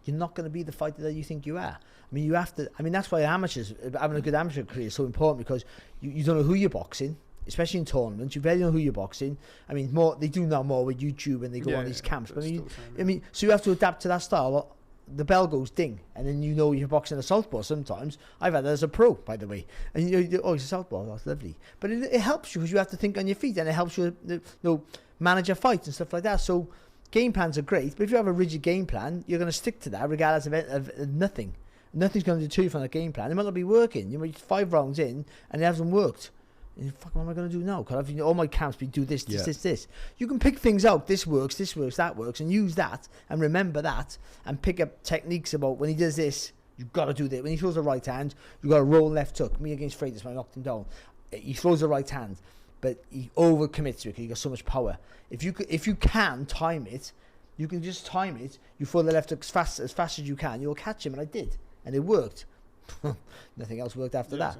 you're not going to be the fighter that you think you are. I mean, you have to. I mean, that's why having a good amateur career is so important, because you don't know who you're boxing. Especially in tournaments, you barely know who you're boxing. I mean, they do now more with YouTube and they go on these camps. But so you have to adapt to that style. The bell goes ding, and then you're boxing a southpaw. Sometimes I've had that as a pro, by the way. And he's a southpaw. That's lovely. But it helps you, because you have to think on your feet, and it helps you, manage your fights and stuff like that. So game plans are great, but if you have a rigid game plan, you're going to stick to that regardless of nothing. Nothing's going to deter you from a game plan. It might not be working. You might 5 rounds in, and it hasn't worked. Fuck, what am I going to do now? Because all my camps do this. You can pick things out. This works, that works, and use that and remember that, and pick up techniques about when he does this, you've got to do this. When he throws the right hand, you've got to roll left hook. Me against Freitas when I knocked him down. He throws the right hand, but he overcommits to it because he got so much power. If you can time it, you can just time it. You throw the left hook as fast as you can. You'll catch him, and I did, and it worked. Nothing else worked after that.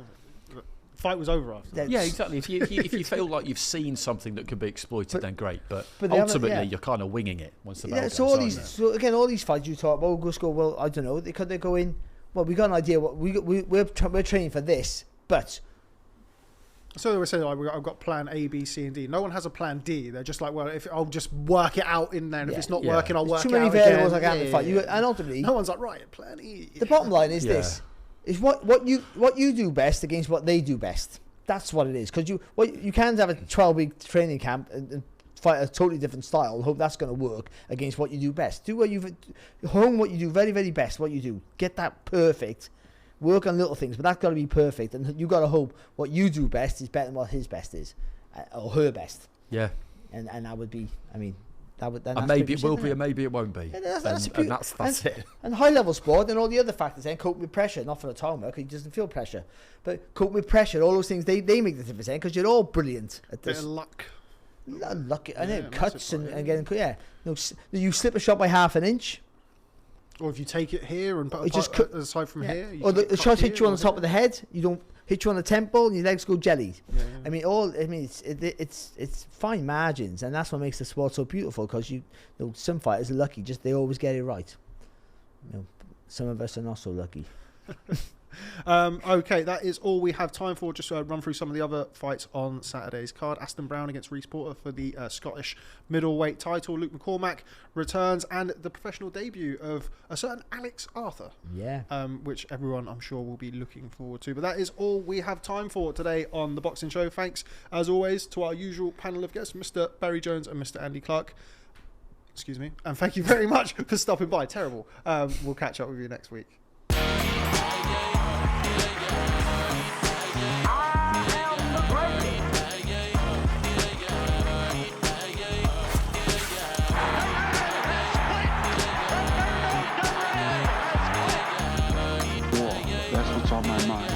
Fight was over after. Yeah, exactly. If you feel like you've seen something that could be exploited, then great. But ultimately, you're kind of winging it once the bell goes. So all these fights you talk about, well, I don't know. They go in. Well, we got an idea. What we're training for this, but. So they were saying, I've got plan A, B, C, and D. No one has a plan D. They're just like, well, if I'll just work it out in there, and if it's not working, I'll work it out again. Too many variables I can't fight. And ultimately, no one's like, right, plan E. The bottom line is this. Is what you do best against what they do best. That's what it is. Because you can't have a 12-week training camp and fight a totally different style and hope that's going to work against what you do best. Hone what you do very, very best. What you do, get that perfect. Work on little things, but that's got to be perfect. And you got to hope what you do best is better than what his best is, or her best. Yeah. And that would be. I mean. And maybe it will be, and maybe it won't be. Yeah, that's it. And high level sport, and all the other factors, then cope with pressure, not for Itauma, because he doesn't feel pressure, but cope with pressure, all those things, they make the difference, because you're all brilliant at this. Bit of luck. Luck, I know, cuts and getting, you slip a shot by half an inch. Or if you take it here and put aside from here. Or the shot hits you on the top of the head, you don't hit you on the temple, and your legs go jellied. Yeah. I mean, it's fine margins, and that's what makes the sport so beautiful. Because some fighters are lucky; they always get it right. Some of us are not so lucky. Okay, that is all we have time for. Just run through some of the other fights on Saturday's card. Aston Brown against Reece Porter for the Scottish middleweight title. Luke McCormack returns, and the professional debut of a certain Alex Arthur. Yeah. Which everyone, I'm sure, will be looking forward to. But that is all we have time for today on The Boxing Show. Thanks, as always, to our usual panel of guests, Mr. Barry Jones and Mr. Andy Clarke. Excuse me. And thank you very much for stopping by. Terrible. We'll catch up with you next week. That's what's on my mind.